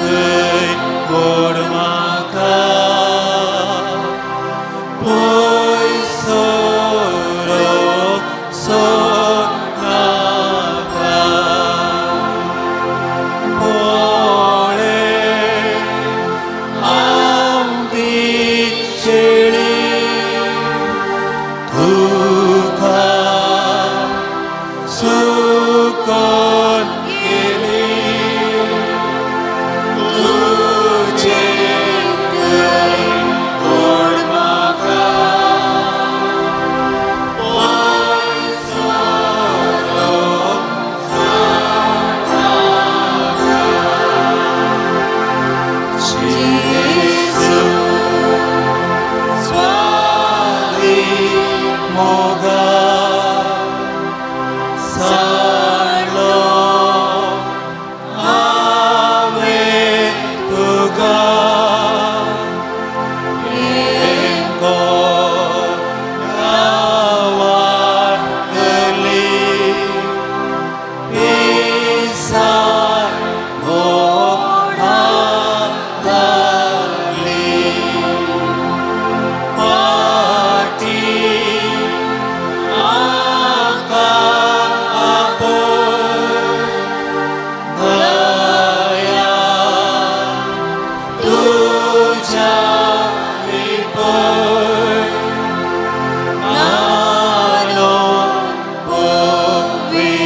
थंय व्हड म्हाका पयसरो सोदनाका पोळे हांव बिचेळी तुका सुकोन गेली तुजे थंय व्हड म्हाका पयसरो सोदनाका जेसू स्वाली मोगा सालो हांवें तुका येंगो रावाटली पिसार मोहाली पाटी आका आपोय दया तुझ्या विपय नालो पवित्रता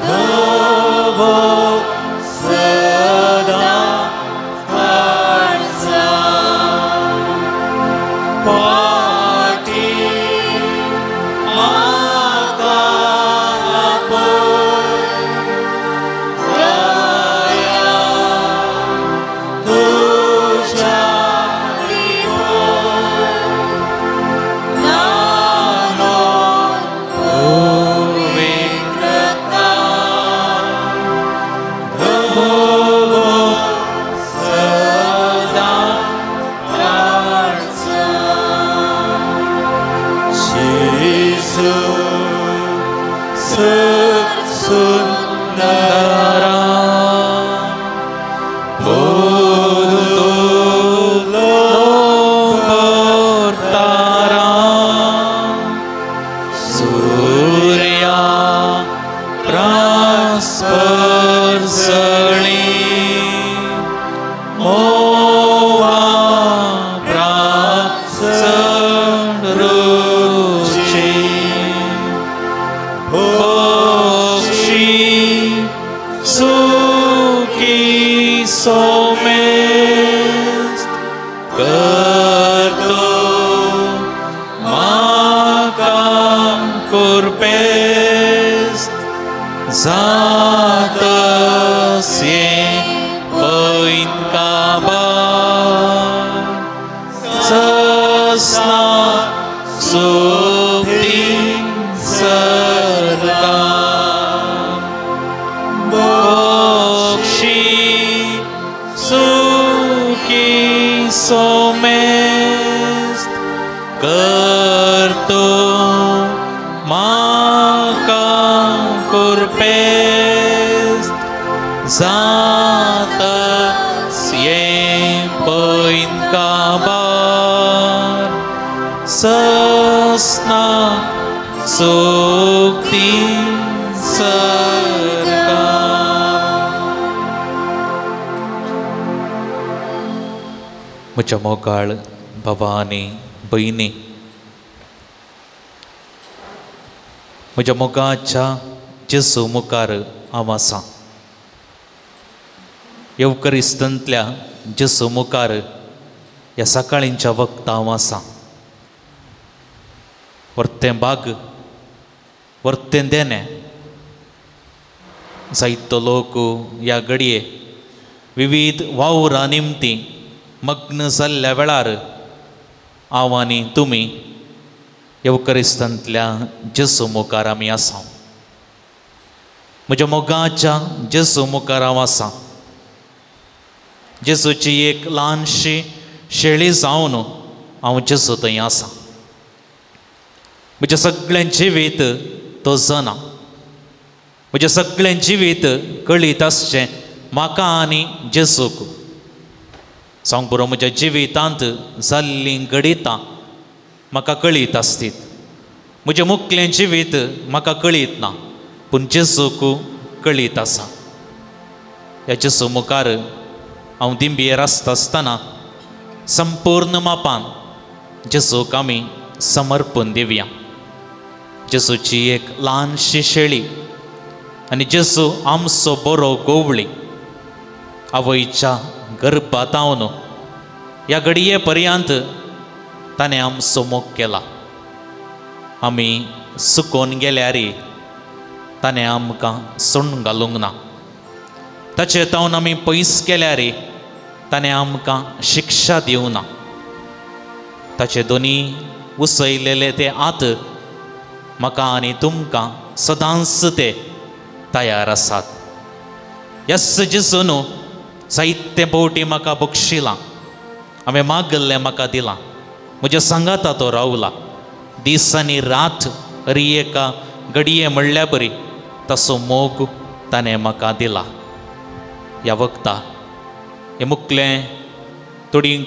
धोबो सदा काळजा पाटी आका आपोय दया तुझ्या विपय नालो पवित्रता धोबो सदा काळजा जेसू सुंदरा बोलो तारा सूर्या प्रास्पर्सळी मोवा प्राचंड रुची पक्षी सुखी सोमेस्त करतो म्हाका कुरपेस्त जातस्ये पैन काबार ससना सोबती सरकार पक्षी सुखी सोमेस्त करतो म्हाका कुरपेस्त जातस्ये पैन काबार ससना सोबती सरकार म्हज्या मोगाळ भवानी भयणी म्हज्या मोगाच्या जेसू मुखार हांव आसां येवकरिस्तंतल्या जेसू मुखार ह्या सकाळींच्या वक्ता हांव आसां वर्तें बाग वर्तें देनें जायतो लोक ह्या घडये विविध वावरां निमती मग्न जाल्ल्या वेळार हांव आनी तुमी येवकरिस्तंतल्या जेसू मुखार आमी आसां म्हज्या मोगाच्या जेसू मुखार हांव आसां जेसूची एक ल्हानशी शेळी जावन हांव जेसू थंय आसां म्हज्या सगळ्यांची वेत तो जना म्हजें सगळें जिवीत कळीत आसचें म्हाका आनी जेसूक. सांग बरो, म्हज्या जिवितांत जाल्लीं गणितां म्हाका कळीत आसतीत. म्हजें मुखलें जिवीत म्हाका कळीत ना, पूण जेसूक कळीत आसा. ह्या जेसू मुखार हांव दिंबयेर आसतना संपूर्ण मापान जेसूक आमी समर्पण दिवया. जेसूची एक ल्हानशी शेळी आनी जेसू आमचो बरो गोवळी. आवयच्या गर्भांत न्हू ह्या घडये पर्यंत ताणें आमचो मोग केला. आमी सुकोवन गेल्यार ताणें आमकां सोडून घालूंक ना. ताचे तावन आमी पयस केल्यार ताणें आमकां शिक्षा दिवं ना. ताचे दोनी उसयलेले ते हात म्हाका आनी तुमकां सदांच ते तयार आसात. यस जेसून जायते फावटी म्हाका बक्षिलां. हांवें मागल्लें म्हाका दिलां. म्हज्या सांगाता तो रावला. दीस आनी रात हर एका घडये म्हणल्या बरी तसो मोग ताणें म्हाका दिला. ह्या वखदां हें मुखलें थोडीं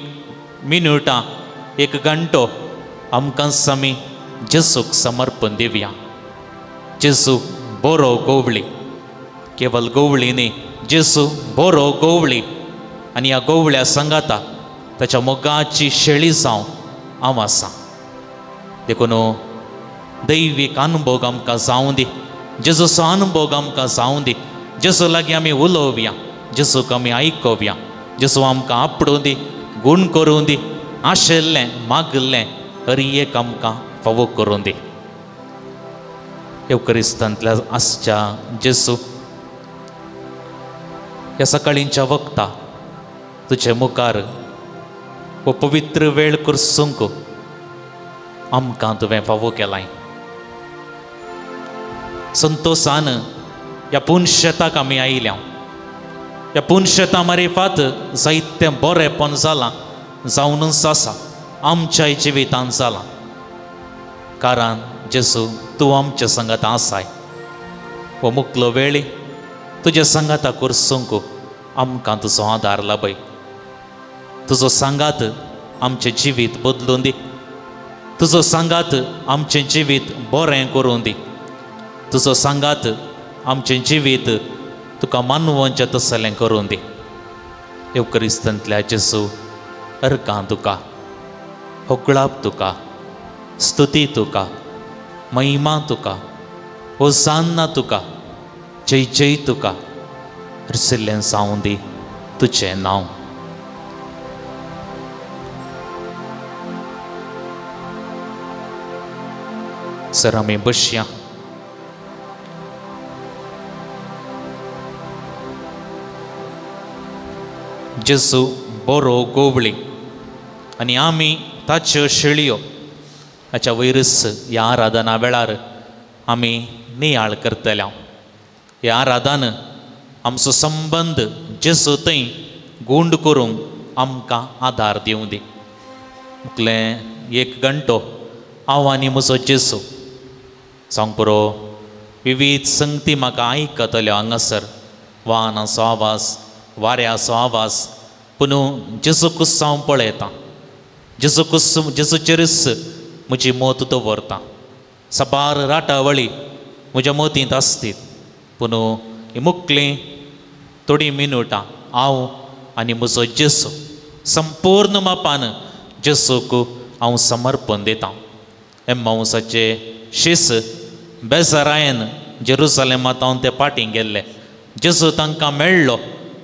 मिनटां एक घंटो आमकां आमी जेसूक समर्पण दिवया. जेसू बरो गोवळी, केवल गोवळी न्ही, जेसू बरो गोवळी. आनी ह्या गोवळ्या सांगाता ताच्या मोगाची शेळी जावं हांव आसां. देखून दैवीक अनुभव आमकां जावं दी. जेजूचो अनुभव आमकां जावं दी. जेसू लागीं आमी उलोवया, जेसूक आमी आयकोवया. जेसू आमकां आपडूं दी, गूण करूं दी. आशिल्लें मागल्लें हर एक आमकां फावो करूं दी. एवकरिस्तांतल्या आसच्या जेसू, ह्या सकाळींच्या वखदां तुजे मुखार हो पवित्र वेळ करसूंक आमकां तुवें फावो केलाय. संतोशान ह्या पुणशेताक आमी आयल्या. ह्या पुणशेता मारिफात जायतें बरेंपण जालां, जावनूच आसा, आमच्याय जिवितांत जालां. कारण जेसू तूं आमच्या संगत आसाय. हो मुखलो वेळ तुजे संगाता करसूंक आमकां तुजो आदार लाभय. तुजो सांगात आमचें जिवीत बदलून दी. तुजो सांगात आमचें जिवीत बरें करूं दी. तुजो सांगात आमचें जिवीत तुका मानवोवचें तसलें करूं दी. एवकरिस्तांतल्या जेसू अर्कां तुका, होगळाप तुका, स्तुती तुका, महिमा तुका, होसान्ना तुका, जय जय तुका. रसिल्लें जावं दी तुजें नांव. सर आमी बसया. जेसू बरो गोवळी आनी आमी ताच्यो शेळयो. हाच्या वयरस ह्या आराधना वेळार आमी नियाळ करतल्या. हे आराधन आमचो संबंद जेसू थंय गूंड करूंक आमकां आदार दिवं दी. मुखलें एक घंटो हांव आनी म्हजो जेसू. सांग बरो, विविध संगती म्हाका आयकतल्यो हांगासर. वाहनाचो आवाज, वाऱ्याचो आवाज, पूण जेसूकूच हांव पळयतां. जेसूचेरच म्हजी मोत दवरता. सबार राटावळी म्हज्या मोतींत आसतीत, पूण ही मुखलीं थोडीं मिनटां हांव आनी म्हजो जेसू संपूर्ण मापान जेसूक हांव समर्पण दितां. एम्माउसाचे शीस बेजारायन जेरुसलेमांत हांव ते पाटीं गेल्ले. जेसू तांकां मेळ्ळो,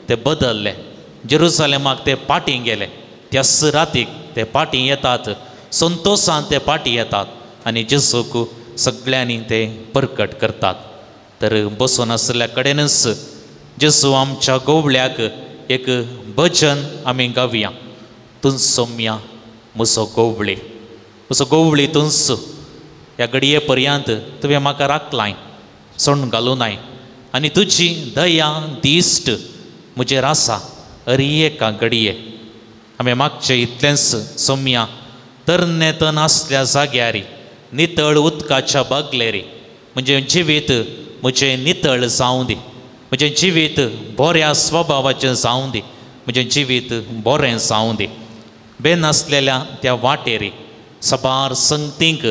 ते बदल्ले. जेरुसलेमाक ते पाटीं गेले. त्याच रातीक ते पाटीं येतात, संतोशान ते पाटीं येतात आनी जेसूक सगळ्यांनी ते परकट करतात. तर बसून आसल्या कडेनच जेसू आमच्या गोवळ्याक एक भजन आमी गावया. तूं सोम्या म्हजो गोवळी, म्हजो गोवळी तूंच. ह्या घडये पर्यंत तुवें म्हाका राखलाय, सोडून घालूनाय, आनी तुजी दया दिश्ट म्हजेर आसा हर एका घडये. हांवें मागचें इतलेंच सोम्या, तरणे तन आसल्या जाग्यार, नितळ उदकाच्या बागलेर म्हणजे जिवीत म्हजें नितळ जावं दी, म्हजें जिवीत बऱ्या स्वभावाचें जावं दी, म्हजें जिवीत बरें जावं दी. बेनासलेल्या त्या वाटेरी सबार संगतींक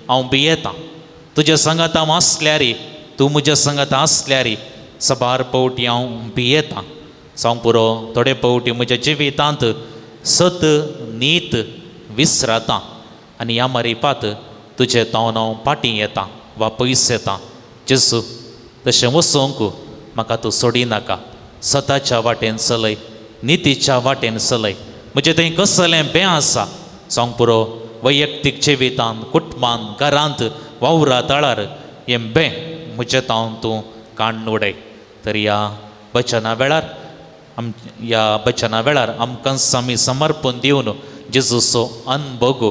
हांव भियेतां. तुज्या संगात हांव आसल्यार, तूं म्हज्या संगात आसल्यार सबार पावटी हांव भियेतां. जावं पुरो थोडे पावटी म्हज्या जिवितांत सत नीत विसरतां आनी ह्या मारिफात तुजें तोंड हांव पाटी येता वा पयस येता. जेजू, तशें वचोंक म्हाका तूं सोडिनाका. सताच्या वाटेन चलय, नितीच्या वाटेन चलय. म्हजें थंय कसलें बें आसा जावं पुरो वैयक्तीक जिवितांत, कुटुंबांत, घरांत, वावरा तळार हें बें म्हजें तावन तूं काडून उडय. तर ह्या बचना वेळार आमकां आमी समर्पण दिवन जेजूचो अनभोग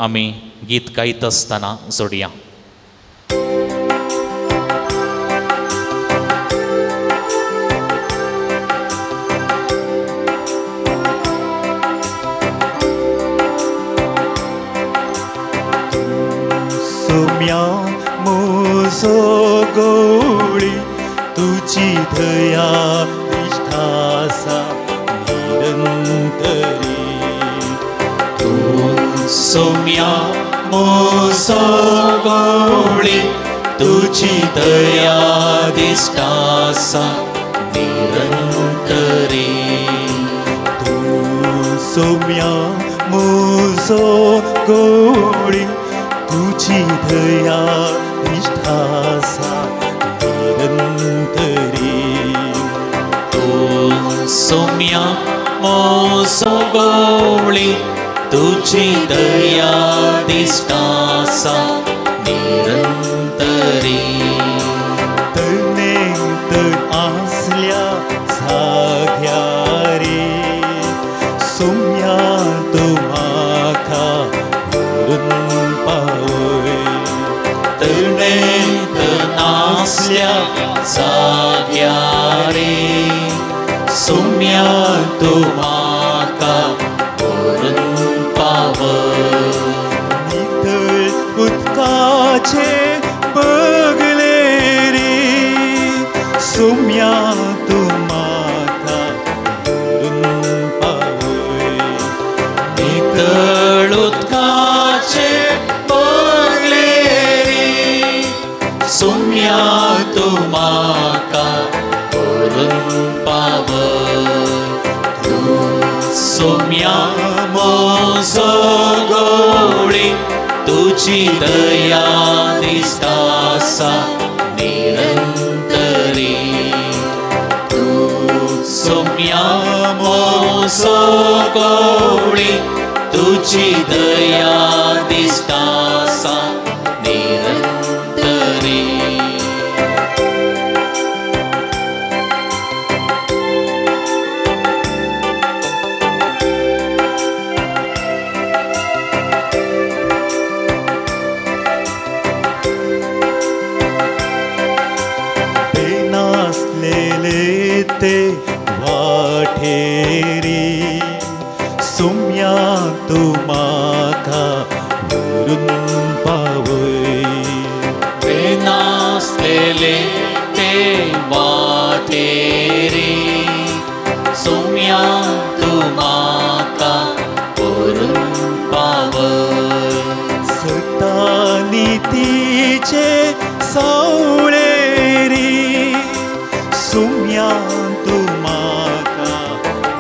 आमी गीत गायत आसतना जोडया. सोम्या म्हजो गवळी, तुजी दया निश्ठासा निरंतरी. तूं सोम्या म्हजो गवळी, तुजी दया दिश्टासा निरंतरी. तूं सोम्या म्हजो गवळी, तुजी दया निश्ठासा निरंतरी. तूं सोम्या म्हजो गवळी, तुजी दया दिश्टासा निरंतरी. तळणेंत आसल्या जाग्यार सोम्या तूं म्हाका व्हरून पावय. तळणेंत नासल्या जाग्यार सोम्या तूं म्हाका व्हरून पावय. नितळ उदकाचे बगलेर सोम्या तूं म्हाका व्हरून पावय. नितळ उदकाचे बगलेर सोम्या तूं म्हाका व्हरून पावय. तूं सोम्या म्हजो गवळी, तुजी दया दिश्टासा निरंतरी. तूं सोम्या म्हजो गवळी, तुजी दया दिश्टासा निरंतरी. बेनासलेले ते वाटेरी सोम्या तूं म्हाका व्हरून पावय. बेनासलेले ते वाटेरी सोम्या तूं म्हाका व्हरून पावय. सता नितीचे सावळेरी सोम्या तूं म्हाका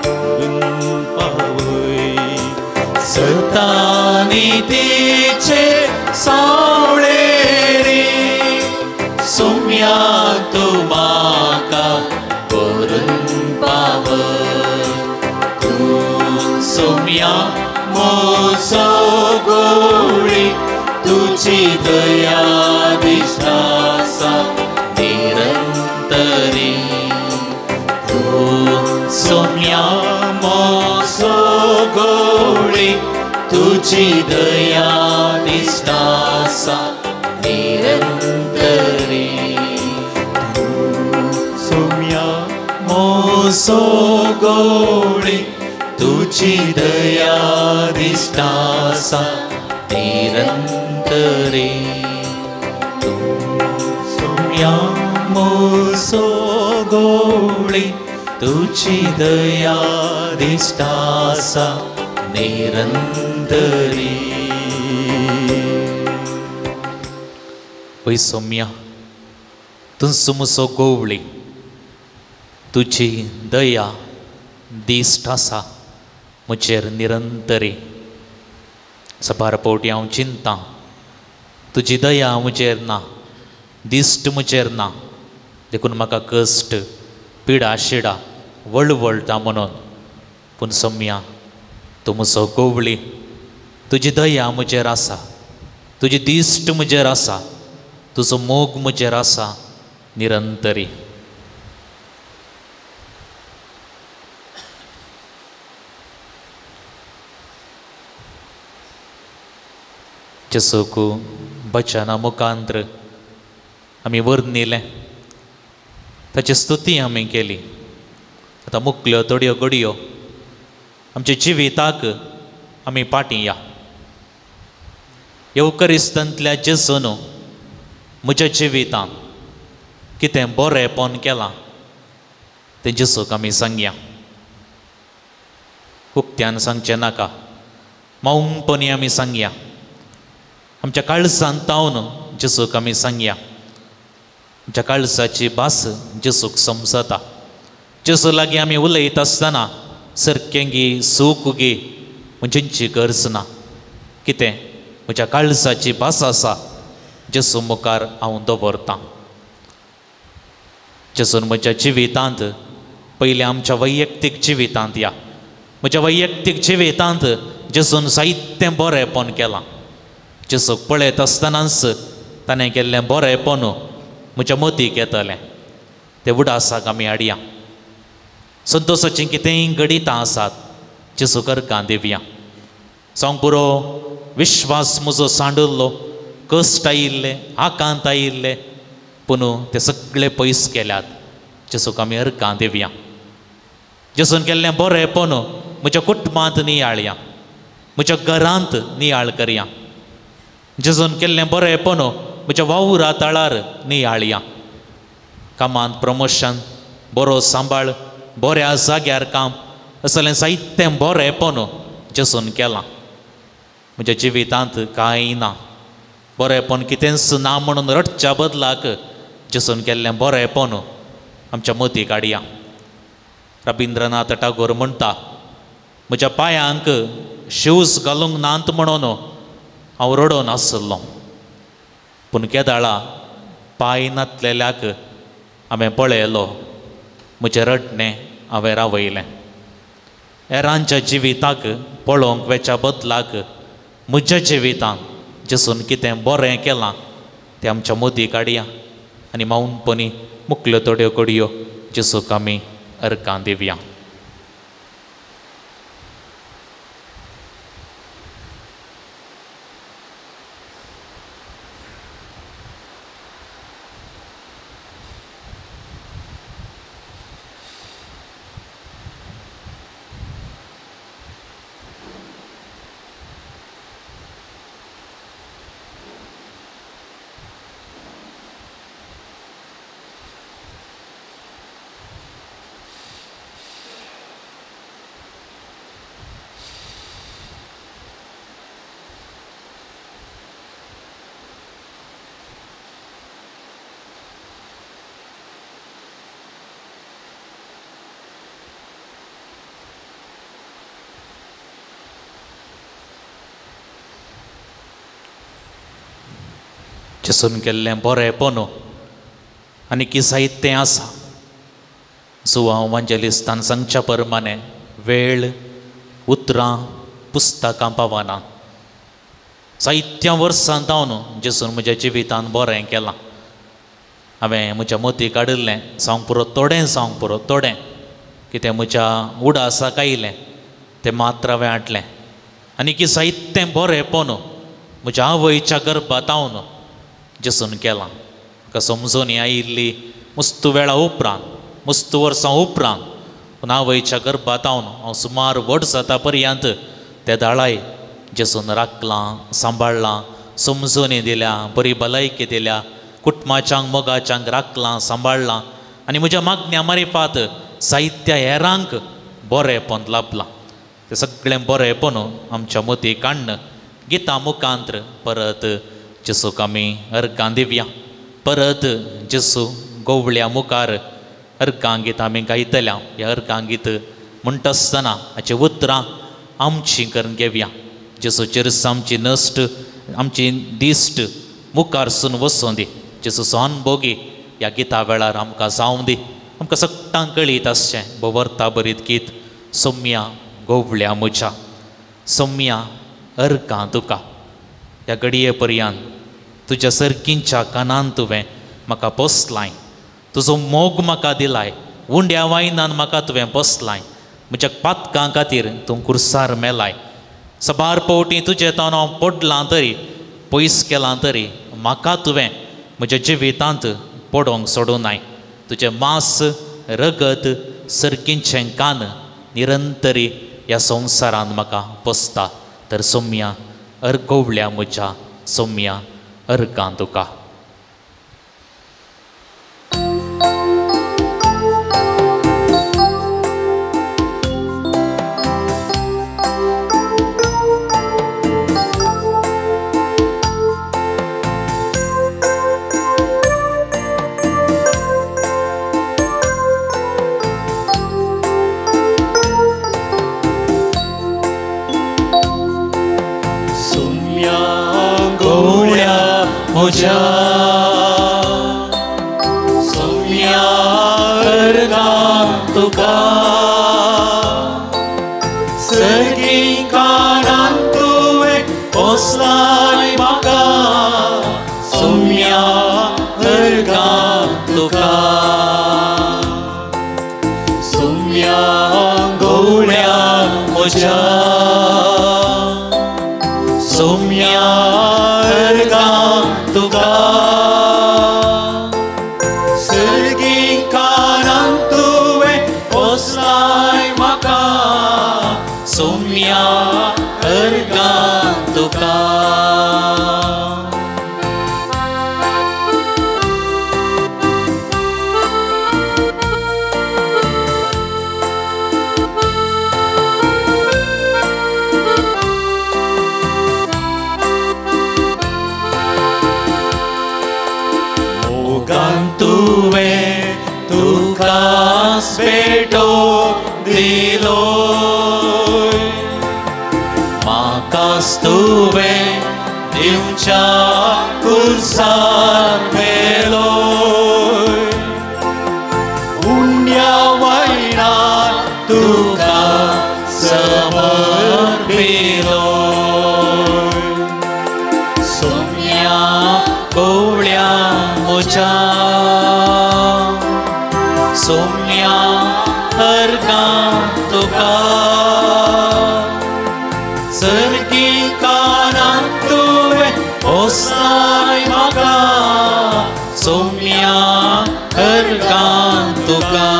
व्हरून पावय. सता नितीचे सावळेरी सोम्या तूं म्हाका व्हरून पावय. तूं सोम्या म्हजो गवळी, तुजी दया दिश्टासा निरंतरी. तूं सोम्या म्हजो गवळी, तुजी दया दिश्टासा निरंतरी. सोम्या म्हजो गवळी, तुजी दया दिश्टासा निरंतरी. तूं सोम्या मोसो गोवळी तुझी दया दिसतासा निरंतरी. पै सौम्या तू सुमसो गोवळी तुझी दया दिसतासा मुझेर निरंतरी. सबार पावटी हांव चिंतां तुजी दया मुझेर ना, दिश्ट मुझेर ना, देखून म्हाका कश्ट पिडा शिडा वळवळटा म्हणून. पूण सौम्या तूं म्हजो गोवळी, तुजी दया मुझेर आसा, तुजी दिश्ट मुझेर आसा, तुजो मोग मुझेर आसा निरंतरी. जेसूक बचना मुखांत्र आमी वर्णिलें, ताची स्तुती आमी केली. आतां मुखल्यो थोड्यो घडयो आमच्या जिविताक आमी पाटी या. येवकरिस्तांतल्या जेसून म्हज्या जिवितांत कितें बरेंपण केलां तें जेसूक आमी सांगया. उक्त्यान सांगचें नाका, मौनपणी आमी सांगया. आमच्या काळजांत तावन जेसूक आमी सांगया. आमच्या काळजाची भास जेसूक समजता. जेसू लागीं आमी उलयता आसतना सरकें गी सूख गी म्हणची गरज ना. कितें म्हज्या काळजाची भास आसा जेसू मुखार हांव दवरतां. जेसून म्हज्या जिवितांत पयलीं आमच्या वैयक्तीक जिवितांत या. म्हज्या वैयक्तीक जिवितांत जेसून जायतें बरेंपण केलां. जेसूक पळयत आसतनाच ताणें केल्लें बरेंपण म्हज्या मतीक येतलें. ते उडासाक आमी हाडया. संतोशाचीं कितेंय गणितां आसात जेसूक अर्गां दिवया. सांग पुरो विश्वास म्हजो सांडुल्लो, कश्ट आयिल्ले, आकांत आयिल्ले, पूण ते सगळे पयस केल्यात. जेसूक आमी अर्गां दिवया. जेसून केल्लें बरेंपण म्हज्या कुटुंबांत नियाळया, म्हज्या घरांत नियाळ करया. जेसून केल्लें बरेंपण म्हज्या वावुरा तळार नियाळया. कामांत प्रमोशन, बरो सांबाळ, बऱ्या जाग्यार काम, असलें जायतें बरेंपण जेसून केलां. म्हज्या जिवितांत कांय ना. बरेंपण कितेंच ना म्हणून रडच्या बदलाक जेसून केल्लें बरेंपण आमच्या मतीक हाडया. रबिंद्रनाथ टागोर म्हणटा, म्हज्या पांयांक शूज घालूंक नात म्हणून हांव रडोन आसलो, पूण केदाळा पांय नातलेल्याक हांवें पळयलो, म्हजें रडणें हांवें रावयलें. हेरांच्या जिविताक पळोवंक वेच्या बदलाक म्हज्या जिवितांत जेसून कितें बरें केलां तें आमच्या मदीक हाडया. आनी मौनपणी मुखल्यो थोड्यो घडयो जेसूक आमी अर्गां दिवया. जेसून केल्लें बरेंपण आनी की साहित्य आसा. सो हांव इवांजेलिस्तान सांगच्या प्रमाणे वेळ, उतरां, पुस्तकां पावना. जायत्या वर्सां जावन जेसून म्हज्या जिवितांत बरें केलां. हांवें म्हज्या मतीक काडिल्लें सांग पुरो थोडें सांग पुरो थोडें कितें म्हज्या उडासाक आयलें तें मात्र हांवें हाडलें. आनी की जायतें बरेंपण म्हज्या आवयच्या गर्भांत हांव जेसून केलां. म्हाका समजून आयिल्ली मस्त वेळा उपरांत, मस्त वर्सां उपरांत, पूण आवयच्या गर्भांत हांव सुमार व्हड जाता पर्यंत त्या दाळाय जेसून राखलां, सांबाळलां, समजूनी दिल्या, बरी भलायकी दिल्या, कुटुंबाच्यांक मोगाच्यांक राखलां सांबाळलां आनी म्हज्या मागण्या मारिफात साहित्य हेरांक बरेंपण लाभलां. तें सगळें बरेंपण आमच्या मतीक काडन गितां मुखांत्र परत जेसूक आमी अर्गां दिवया. परत जेसू गोवळ्या मुखार अर्गां गीत आमी गायतल्या. ह्या अर्गां गीत म्हणटा आसतना हाचीं उतरां आमचीं करून घेवया. जेसूचेर आमची नश्ट आमची दिश्ट मुखारसून वसूं दी. जेसूचो अनभोगी ह्या गिता वेळार आमकां जावं दी. आमकां सगळ्यांक कळीत आसचें बवर्ता बरीत गीत. सोम्या गोवळ्या म्हज्या सोम्या अर्गां तुका. ह्या घडये पर्यंत तुज्या सर्कींच्या कानान तुवें म्हाका पोसलाय. तुजो मोग म्हाका दिलाय. उंड्या वायनान म्हाका तुवें पोसलाय. म्हज्या पातकां खातीर तूं कुर्सार मेलाय. सबार पावटी तुजें तावन हांव पडलां तरी पयस केलां तरी म्हाका तुवें म्हज्या जिवितांत पडोवंक सोडूनाय. तुजें मांस रगत सर्कींचें कान निरंतरी ह्या संवसारांत म्हाका पोसता. तर सोम्या गोवळ्या म्हज्या सोम्या अर्गां तुका. म्हज्या सोम्या अर्गां तुका. सर्गी कानान तुवें पोसलाय म्हाका. सोम्या अर्गां तुका. सोम्या गोवळ्या म्हज्या सोम्या अर्गां तुका. सर्गी कानान तुवें पोसलाय म्हाका. सोम्या अर्गां तुका. तुवें तुकाच भेटो दिलो. म्हाकाच तुवें दिवच्या कुर्सार मेलो. उंड्या वायनार तुका समर्पिलो. सोम्या गोवळ्या म्हज्या सोम्या अर्गां तुका. सर्गी कानान तुवें पोसलाय म्हाका. सोम्या अर्गां तुका.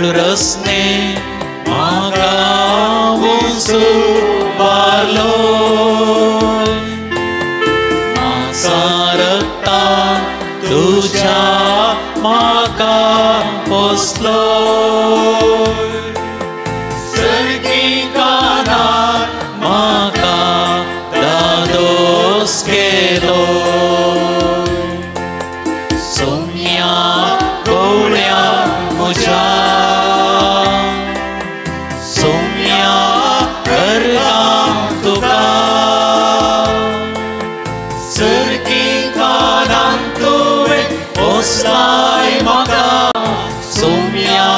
रसने म्हाका उबारलो. मांसा रक्तान तुज्या म्हाका पोसलो. सर्गी कानार म्हाका दादोस केलो. सोम्या गोवळ्या म्हज्या सोम्या अर्गां तुका. सर्गी कानान तुवें पोसलाय म्हाका. सोम्या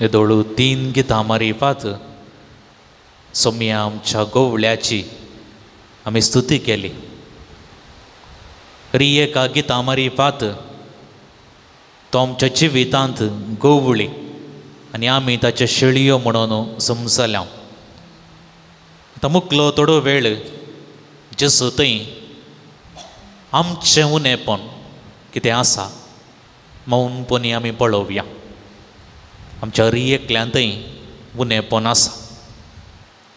येदोळू 3 गितां मारिपात सोम्या आमच्या गोवळ्याची आमी स्तुती केली. एका गितां मारिपात तो आमच्या जिवितांत गोवळी आनी आमी ताचे शेळयो म्हणून समजल्या. आतां मुकलो थोडो वेळ जेसू थंय आमचें उणेपण कितें आसा मौनपणी आमी पळोवया. आमच्या एकल्यांतय उणेपण आसा.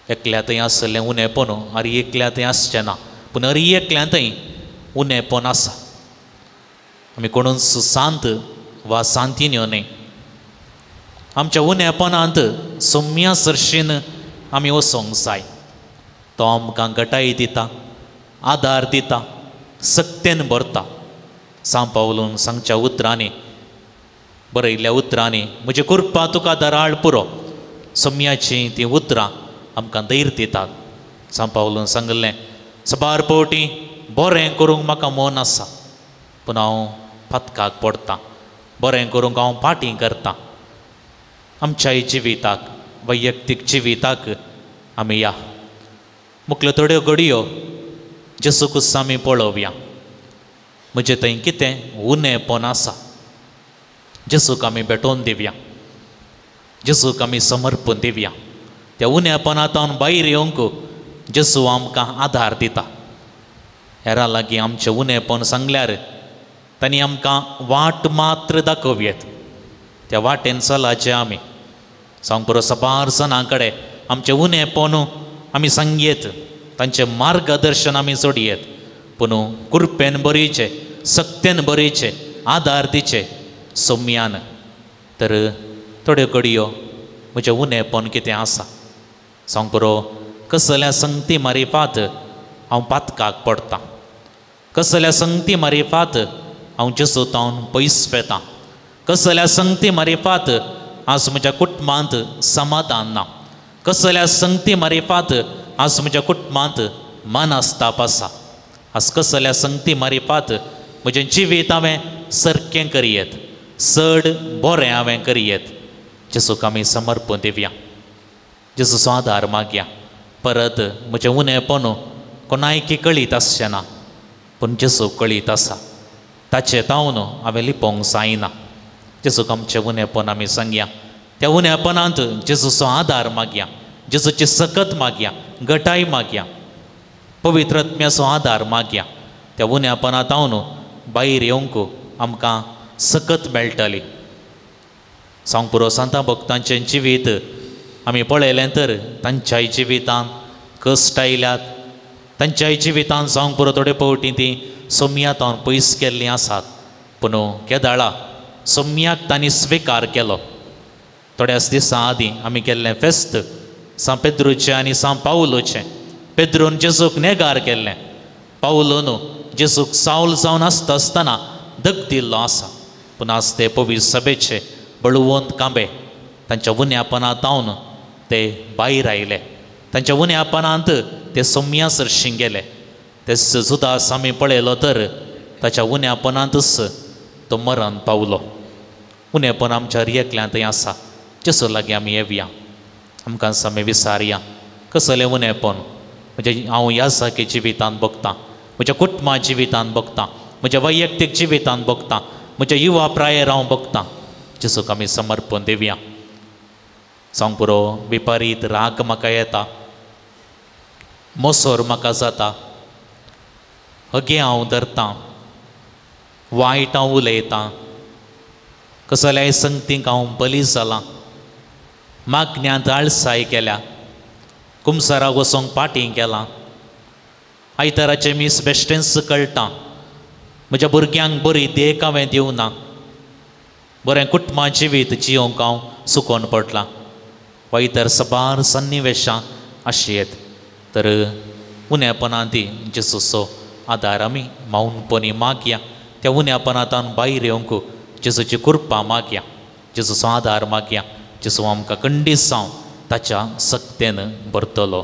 एकल्यातय आसलें उणेपण एकल्यातय आसचें ना, पूण एकल्यांतय उणेपण आसा. आमी कोणूच सांत वा सांतिन्यो न्ही. आमच्या उणेपणांत सोम्या सरशीन आमी वचोंक जाय. तो आमकां घटाय दिता, आदार दिता, सक्तेन भरता. सांत पावलून सांगच्या उतरांनी बरयल्ल्या उतरांनी म्हजे कृपा तुका दराळ पुरो. सोम्याची ती उतरां आमकां धैर्य दितात. सांत पावलून सांगलें सबार पावटी बरें करूंक म्हाका मन आसा, पूण हांव फातकाक पडटां. बरें करूंक हांव फाटीं करतां. आमच्याय जिविताक वैयक्तीक जिविताक आमी या मुखल्यो थोड्यो घडयो जेसूक आमी पळोवया. म्हजें थंय कितें उणेपण आसा जेसूक आमी भेटोवन दिवया. जेसूक आमी समर्पण दिवया. त्या उणेपणांतल्यान भायर येवंक जेसू आमकां आदार दिता. हेरां लागीं आमचें उणेपण सांगल्यार तांणी आमकां वाट मात्र दाखोवयेत. त्या वाटेन चलाचें आमी. सांग पुरो सबार जाणां कडेन आमचें उणेपण आमी सांगयेत. तांचें मार्गदर्शन आमी सोडयेत. पूण कृपेन बरीचें, सक्तेन बरीचें आदार दिचें सोम्यान. तर थोड्यो घडयो म्हजें उणेपण कितें आसा. सांग पुरो कसल्या संगती मारिपात हांव पातकाक पडटां. कसल्या संगती मारिपात हांव जेसूतावन पयस वेतां. कसल्या संगती मारिपात आज म्हज्या कुटुंबांत समाधान ना. कसल्या संगती मारिपात आज म्हज्या कुटुंबांत मानास्ताप आसा. आज कसल्या संगती मारिपात म्हजें जिवीत हांवें सारकें करियेत, चड बरें हांवें करियेत. जेसूक आमी समर्पण दिवया. जेसूचो आदार मागया. परत म्हजें उणेपण कोणायकी कळीत आसचें ना, पूण जेसूक कळीत आसा. ताचे तावन हांवें लिपोवंक जायना. जेसूक आमचें उणेपण आमी सांगया. त्या उणेपणांत जेसूचो आदार मागया. जेसूची सकत मागया, घटाय मागया, पवित्र आत्म्याचो आदार मागया. त्या उणेपणांतावन भायर येवंक आमकां सकत मेळटली. सांग पुरो सांता भक्तांचें जिवीत आमी पळयलें तर तांच्याय जिवितांत कश्ट आयल्यात. तांच्याय जिवितांत सांग पुरो थोडे फावटी तीं सोम्यातावन पयस केल्लीं आसात. पूण केदाळा सोम्याक तांणी स्विकार केलो. थोड्याच दिसां आदीं आमी केल्लें फेस्त सांत पेद्रूचें आनी सांत पावलोचें. पेद्रून जेसूक नेगार केल्लें. पावलोन जेसूक सावल जावन आसता आसतना दग दिल्लो आसा. पूण आज ते पवित्र सभेचे बळवंत कांबे तांच्या उण्यापणांतावन ते भायर आयले. तांच्या उण्यापणांत ते सोम्या सरशीं गेले. ते सुदास आमी पळयलो तर ताच्या उण्यापणांतच तो मरण पावलो. उणेपण आमच्या एकल्यांतय आसा. जेसू लागीं आमी येवया. आमकां आमी विचारया कसलें उणेपण म्हणजे हांव ह्या सारके जिवितांत भोगतां, म्हज्या कुटुंबा जिवितांत भोगतां, म्हज्या वैयक्तीक जिवितांत भोगतां, म्हज्या युवा प्रायेर हांव भोगतां. जेसूक आमी समर्पण दिवया. सांग पुरो विपरीत राग म्हाका येता, मोसोर म्हाका जाता, हगे हांव धरतां, वायट हांव उलयतां, कसल्याय संगतीक हांव बली जालां, मागण्यांत आळसाय केल्या, कुमसाराक वचोंक पाटीं केलां, आयताराचें मीस बेश्टेंच कळटां, म्हज्या भुरग्यांक बरी देख हांवें दिवं ना, बरें कुटुंबा जिवीत जियोंक हांव सुकोवन पडलां. वायतर सबार सन्निवेशां आशियेत. तर उण्यापणांत जेसूचो आदार आमी मौनपणी मागया. त्या उण्यापणांतल्यान भायर येवंक जेसूची कृपा मागया. जेसूचो आदार मागया. जेसू आमकां खंडीत जावन ताच्या सक्तेन भरतलो.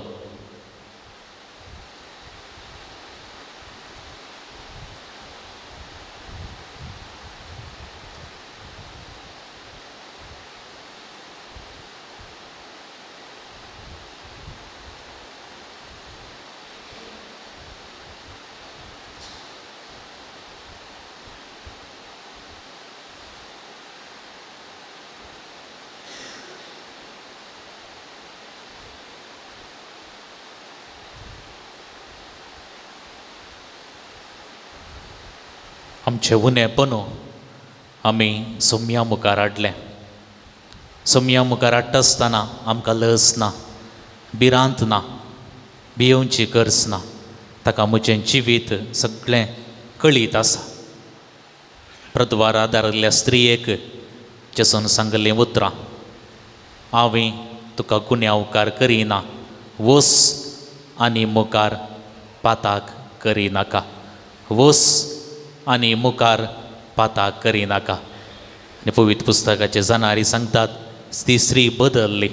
आमचे उणेपण आमी सोम्या मुखार हाडलें. सोम्या मुखार हाडटा आसतना आमकां लज ना, भिरांत ना, भियोवची गरज ना. ताका म्हजें जिवीत सगळें कळीत आसा. प्रद्वार आदारिल्ल्या स्त्रियेक जेसून सांगलें उतरां, हांवें तुका गुन्या उपकार करिना, वस आनी मुखार पाताक करिनाका, वस आनी मुखार पाताक करिनाका. आनी पवित्र पुस्तकाचे जाणारी सांगतात ती स्त्री बदलली.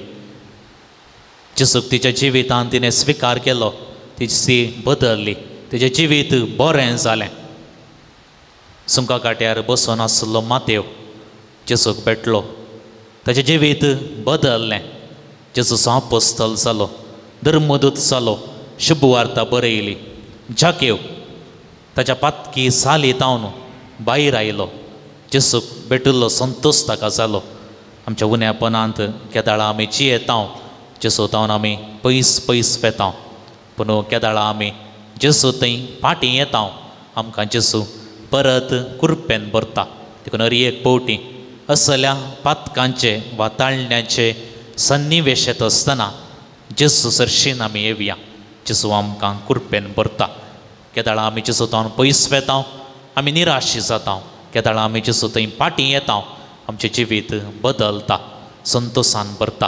जेसूक तिच्या जिवितांत तिणें स्विकार केलो, ती स्त्री बदलली, तिचें जिवीत बरें जालें. सुंका काट्यार बसून आसलो मातेव जेसूक भेटलो, ताचें जिवीत बदललें. जेसूचो आपोस्तल जालो, धर्मदूत जालो, शुभवार्ता बरयली. जाकेव ताच्या पातकी सालीतावन भायर आयलो. जेसूक भेटिल्लो संतोश ताका जालो. आमच्या उण्यापणांत केदाळां आमी जियेतांव, जेसू तावन आमी पयस पयस वेतांव. पूण केदाळां आमी जेसू थंय फाटीं येतांव, आमकां जेसू परत कुरपेन भरता. देखून हर एक पावटी असल्या पातकांचे वा ताळण्याचे सन्निवेश येता आसतना जेसू सरशीन आमी येवया. जेसू आमकां कुरपेन भरता. केदाळां आमी जेसू तावन पयस वेतांव, आमी निराशी जातांव. केदाळां आमी जेसू थंय फाटीं येतांव, आमचें जिवीत बदलता, संतोशान भरता.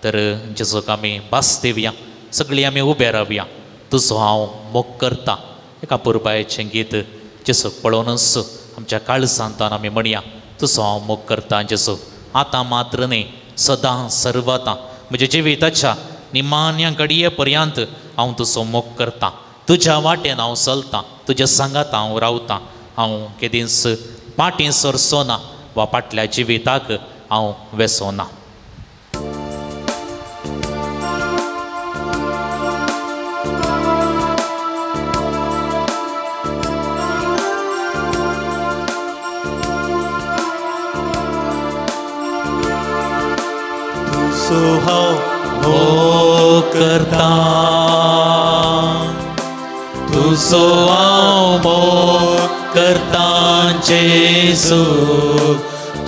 तर जेसूक आमी भास दिवया, सगळीं आमी उबे रावया. तुजो हांव मोग करता. एका पुरबायेचें गीत जेसूक पळोवनच आमच्या काळजांतान आमी म्हणया, तुजो हांव मोग करता जेसू. आतां मात्र न्ही, सदां सर्वतां म्हज्या जिविताच्या निमाण्या घडये पर्यंत हांव तुजो मोग करतां. तुज्या वाटेन हांव चलतां, तुज्या सांगात हांव रावतां. हांव केदींच फाटीं सरचोना वा फाटल्या जिविताक हांव वेसोना. तुजो हांव मोग करता, तुजो हांव मोग करता जेसू.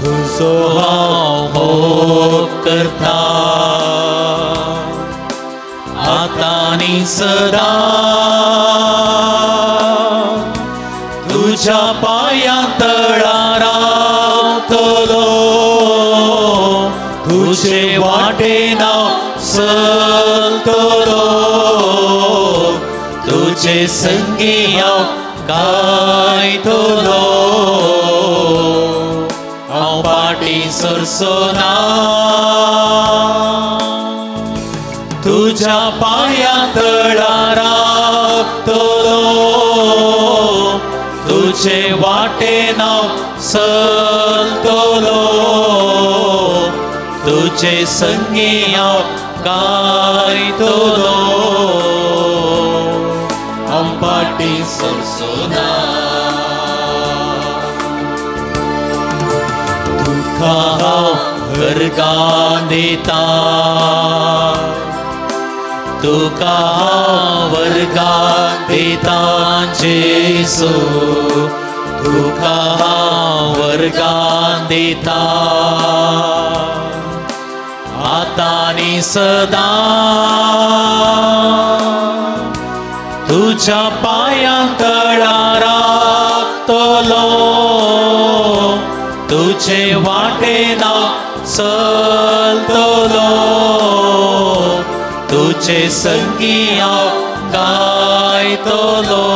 तुजो हांव मोग करता, आतां आनी सदां. तुज्या पांयां तळां रावतलो, तुजे वाटेन हांव चलतलो. तुजे संगी हांव गायतलो, हांव फाटीं सरचोना. तुज्या पांयां तळां रावतलो, तुजे वाटेन हांव चलतलो. तुजे संगी हांव गायतलो, हांव फाटीं सरचोना. तुका हांव वर्गां दिता, तुका हांव वर्गां दिता जेसू. तुका हांव वर्गां दिता, आतां आनी सदां. तुज्या पांयां तळां रावतलो, तुजे वाटेन हांव चलतलो. तुजे संगी हांव गायतलो,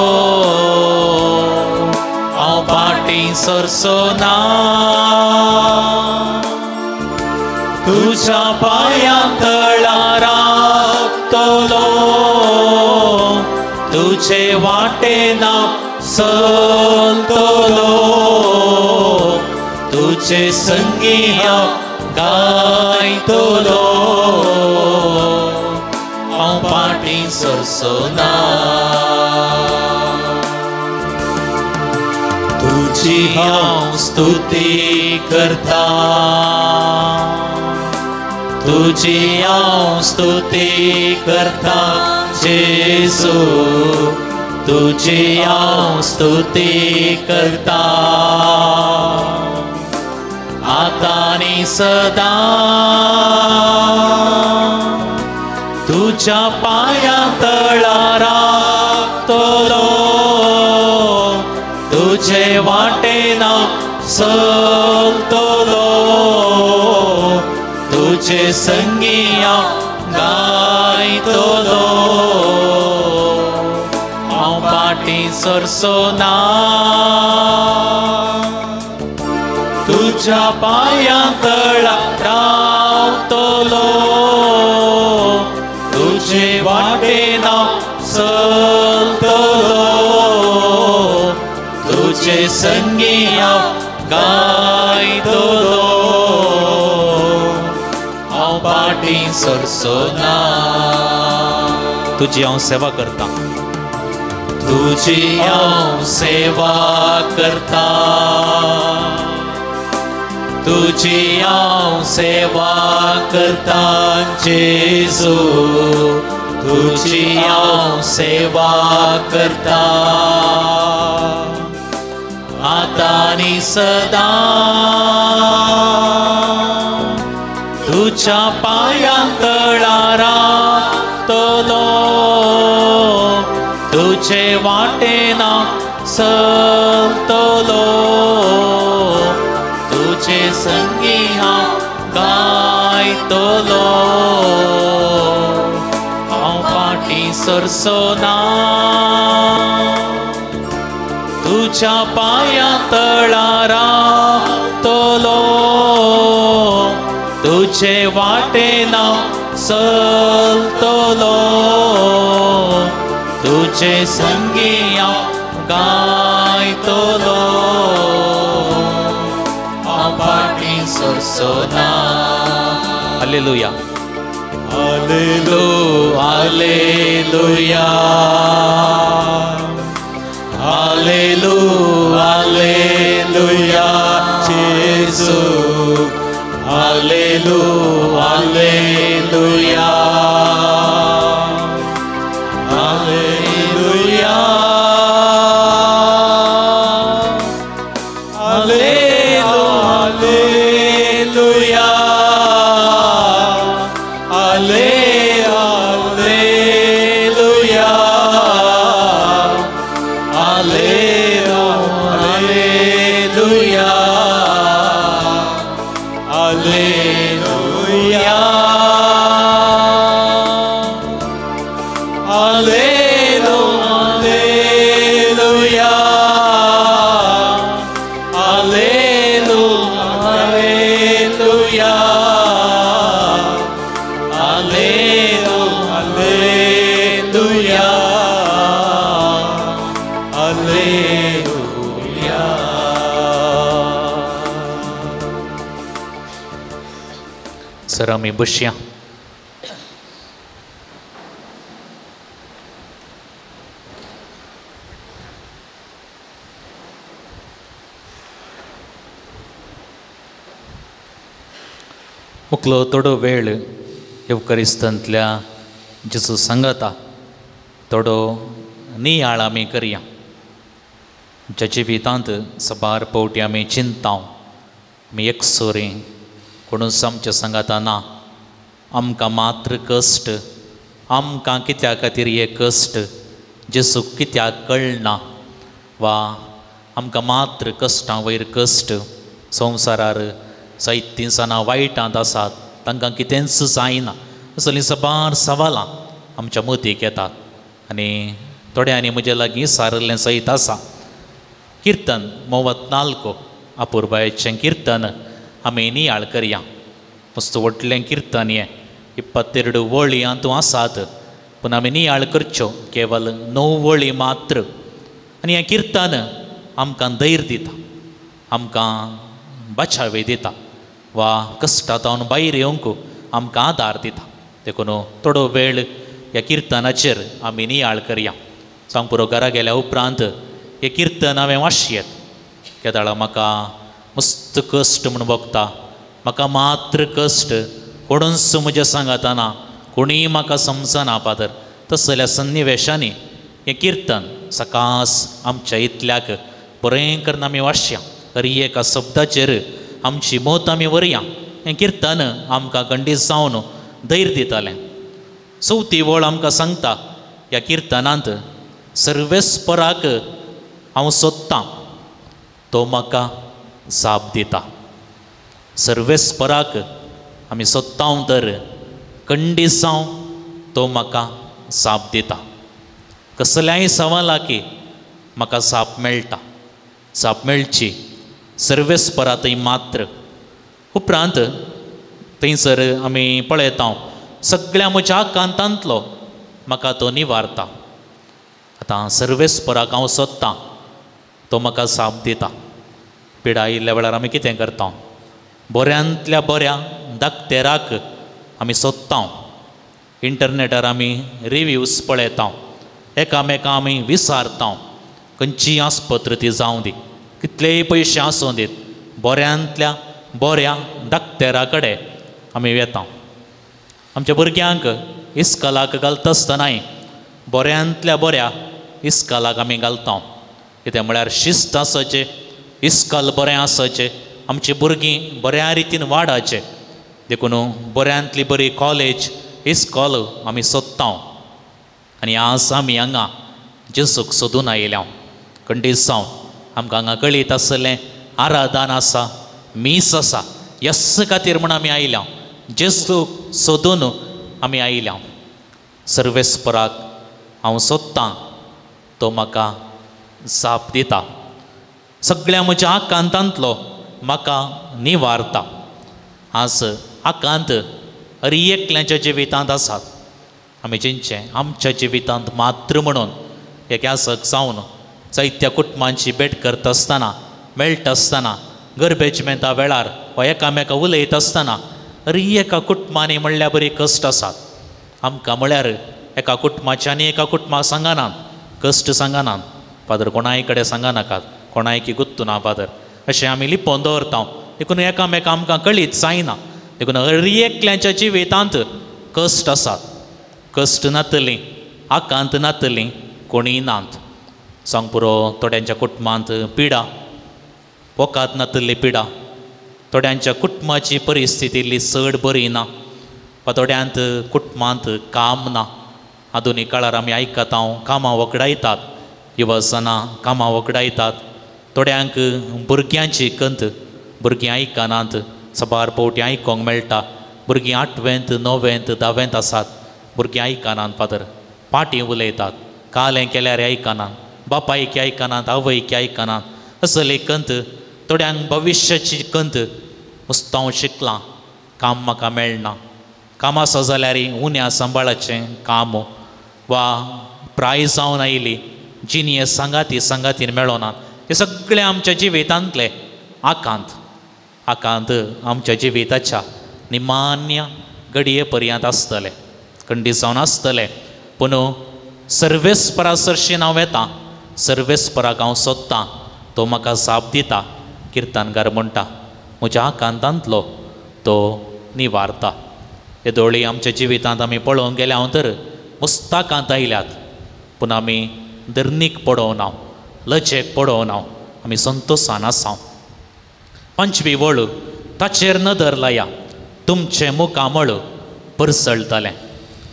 हांव फाटीं सरचोना. तुज्या पांयां तळां रावतलो, तुजे वाटेन हांव चलतलो. तुजे संगी हांव गायतलो, हांव फाटीं सरचोना. तुजी हांव स्तुती करता, तुजी हांव स्तुती करता जेसू. तुझी हांव स्तुती करता आता आनी सदां तुझ्या पाया तळार रावतलो तुझे वाटेन चलतलो तुझे संगी हांव गायतलो हांव फाटीं सरसोना तुझ्या पाया तळार रावतलो तुझे वाटेन चलतलो तुझे संगी हांव गायतलो हांव फाटीं सरसोना तुझी हांव सेवा करता तुझी हांव सेवा करता तुझी हांव सेवा करता जेजू तुझी हांव सेवा करता आता आनी सदां तुझ्या पाया तळार रावतलो तुझे वाटेन चलतलो तुझे संगी हांव गायतलो हांव फाटीं सरसोना तुझ्या पाया तळार रावतलो तुझे वाटेन चलतलो तुझे संगी हांव गायतलो हांव फाटीं सरसोना हालेलुया हालेलुया हालेलुया हालेलुया जेजू हालेलुया हालेलुया हालेलुया सर आमी बसया मुकलो थोडो वेळ येवकरिस्तांतल्या जेजू सांगता थोडो नियाळ आमी करया आमच्या जिवितांत सबार पावटी आमी चिंताव आमी एकसोरी कोणूच आमच्या सांगता ना आमकां मात्र कश्ट आमकां कित्या खातीर हे कश्ट जेजू कित्याक कळना वा आमकां मात्र कश्टां वयर कश्ट संवसारार जायतीं जाणां वायटांत आसात तांकां कितेंच जायना असलीं सबार सवालां आमच्या मतीक येतात आनी थोड्यांनी म्हजे लागीं सारल्लें सयत आसा कीर्तन 34 अपुर्बायेचें कीर्तन आमी नियाळ करया मस्त व्हडलें कीर्तन हें 22 वळी हातूं आसात पूण आमी नियाळ करच्यो केवल 9 वळी मात्र आनी हें कीर्तन आमकां धैर्य दिता आमकां बचावे दिता वा कश्टांतावन भायर येवंक आमकां आदार दिता देखून थोडो वेळ ह्या कीर्तनाचेर आमी नियाळ करया सांग पुरो घरा गेल्या उपरांत हें कीर्तन हांवें वाचयेत केदाळा म्हाका मस्त कश्ट म्हूण भोगता म्हाका मात्र कश्ट कोणूच म्हज्या सांगाताना कोणीय म्हाका समजना पादर तसल्या सन्निवेशांनी हें किर्तन सकास आमच्या इतल्याक बरें करून आमी वाचया. तरी एका शब्दाचेर आमची मोत आमी वरया. हें किर्तन आमकां खंडीत जावन धैर्य दितालें. चवथी वळ आमकां सांगता ह्या किर्तनांत, सर्वेस्पराक हांव सोदतां तो म्हाका जाप दिता. सर्वेस्पराक आमी सोदता तर खंडीत जावं तो म्हाका जाप दिता. कसल्याय सवालाकी म्हाका जाप मेळटा. जाप मेळची सर्वेस्परा थंय मात्र. उपरांत थंयसर आमी पळयता सगळ्या म्हज्या कांतांतलो म्हाका तो निवारता. आतां सर्वेस्पराक हांव सोदतां तो म्हाका जाप दिता. पिडा आयिल्ल्या वेळार आमी कितें करता? बऱ्यांतल्या बऱ्या दाक्तेराक आमी सोदता. इंटरनेटार आमी रिव्यूज पळयता. एकामेकां आमी विचारता. खंयची आस्पत्र ती जावं दी, कितलेय पयशे आसूं दीत, बऱ्यांतल्या बऱ्या दाक्तेरा कडेन आमी वेता. आमच्या भुरग्यांक इस्कॉलाक घालता आसतनाय बऱ्यांतल्या बऱ्या इस्कॉलाक आमी घालता. कितें म्हळ्यार शिस्त आसचें, इस्कॉल बरें आसचें, आमची भुरगीं बऱ्या रितीन वाडाचें. देखून बऱ्यांतली बरी कॉलेज इस्कॉल आमी सोदता. आनी आज आमी हांगा जेसूक सोदून आयल्या. खंडीत जावं आमकां हांगा कळीत आसलें आराधन आसा, मीस आसा, यस्स खातीर म्हूण आमी आयल्या. जेसूक सोदून आमी आयल्या. सर्वेस्पराक हांव सोदतां तो म्हाका जाप दिता. सगळ्या म्हज्या आकांतांतलो म्हाका निवारता. आज आकांत हर एकल्याच्या जिवितांत आसात. आमी जेंचें आमच्या जिवितांत मात्र म्हणून एक यासक जावन जायत्या कुटुंबांची भेट करता आसतना, मेळटा आसतना, गर्बेजमेंटा वेळार वा एकामेका उलयत आसतना हर एका कुटुंबांनी म्हणल्यार बरी कश्ट आसात. आमकां म्हळ्यार एका कुटुंबाच्या आनी एका कुटुंबाक सांगनात, कश्ट सांगनात. फादर कोणाय कडेन सांगनाकात, कोणाय की गुत्तू ना फादर, अशें आमी लिपोवन दवरता. देखून एकामेका आमकां कळीत जायना. देखून हर एकल्याच्या जिवितांत कश्ट आसात. कश्ट नातलीं, आकांत नातलीं कोणीय नात. सांग पुरो थोड्यांच्या कुटुंबांत पिडा, वोकात नातली पिडा, थोड्यांच्या कुटुंबाची परिस्थिती इल्ली चड बरी ना, वा थोड्यांत कुटुंबांत काम ना. आधुनीक काळार आमी आयकता कामां वगडायतात, युवजनां कामां वगडायतात. थोड्यांक भुरग्यांची कंत, भुरगीं आयकनात, सबार पावटी आयकोंक मेळटा. भुरगीं 8वेंत 9वेंत 10वेंत आसात, भुरगीं आयकनात फादर, पाटी उलयतात, कालें केल्यार आयकनात, बापायकी आयकनात, आवयकी आयकनात. असली कंत. थोड्यांक भविश्याची कंत, मुस्तांव शिकलां, काम म्हाका मेळना, काम आसा जाल्यार उन्या सांबाळाचें काम, वा प्राय जावन आयली जिनिये सांगातीन मेळोनात. हे सगळे आमच्या जिवितांतले आकांत. आकांत आमच्या जिविताच्या निमान्य घडये पर्यंत आसतले, खंडीत जावन आसतले. पूण सर्वेस्परा सरशीं हांव येता. सर्वेस्पराक हांव सोदतां तो म्हाका जाप दिता. किर्तनकार म्हणटा म्हज्या आकांतांतलो तो निवारता. हे दोळी आमच्या जिवितांत आमी पळोवंक गेले हांव तर मुस्ताकांत आयल्यात, पूण आमी धर्नीक पडोवना, लजेक पडोवना, आमी संतोशान आसा. 5वी वळ, ताचेर नदर लाया, तुमचें मुखामळ परसळटलें.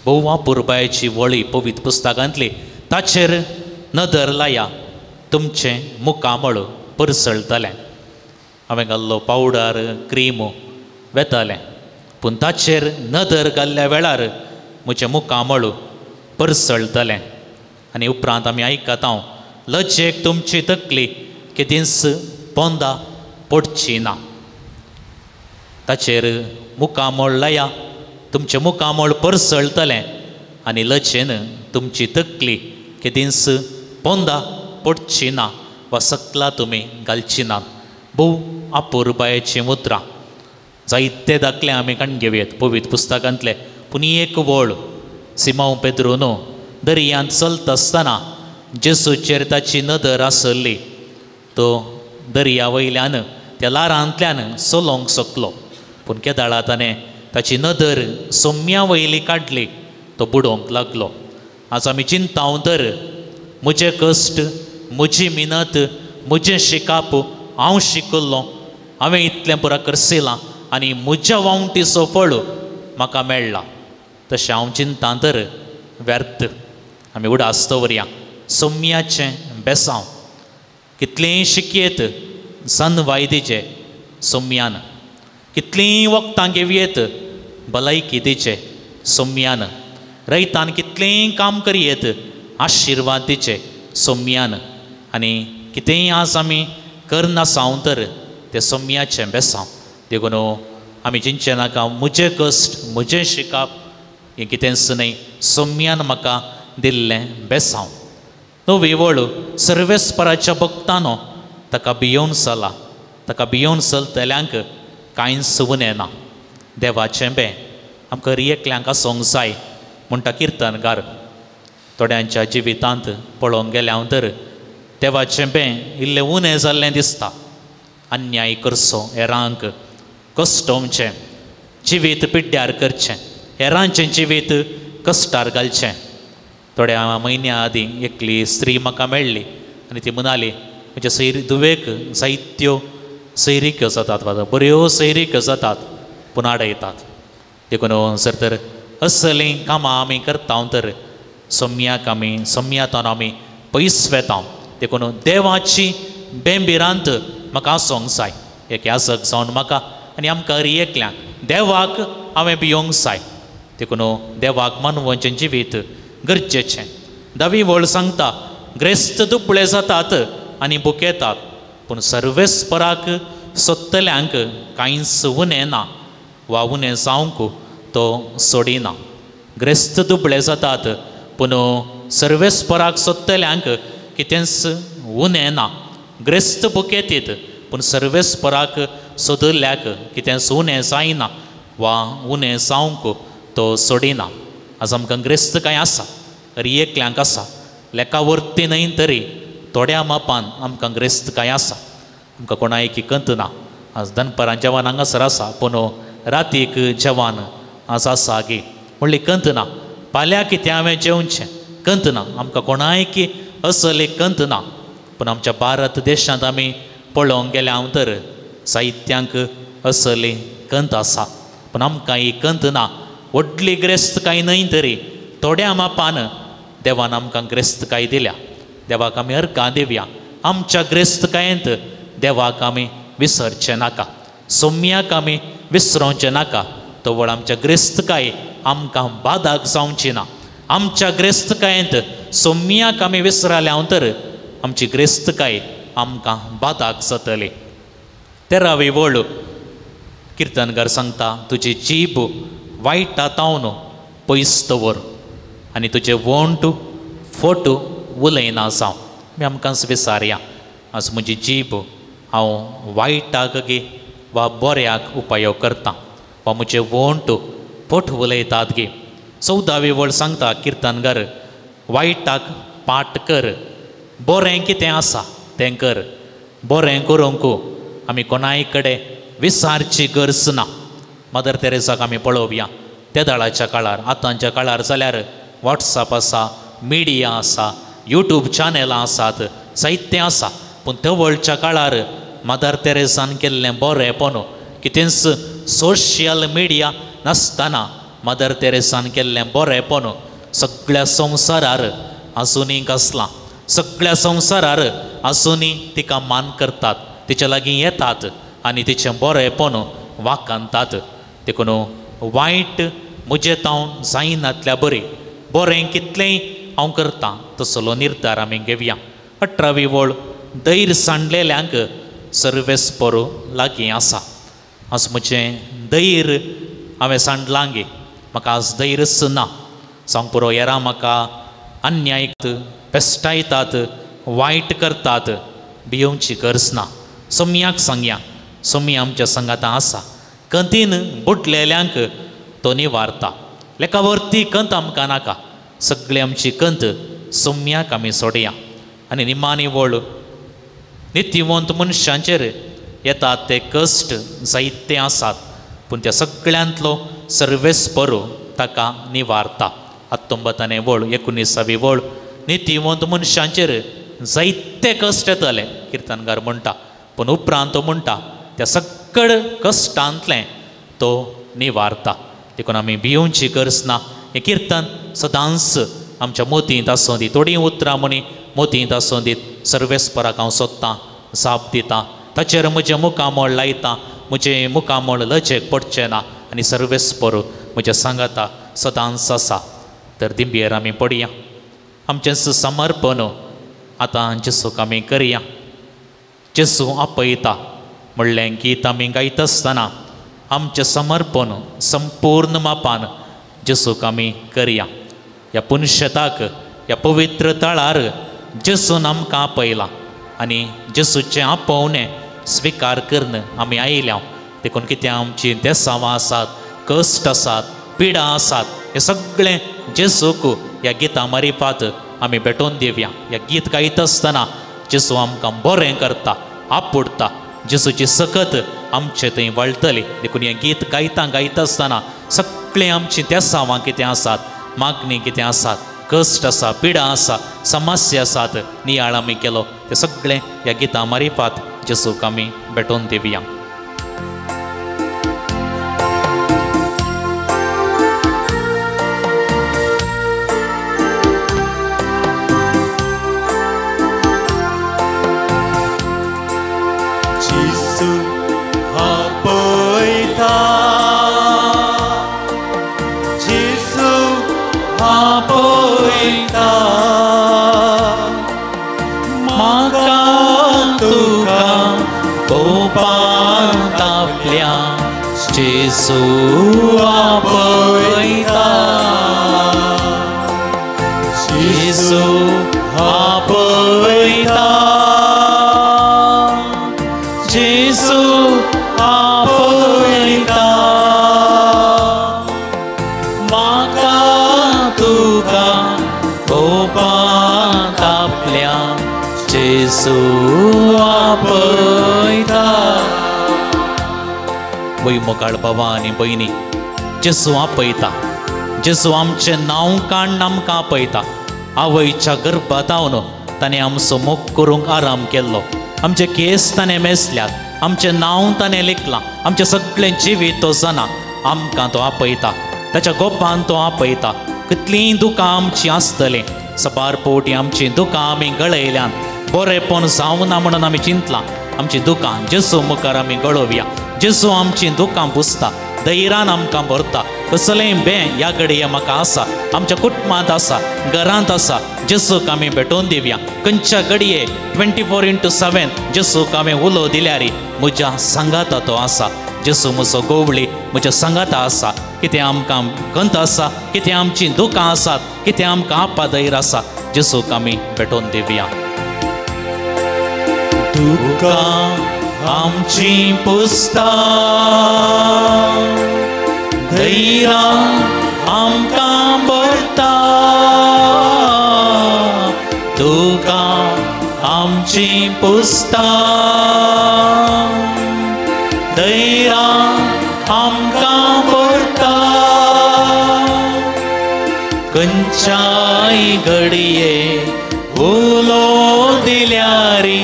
भोवा पुरबायची वळी पवित्र पुस्तकांतली. ताचेर नदर लाया, तुमचें मुखामळ परसळटलें. हांवें घाल्लो पावडर क्रीम वेतालें, पूण ताचेर नदर घाल्ल्या वेळार म्हजें मुखामळ परसळटलें. आनी उपरांत आमी आयकता लजेक तुमची तकली केदींच पोंदा पडची ना. ताचेर मुखामळ लाया, तुमचें मुखामळ परसळटलें, आनी लजेन तुमची तकली केदींच पोंदा पडची ना, वा सकला तुमी घालची नात. भोव अपुरबायेची मुद्रा. जायते दाखले आमी काण घेवयात पवित्र पुस्तकांतले, पूण एक वळ सिमोन पेद्रोन दर्यांत चलता आसतना जेसूचेर ताची नदर आसली. तो दर्या वयल्यान त्या लारांतल्यान चलोवंक शकलो, पूण केदाळा ताणें ताची नदर सोम्या वयली काडली, तो बुडोवंक लागलो. आज आमी चिंताव तर म्हजे कश्ट, म्हजी मिनत, म्हजें शिकाप हांव शिकल्लो, हांवें इतलें पुरा करसिलां आनी म्हज्या वावणटीचो फळ म्हाका मेळ्ळा. तशें हांव चिंता तर व्यर्थ. आमी उडास दवरया सोम्याचें बेसांव. कितलींय शिकयेत सन वायदीचे सोम्यान, कितलींय वखदां घेवयेत भलायकी दिचे सोम्यान, रैतान कितलेंय काम करयेत आशिर्वाद दिचे सोम्यान, आनी कितेंय आज आमी करनासांव तर तें सोम्याचें बेसांव. देखून आमी चिंतचें नाका म्हजें कश्ट, म्हजें शिकाप हें कितेंच न्हय, सोम्यान म्हाका दिल्लें बेसांव. नवी वळ सर्वेस्पराच्या भक्तानो ताका भियोवन चला. ताका भियोवन चलतल्यांक कांयच उणें ना. देवाचें बें आमकां रियेकल्यांक आसूंक जाय म्हणटा किर्तनकार. थोड्यांच्या जिवितांत पळोवंक गेले हांव तर देवाचें बें इल्लें उणें जाल्लें दिसता. अन्याय करचो हेरांक, कश्टोवचें, जिवीत पिड्ड्यार करचें, हेरांचें जिवीत कश्टार घालचें. थोड्या म्हयन्या आदीं एकली स्त्री म्हाका मेळ्ळी आनी ती म्हणाली म्हज्या दुवेक जायत्यो सैरीक्यो जातात, बऱ्यो सैरीक्यो जातात पूण आडयतात. देखून जर तर असलीं कामां आमी करता तर सोम्यातान आमी पयस वेता. देखून देवाची बेंबिरांत म्हाका आसूंक जाय. एक याजक जावन म्हाका आनी आमकां रियेकल्यांक देवाक हांवें भियोंक जाय. देखून देवाक मानवाचें जिवीत गरजेचें. दावी वळ सांगता ग्रेस्त दुबळे जातात आनी बुकेतात पूण सर्वेस्पराक सोदतल्यांक कांयच उणें ना वा उणें जावंक तो सोडिना. ग्रेस्त दुबळे जातात पूण सर्वेस्पराक सोदतल्यांक कितेंच उणें ना. ग्रेस्त बुकेतीत पूण सर्वेस्पराक सोदल्ल्याक कितेंच उणें जायना वा उणें जावंक तो सोडिना. आज आमकां ग्रेस्त कांय आसा, रियेकल्यांक आसा, लेका वर्ती न्हय तरी थोड्या मापान आमकां ग्रेस्त कांय आसा. आमकां कोणायकी कंत ना. आज दनपारां जेवण हांगासर आसा पूण रातीक जेवण आज आसा गे म्हणली कंत ना. फाल्यां कितें हांवें जेवचें कंत ना. आमकां कोणायकी असली कंत ना. पूण आमच्या भारत देशांत आमी पळोवंक गेले हांव तर साहित्यांक असली कंत आसा पूण आमकां ही कंत ना. व्हडली ग्रेस्त कांय न्हय तरी थोड्या मापान देवान आमकां ग्रेस्तकाय दिल्या. देवाक आमी अर्गां दिवया. आमच्या ग्रेस्तकायेंत देवाक आमी विसरचें नाका, सोम्याक आमी विसरोवचें नाका. तो वळ आमच्या ग्रेस्तकाय आमकां बादाक जावची ना. आमच्या ग्रेस्तकायेंत सोम्याक आमी विसरल्या तर आमची ग्रेस्तकाय आमकां बादाक जातली. 13वी वळ किर्तनकार सांगता तुजी जीब वायटातावन पयस दवर आनी तुजें वोंट फोट उलयना जावं. आमी आमकांच विचारया आज म्हजी जीब हांव वायटाक गे वा बऱ्याक उपयोग करता वा म्हजें वोंट फोट उलयतात गे. 14वी वळ सांगता किर्तनकार वायटाक पाट कर, बरें कितें आसा तें कर. बरें करूंक आमी कोणाय कडेन विचारची गरज ना. मदर तेरेसाक आमी पळोवया त्या दाळाच्या काळार, आतांच्या काळार जाल्यार वॉट्सॅप आसा, मिडिया आसा, यूट्यूब चॅनलां आसात, साहित्य आसा. पूण त्या वळच्या काळार मदर तेरेसान केल्लें बरेंपण कितेंच सोशियल मिडिया नासतना मदर तेरेसान केल्लें बरेंपण सगळ्या संवसारार आजुनी कसलां. सगळ्या संवसारार आजुनी तिका मान करतात, तिच्या लागीं येतात आनी तिचें बरेंपण वाखाणतात. देखून वायट म्हजें तावन जायनातल्या बरी, बरें कितलेंय हांव करतां तसलो निर्धार आमी घेवया. 18वी वळ दैर सांडलेल्यांक सर्वेस्पर लागीं आसा. आज म्हजें दैर हांवें सांडलां गे, म्हाका आज दैरच ना. सांग पुरो हेरां म्हाका अन्याय पेस्टायतात, वायट करतात, भियोवची गरज ना. सोम्याक सांगया, सोम्या आमच्या संगातां आसा. कंतीन बुडलेल्यांक तो निवारता. लेका वर्ती कंत आमकां नाका. सगळी आमची कंत सोम्याक आमी सोडया. आनी निमाणी वळ नित्यवंत मनशांचेर येतात ते कश्ट जायते आसात पूण त्या सगळ्यांतलो सर्वेस्पर ताका निवारता. 19वी वळ 19वी वळ नितीवंत मनशांचेर जायते कश्ट येतले किर्तनकार म्हणटा. पूण उपरांत तो म्हणटा त्या सगळ कश्टांतलें तो निवारता. देखून आमी भिवूंची गरज ना. हें किर्तन सदांच आमच्या मोतींत आसूं दी. थोडीं उतरां म्हणी मोतींत आसूं दीत. सर्वेस्पराक हांव सोदतां, जाप दितां, ताचेर म्हजें मुखामळ लायतां. म्हजें मुखामळ लजेक पडचें ना आनी सर्वेस्पर म्हज्या सांगाता सदांच आसा. तर दिंबयेर आमी पडया. आमचें समर्पण आतां जेसूक आमी करया. जेसू आपयता म्हणलें गीत आमी गायत आसतना आमचें समर्पण संपूर्ण मापान जेसूक आमी करया. ह्या पुणशताक ह्या पवित्र तळार जेसून आमकां आपयलां आनी जेसूचें आपोवणें स्विकार करून आमी आयल्या. देखून कितें आमचीं देसांवां आसात, कश्ट आसात, पिडा आसात, हें सगळें जेसूक ह्या गितां मारिफात आमी भेटोवन दिवया. ह्या गीत गायत आसतना जेसू आमकां बरें करता, आपुडता. जेसूची सकत आमचे थंय वळटली. देखून हें गीत गायता आसतना सगळीं आमचीं देसांवां कितें आसात, मागणी कितें आसात, कश्ट आसा, पिडा आसा, समस्या आसात, नियाळ आमी केलो तें सगळें ह्या गितां मारिफात जेसूक आमी भेटोवन दिवया. जेसू आपयता, जेसू आपयता, जेसू आपयता. म्हाका तुका कोपांत आपल्या जेसू आपयता. वै मोगाळ भावा आनी भयणी, जेसू आपयता. जेसू आमचें नांव काडून आमकां आपयता. आवयच्या गर्भांत आवन ताणें आमचो मोग करूंक आराम केल्लो. आमचे केस ताणें मेसल्यात, आमचें नांव ताणें लिखलां, आमचें सगळें जिवीत तो जाणा. आमकां तो आपयता, ताच्या गोपान तो आपयता. कितलीं दुकां आमचीं आसतलीं, सबार पोवटी आमचीं दुकां आमी गळयल्यान, बरेंपण जावना म्हणून आमी चिंतलां. आमचीं दुकां जेसू मुखार आमी गळोवया. जेसू आमचीं दुकां पुसता, धैर्यान आमकां भरता. कसलेंय बें ह्या घडये म्हाका आसा, आमच्या कुटुंबांत आसा, घरांत आसा, जेसूक आमी भेटोवन दिवया. खंयच्या घडये 24/7 जेसूक आमी उलो दिल्यार म्हज्या सांगाता तो आसा. जेसू म्हजो गोवळी म्हज्या सांगाता आसा. कितें आमकां गंत आसा, कितें आमचीं दुकां आसात, कितें आमकां आपादैर आसा, जेसूक आमी भेटोवन दिवया. दुकां आमचीं पुसता, धैर्यान आमकां भरता. दुकां आमचीं पुसता, धैर्यान आमकां भरता. खंयच्याय घडये उलो दिल्यारी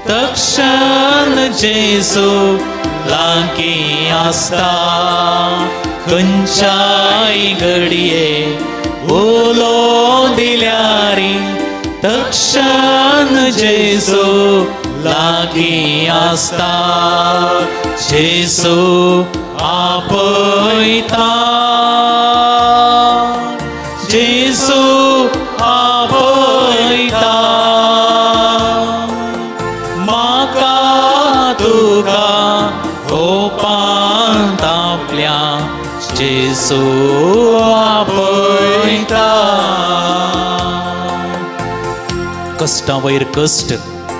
तक्षण जेसू लागीं आसता. खंयच्याय घडये उलो दिल्यारी तक्षण जेसू लागीं आसता. जेसू आपयता, जेसू आपयता. तुका कोपांत आपल्या जेसू आपयता. कश्टां वयर कश्ट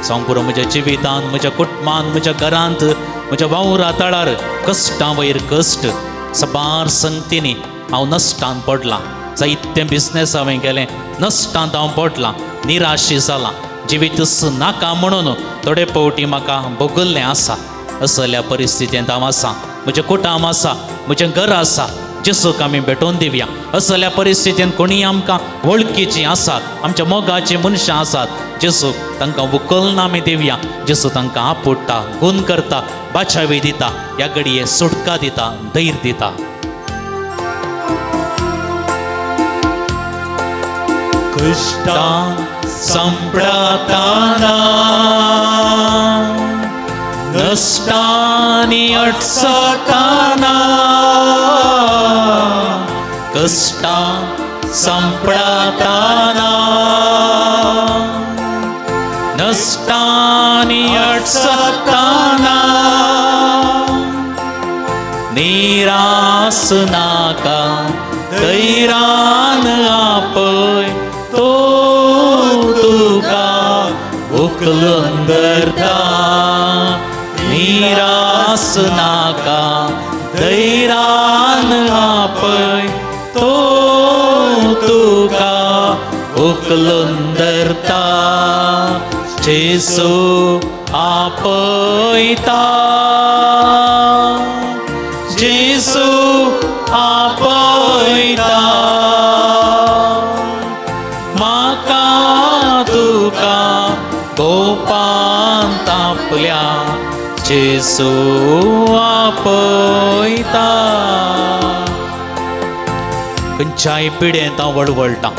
जावं पुरो म्हज्या जिवितांत, म्हज्या कुटुंबांत, म्हज्या घरांत, म्हज्या वावरा तळार कश्टां वयर कश्ट. सबार संगतींनी हांव नश्टांत पडलां. जायते बिझनेस हांवें केलें, नश्टांत हांव पडलां, निराशी जालां. जिवीतच नाका म्हणून थोडे फावटी म्हाका भोगल्लें आसा. असल्या परिस्थितींत हांव आसा. म्हजें कुटुंब आसा, म्हजें घर आसा, जेसूक आमी भेटोवन दिवया. असल्या परिस्थितीन कोणी आमकां वळखीची आसात, आमच्या मोगाची मनशां आसात, जेसूक तांकां व्हंकलून आमी दिवया. जेसू तांकां आपडटा, गूण करता, बाचावी दिता, ह्या घडये सुटका दिता, धैर्य दिता. कष्टां संपडाताना नष्टांनी अडसताना कष्टां संपडाताना नष्टांनी अडसताना निराश नाका धैर्यान आपय तो तुका उखलून धरता. निराश नाका धैर्यान आपय तो तुका उखलून धरता. जेसू आपयता, जेसू आपयता, म्हाका तुका कोपांत आपल्या जेसू आपयता. खंयच्याय पिडेंत हांव वळवळटा,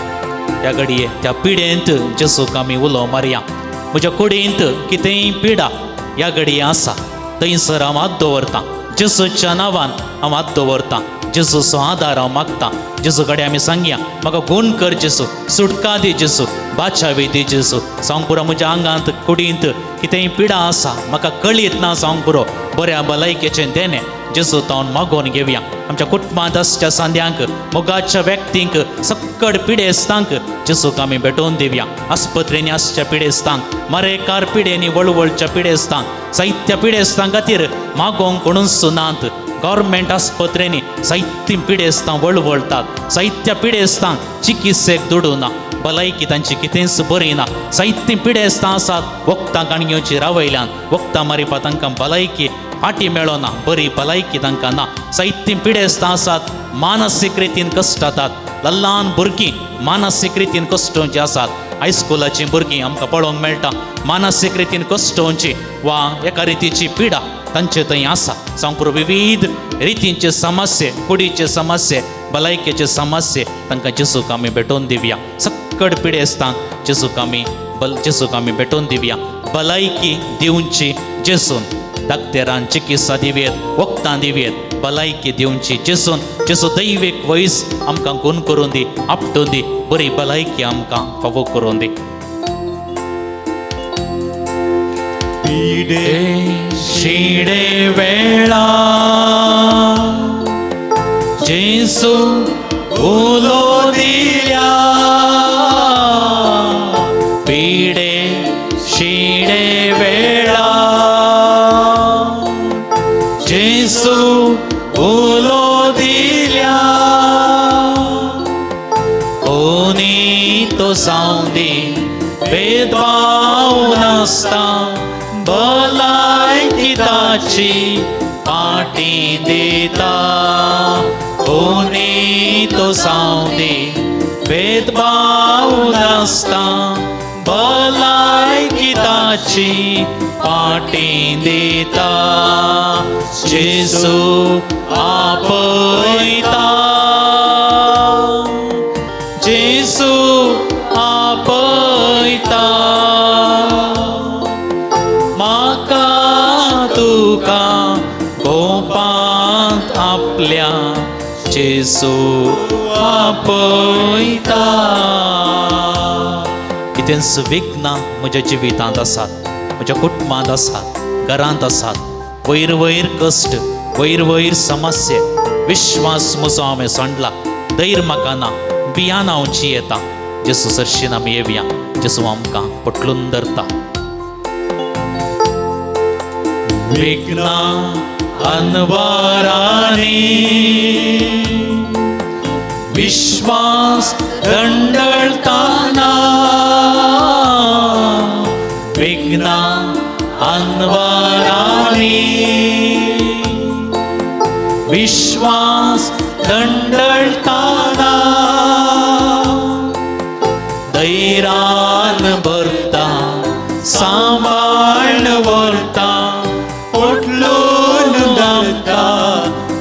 त्या घडये त्या पिडेंत जेसूक आमी उलो मारया. म्हज्या कुडींत कितेंय पिडा ह्या घडये आसा, थंयसर हांव हात दवरतां. जेसूच्या नांवान हांव हात दवरतां. जेसूचो आदार हांव मागतां. जेसू कडेन आमी सांगया, म्हाका गूण कर जेसू, सुटका दी जेसू, बाचावी दी जेसू. सांग पुरो म्हज्या आंगांत कुडींत कितेंय पिडा आसा, म्हाका कळीत ना, सांग पुरो बऱ्या भलायकेचें देणे जेसू तावन मागोवन घेवया. आमच्या कुटुंबांत आसच्या सांद्यांक, मोगाच्या व्यक्तींक, सक्कड पिडेस्तांक जेसूक आमी भेटोवन दिवया. आस्पत्रेनी आसच्या पिडेस्तांक, मरेकार पिडेनी वळवळच्या पिडेस्तांक, साहित्य पिडेस्तां खातीर मागोवंक कोणूच सुनांत. गव्हर्मेंट आस्पत्रेनी साहित्य पिडेस्तां वळवळतात. साहित्य पिडेस्तांक चिकित्सेक दुडूना, भलायकी तांची कितेंच बरी ना. साहित्य पिडेस्तां आसात वखदां काणयोचेर रावयल्यान, वखदां मारिपा तांकां भलायकी फाटी मेळना, बरी भलायकी तांकां ना. साहित्य पिडेस्तां आसात मानसीक रितीन कश्टातात. ल्हान भुरगीं मानसीक रितीन कश्टोवचीं आसात. हायस्कुलाचीं भुरगीं आमकां पळोवंक मेळटा मानसीक रितीन कश्टोवची वा एका रितीची पिडा तांचे थंय आसा. सांगपुरो विविध रितींचे समस्ये, कुडीचे समस्ये, भलायकेचे समस्ये तांकां जेसूक आमी भेटोवन दिवया. सक्कड पिडेस्तांक जेसूक आमी भेटोवन दिवया. भलायकी दिवची जेसून, डाक्टरान चिकित्सा दिवेत, वखदां दिवेत, भलायकी दिवची जेसून. जेसू दैवीक वयस आमकां गूण करून दी, आपटून दी, बरी भलायकी आमकां फावो करून दी. पिडे शिडे वेळा जेसू उलो दिल्या. पिडे शिडे वेळा जेसू उलो दिल्या. कोणी तो सावंदी भेदभाव नासता, भलायकी ताची पाटी दिता. कोणी तो सावंदी भेदभाव नासता, भलायकी ताची पाटी दिता. जेसू आपयता, जेसू आपयता, म्हाका तुका कोपांत आपल्या जेसू आपयता. कितेंच विघ्नां म्हज्या जिवितांत आसात, म्हज्या कुटुंबांत आसात, घरांत आसात. वयर वयर कश्ट, वयर वयर समस्ये, विश्वास म्हजो हांवें सोडला, धैर्य म्हाका ना, भियान हांव जियेता. जेसू सरशीन आमी येवया. जेसू आमकां पटलून धरता. विघ्नां अनवारांनी विश्वास दंडळताना, विघ्नां अनवारांनी विश्वास दंडळताना, सांबाळन व्हरता उठलून घालता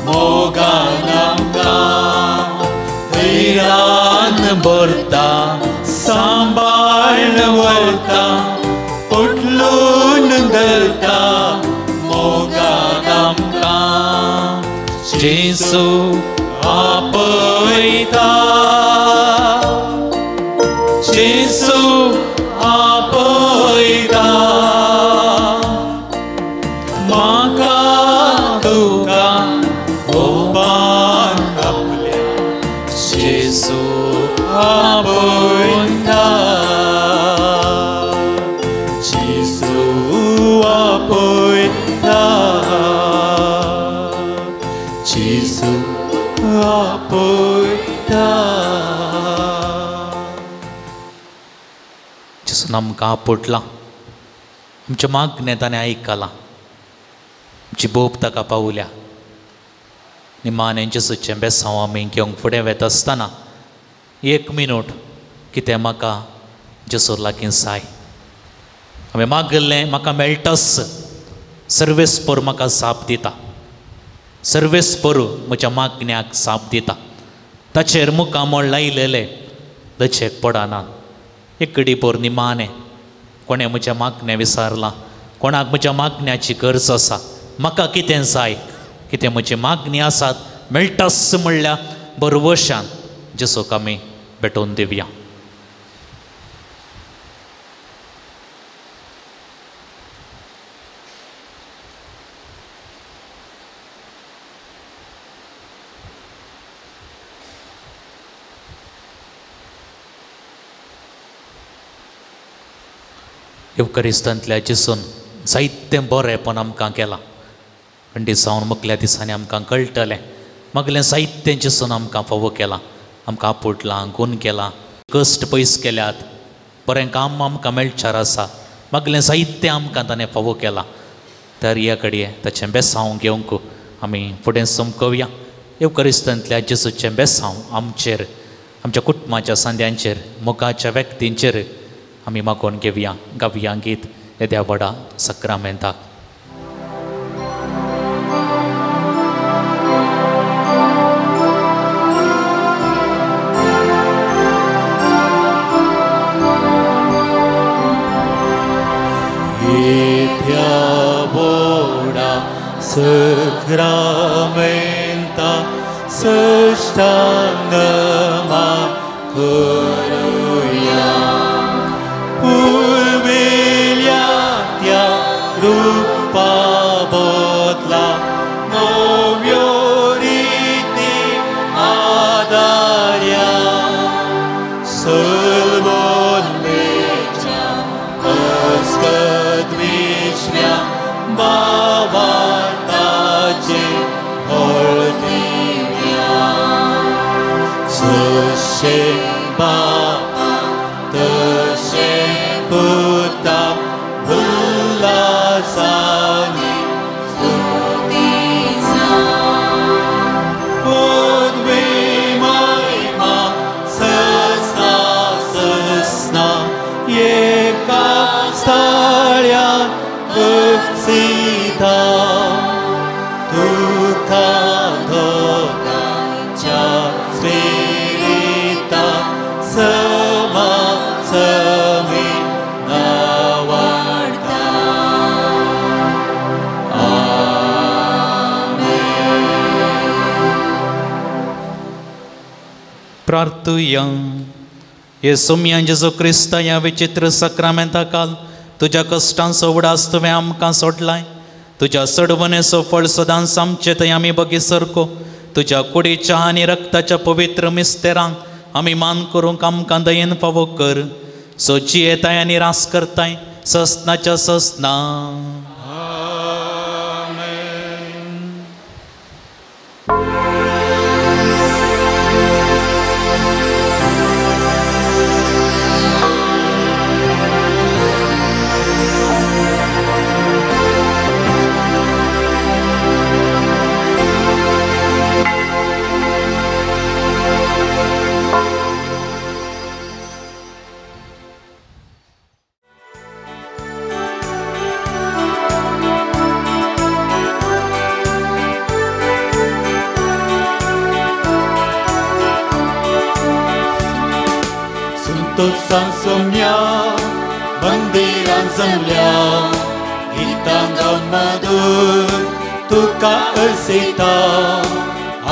मोगान आमकां धैर्यान भरता सांबाळन व्हरता उठलून घालता मोगान आमकां जेसू आपयता जेसू आपयता म्हाका तुका ओपान आपल्या जेसू आपयता जेसू आपयता जेसू आपयता जेसू आमकां आपटला आमच्या मागण्या ताणें आयकला आमची बोप ताका पावल्या निमाणें जेसूचें बेसांव आमी घेवंक फुडें वता आसतना 1 मिनट कितें म्हाका जेसू लागीं जाय हांवें मागलें म्हाका मेळटास सर्वेस पर म्हाका साप दिता सर्वेस पर म्हज्या मागण्याक साप दिता ताचेर मुखामोळ लायलेले दचेक पडनात एक घडी पर निमाणें कोणें म्हज्या मागण्या विचारलां कोणाक म्हज्या मागण्याची गरज आसा म्हाका कितें जाय कितें म्हजी मागणी आसात मेळटास म्हणल्यार बरवशान जेसूक आमी भेटोवन दिवया येवकरिस्तांतल्या जेसून जायतें बरेंपण आमकां केलां खंडीत जावन मकल्या दिसांनी आमकां कळटलें मगलें जायतें जेसून आमकां फावो केलां आमकां आपटलां गूण केलां कश्ट पयस केल्यात बरें काम आमकां मेळचार आसा मगलें जायतें आमकां ताणें फावो केलां तर ह्या घडये ताचें बेसांव घेवंक आमी फुडें समकवया येवकरिस्तांतल्या जेसूचें बेसांव आमचेर आमच्या कुटुंबाच्या सांद्यांचेर मोगाच्या व्यक्तींचेर आमी मागोवन घेवया गावया गीत येद्या व्हडा सक्रामेंताक येद्या व्हडा सक्रामेंता सष्टांगमा करुया पुर्विल्या त्या रूपा बदला नव्यो रिती आदार्या सल्वोन्मेच्या अस्कद्विश्ल्या भावार्थाचे हळदिव्या जशे बापा तशे पुता उल्हासानी स्तुतीचा पदवी महिमा ससना ससना एका स्थळ्यात बक्षिता तुका धोकाच्या स्पिरिता समा समी नावाडता प्रार्थुया येसुम्या जेजू क्रिस्ता ह्या विचित्र सक्रामेंता काल तुज्या कश्टांचो उडास तुवें आमकां सोडलाय तुज्या सडवणेचो फळ सदांच आमचे थंय आमी बगीसरको तुज्या कुडीच्या आनी रक्ताच्या पवित्र मिस्तेरांक आमी मान करूंक आमकां दयेन फावो कर सो जियेताय आनी रास करताय ससनाच्या ससना संतोषान सोम्या मंदिरान जमल्या गितांग मधुर तुका अर्सिता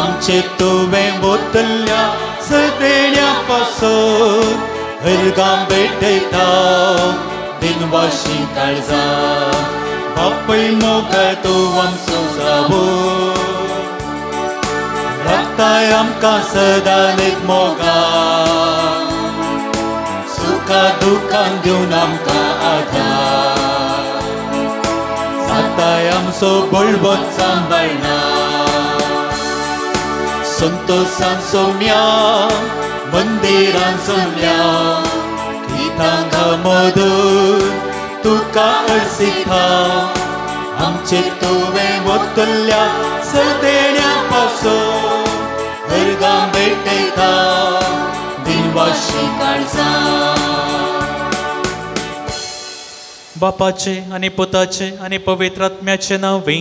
आमचे तुवें ओतल्या सदेण्या पासून हरगां भेटयता दिनवाशी काळजा बापय मोगाळ तूं आमचो जावो लागताय आमकां सदां एक मोगाळ सुखा दुखान दिवन आमकां आधार जाताय आमचो बळबत सांबाळना संतोषान सोम्या मंदिरान जमल्या गितांग मधुर तुका अर्सिता आमचे तुवें ओतल्या सदेण्या पासून हरगां भेटयता दिनवाशी काळजा बापाचे आनी पुताचे आनी पवित्र आत्म्याचे नांवे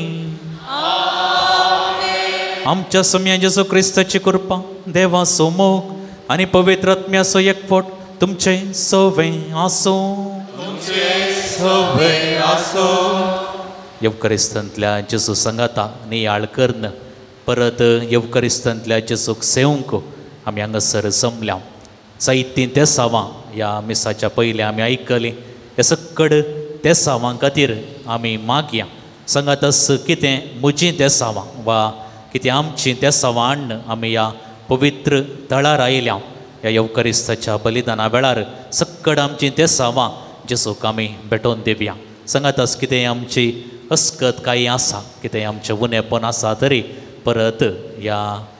आमच्या सम्या जेजू क्रिस्ताची कृपा देवाचो मोग आनी पवित्र आत्म्याचो एकवट तुमचे सवें आसूं येवकरिस्तांतल्या जेजू संगाता नियाळ करन परत येवकरिस्तांतल्या जेजूक सेवंक आमी हांगासर जमल्या साहित्य ते सावां ह्या मिसाच्या पयलीं आमी आयकली हे सकड ते सावां खातीर आमी मागया संगातस कितें म्हजीं ते सावां वा कितें आमचीं ते सावां हाडन आमी ह्या पवित्र तळार आयल्या ह्या येवकरिस्ताच्या बलिदाना वेळार सकड आमचीं ते सावां जेजूक आमी भेटोवन दिवया सांगातास कितें आमची अस्कत काही आसा कितें आमचें उणेपण आसा तरी परत ह्या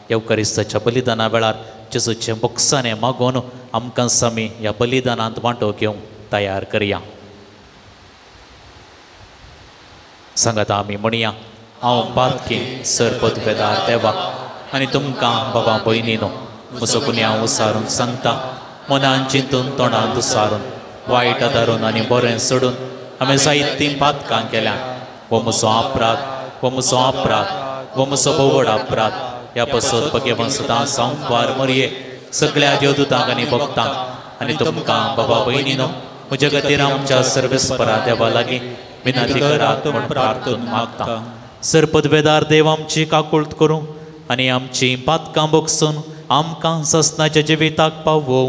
येवकरिस्ताच्या बलिदाना वेळार जेजूचें बोक्साणें मागोवन आमकां आमी ह्या बलिदानांत वांटो घेवंक तयार करया सांगात आमी म्हणया हांव पातकी सरपदवेदार देवा आनी तुमकां बाबा भयणीनो म्हजो गुन्यांव उसारून सांगता मनान चिंतून तोंडांत उसारून वायट धरून आनी बरें सोडून हांवें जायतीं पातकां केल्या वो म्हजो अपराध वो म्हजो बोवड अपराध ह्या पासत भगेवन सदां सांबार मरये सगळ्या देवदूतांक आनी भक्तांक आनी तुमकां बाबा भयणीनो म्हजे खातीर आमच्या सर्वेस्परा देवा लागीं विनंती करात म्हूण प्रार्थून मागता सरपदवेदार देव आमची काकुळट करूं आनी आमची पातकां बोगसून आमकां ससनाच्या जिविताक पावो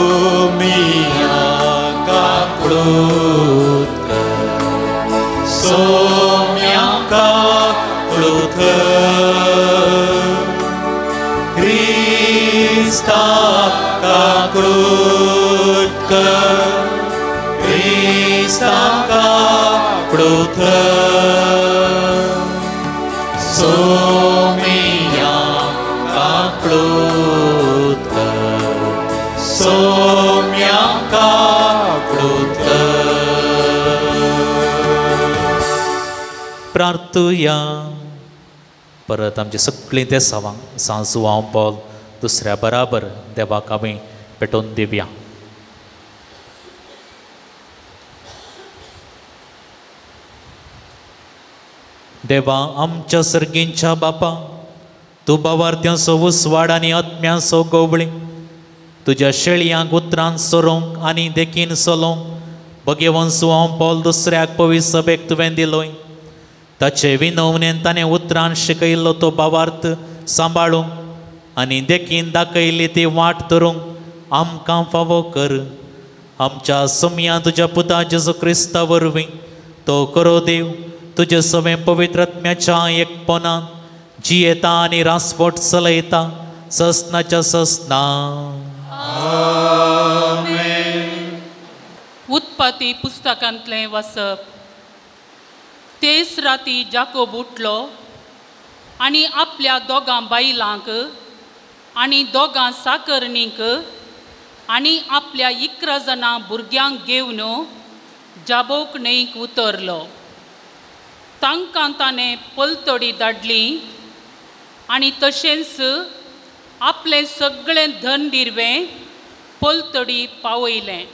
सोमिया काकुळट सोम्या काकुळट क्रिस्ता काकुळट क्रिस्ता काकुळट सोमिया काकुळट सोम्या काकुळट प्रार्थुया परत आमची सगळीं ते सावां सांजू हांव पॉल दुसऱ्या बराबर देवाक आमी पेटोवन दिवया देवा आमच्या सर्गींच्या बापा तूं बावार्थ्यांचो उसवाड आनी आत्म्यांचो गवळी तुज्या शेळयांक उतरांत सोरोंक आनी देखीन सोलोंक भगेवंसू हांव पॉल दुसऱ्याक पवित्र सभेक तुवें दिलोय ताचे विनवणेन ताणें उतरांत शिकयल्लो तो भावार्थ सांबाळूंक आनी देखीन दाखयली ती वाट धरूंक आमकां फावो कर आमच्या सम्या तुज्या पुता जेजू क्रिस्ता वरवीं तो करो देव तुजे सवें पवित्र आत्म्याच्या एकपणान जियेता आनी रासवट चलयता ससनाच्या ससना उत्पत्ती पुस्तकांतलें वाचप तेच राती जाकोब उठलो आनी आपल्या दोगां बायलांक आनी दोगां साकरणींक आनी आपल्या 11 जाणां भुरग्यांक घेवन जाबोक न्हंयक उतरलो तांकां ताणें पलतडी धाडली आनी तशेंच आपलें सगळें धन दिरवें पलतडी पावयलें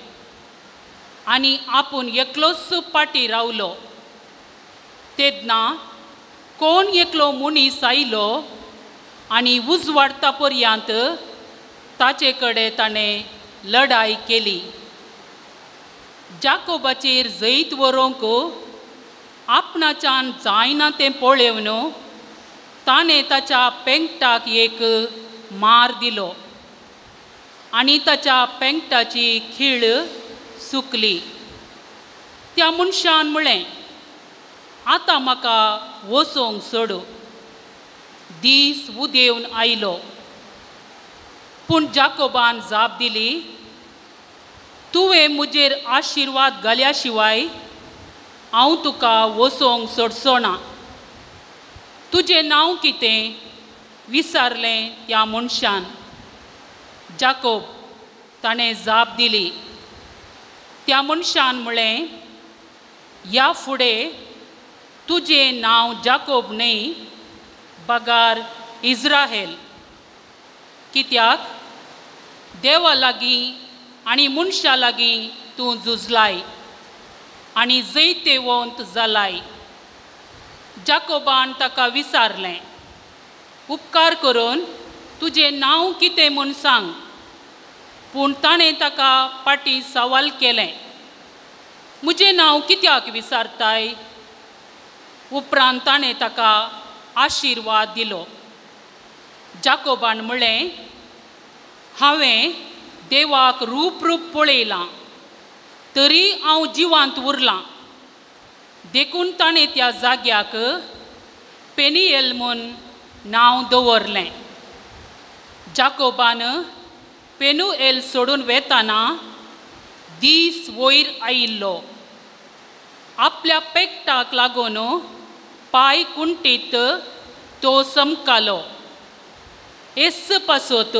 आनी आपूण एकलोच पाटी रावलो. तेदना कोण एकलो मनीस आयलो आनी उजवाडटा पर्यंत ताचे कडेन ताणें लढाई केली. जाकोबाचेर जैत व्हरूंक आपणाच्यान जायना तें पळोवन ताणें ताच्या पेंगटाक एक मार दिलो आनी ताच्या पेंगटाची खीळ सुकली. त्या मनशान म्हळें, आतां म्हाका वचोंक सोड. दीस उदेवन आयलो. पूण जाकोबान जाप दिली, तुवें म्हजेर आशिर्वाद घाल्या शिवाय हांव तुका वचोंक सोडचो ना. तुजें नांव कितें विचारलें त्या मनशान. जाकोब ताणें जाप दिली. त्या मनशान म्हळें, ह्या फुडें तुजें नांव जाकोब न्हय, बगार इस्राएल. कित्याक देवा लागीं आनी मनशा लागीं तूं झुजलाय आनी जैतेवंत जालाय. जाकोबान ताका विचारलें, उपकार करून तुजें नांव कितें म्हूण सांग. पूण ताणें ताका फाटीं सवाल केलें, म्हजें नांव कित्याक विचारताय. उपरांत ताणें ताका आशिर्वाद दिलो. जाकोबान म्हळें, हांवें देवाक रूप पळयलां तरी हांव जिवांत उरलां. देखून ताणें त्या जाग्याक पेनियेल म्हूण नांव दवरलें. जाकोबान पेनुएल सोडून वेताना दीस वयर आयिल्लो. आपल्या पेकटाक लागून पांय कुंटीत तो समकालो. एस पासत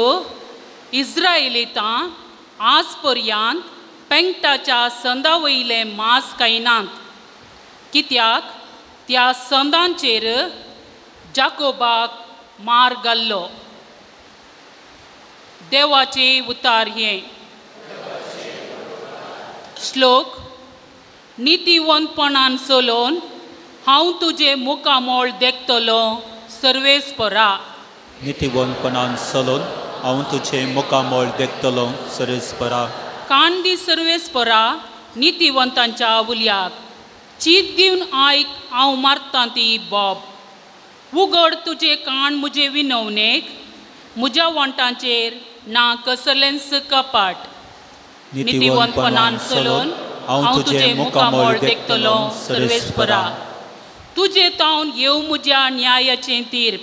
इस्रायलितां आज पर्यंत पेंगटाच्या संदा वयलें मांस खायनात, कित्याक त्या संदांचेर जाकोबाक मार घाल्लो. देवाचें उतार हें. श्लोक. नितीवंतपणान चलोवन हांव तुजें मुखामोळ देखतलो सर्वेस्परा. नितीवंतपणान चलोवन हांव तुजें मुखामोळ देखतलो सर्वेस्परा. कान दी सर्वेस्परा नितीवंतांच्या उल्याक. चीत दिवन आयक हांव मारतां ती बोब. उगड तुजें कान म्हजे विनवणेक, म्हज्या वंटांचेर ना कसलेंच कपाट. नितीवंतपणान चलोवन हांव तुजें मुखामोळ देखतलो सर्वेस्परा. तुजे तावन येव म्हज्या न्यायाचें तीर्प.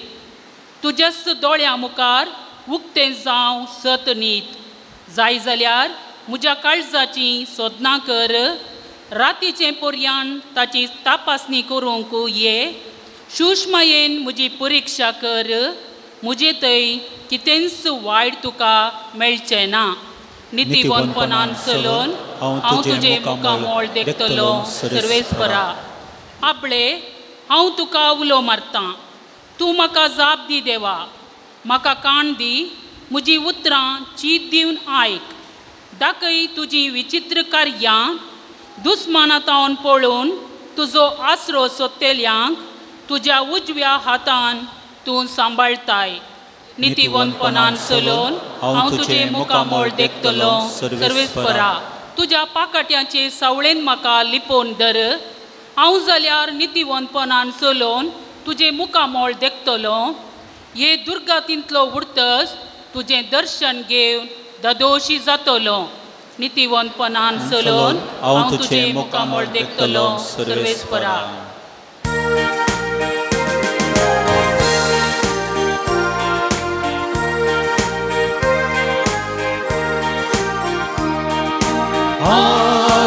तुज्याच दोळ्या मुखार उक्तें जावं सत न्हीद. जाय जाल्यार म्हज्या काळजाची सोदना कर. रातीचें पर्यंत ताची तपासणी करूंक ये. सुश्मयेन म्हजी परिक्षा कर. म्हजे थंय कितेंच वायट तुका मेळचें ना. नितीवंतपणान चलोवन हांव तुजें मुखामोळ देखतलो सर्वेस्परा. आपले हांव तुका उलो मारतां. तूं म्हाका जाप दी देवा. म्हाका कान दी. म्हजीं उतरां चीत दिवन आयक. दाखय तुजीं विचित्र कार्यां. दुस्मानांतावन पळोवन तुजो आसरो सोदतेल्यांक तुज्या उजव्या हातान तूं सांबाळताय. नितीवंतपणान चलोवन हांव तुजें मुखामोळ देखतलो सर्वेस्परा. तुज्या पाकाट्याचे सावळेन म्हाका लिपोवन धर. हांव जाल्यार नितीवंतपणान चलोवन तुजें मुखामोळ देखतलो. हे दुर्गातींतलो उरतस तुजें दर्शन घेवन ददोशी जातलो. नितीवंतपणान चलोवन हांव तुजें मुखामोळ देखतलो सर्वेस्परा.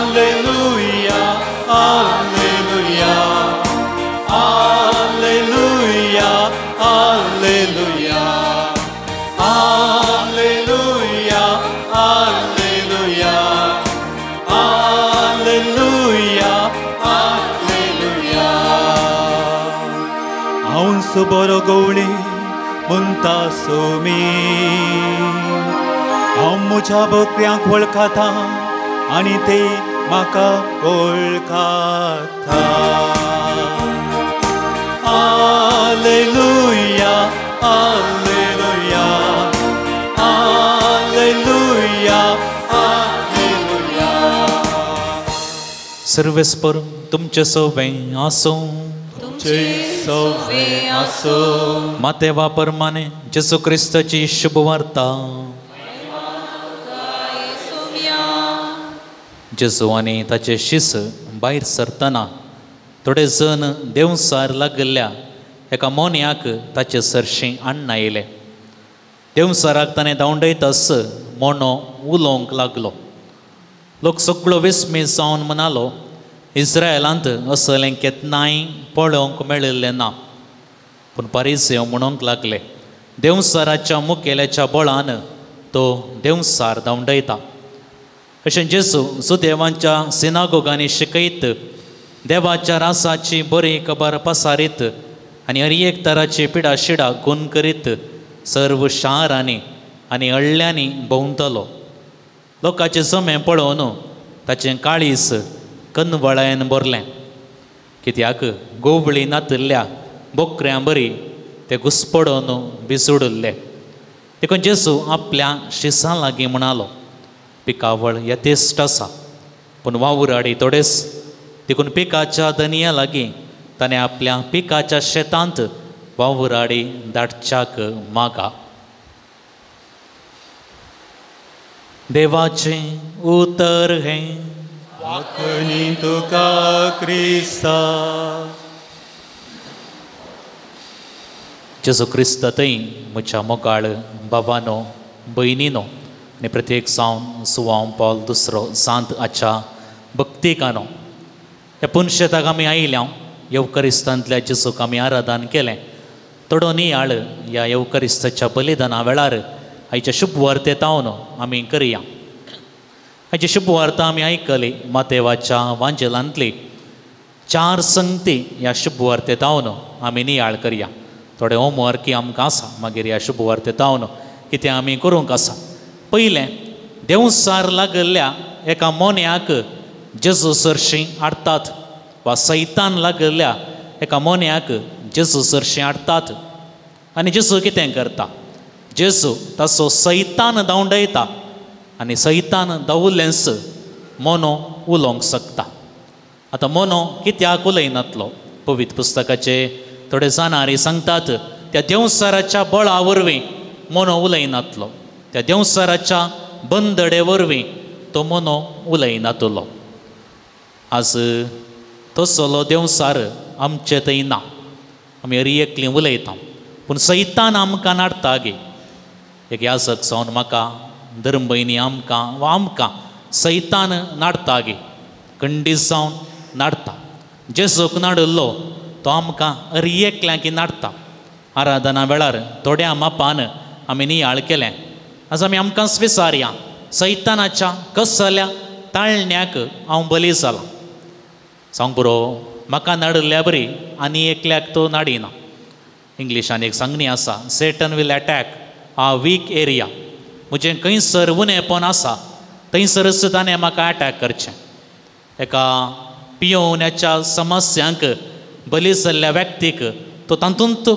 Alleluia, alleluia, alleluia, alleluia, alleluia, alleluia, alleluia, alleluia. हांव बरो गवळी म्हणटा सोमी. हांव म्हज्या बकऱ्यांक वळखता आनी ते म्हाका वळखता. Alleluia, Alleluia, Alleluia, Alleluia. सर्वेस्पर तुमचे सोबे आसूं. तुमचे सोबे आसूं. मातेवा प्रमाणे जेसू क्रिस्ताची शुभ वार्ता. जेसू आनी ताचे शिस भायर सरतना थोडे जण देवसार लागल्या एका मोन्याक ताचे सरशी हाडून आयले. देवसाराक ताणें धांवडयतास मोनो उलोवंक लागलो. लोक सगळो विस्मी जावन म्हणालो, इस्रायलांत असलें केन्नाय पळोवंक मेळिल्लें ना. पूण पारिसेव म्हणूंक लागले, देवसाराच्या मुखेल्याच्या बळान तो देवसार धांवडयता. अशें जेसू सुदेवांच्या सिनागोगांनी शिकयत, देवाच्या रासाची बरी खबर पसारीत आनी हर एक तराची पिडा शिडा गुण करीत सर्व शारांनी आनी हळ्यांनी भोंवतलो. लोकांचे समें पळोवन ताचें काळीस कनवळ्यान भरलें. कित्याक गोवळी नातिल्ल्या बोकऱ्यां बरी ते घुस्पडोवन बिसुडले. देखून जेसू आपल्या शिसां लागीं म्हणालो, पिकावळ येतेश्ट आसा पूण वावुराडी थोडेच. देखून पिकाच्या दनया लागीं ताणें आपल्या पिकाच्या शेतांत वावुराडी धाडच्याक मागा. देवाचें उतर हें. वाकणी तुका क्रिस्ता. जेजू क्रिस्त थंय म्हज्या मोगाळ बाबानो भयणीनो आनी प्रत्येक जावन सुवांव पॉल दुसरो सांत आच्या भक्तिकानो. ह्या पुनशेताक आमी आयल्या. येवकरिस्तांतल्या जेजूक आमी आराधन केलें. थोडो नियाळ ह्या येवकरिस्ताच्या बलिदाना वेळार आयच्या शुभ वार्तेतावन आमी करया. हाची शुभ वार्ता आमी आयकली मातेवाच्या वांजेलांतली 4 संगती ह्या शुभ वार्तेतावन आमी नियाळ करया. थोडे होमवर्की आमकां आसा मागीर ह्या शुभ वार्तेतावन कितें आमी करूंक आसा. पयलें, देवसार लागल्या एका मोन्याक जेजू सरशी हाडटात वा सैतान लागल्या एका मोन्याक जेजू सरशी हाडटात. आनी जेजू कितें करता? जेजू ताचो सैतान धांवडयता आनी सैतान धांवलेंस मोनो उलोवंक शकता. आतां मोनो कित्याक उलयनातलो? पवित्र पुस्तकाचे थोडे जाणारी सांगतात त्या देवसाराच्या बळा वरवीं मोनो उलयनातलो. त्या देवसाराच्या बंदडे वरवीं तो मोनो उलयनातलो. आज तसलो देवसार आमचे थंय ना. आमी हरी एकलीं उलयता पूण सैतान आमकां नाडटा गे. एक याजक जावन म्हाका धर्म भयणी आमकां सैतान नाडटा गे. खंडीत जावन नाडटा. जेजूक नाडलो तो आमकां हर एकल्यांक नाडटा. आराधना वेळार थोड्या मापान आमी नियाळ केलें. आज आमी आमकांच विचारया, सैतानाच्या कसल्या ताळण्याक हांव बली जाला? सांग पुरो, म्हाका नाडल्या बरी आनी एकल्याक तो नाडिना. इंग्लिशान एक सांगणी आसा, Satan will attack a weak area. म्हजें खंयसर उणेपण आसा थंयसरच ताणें म्हाका अटॅक करचें. एका पियोवण्याच्या समस्यांक बली जाल्ल्या व्यक्तीक तो तातूंत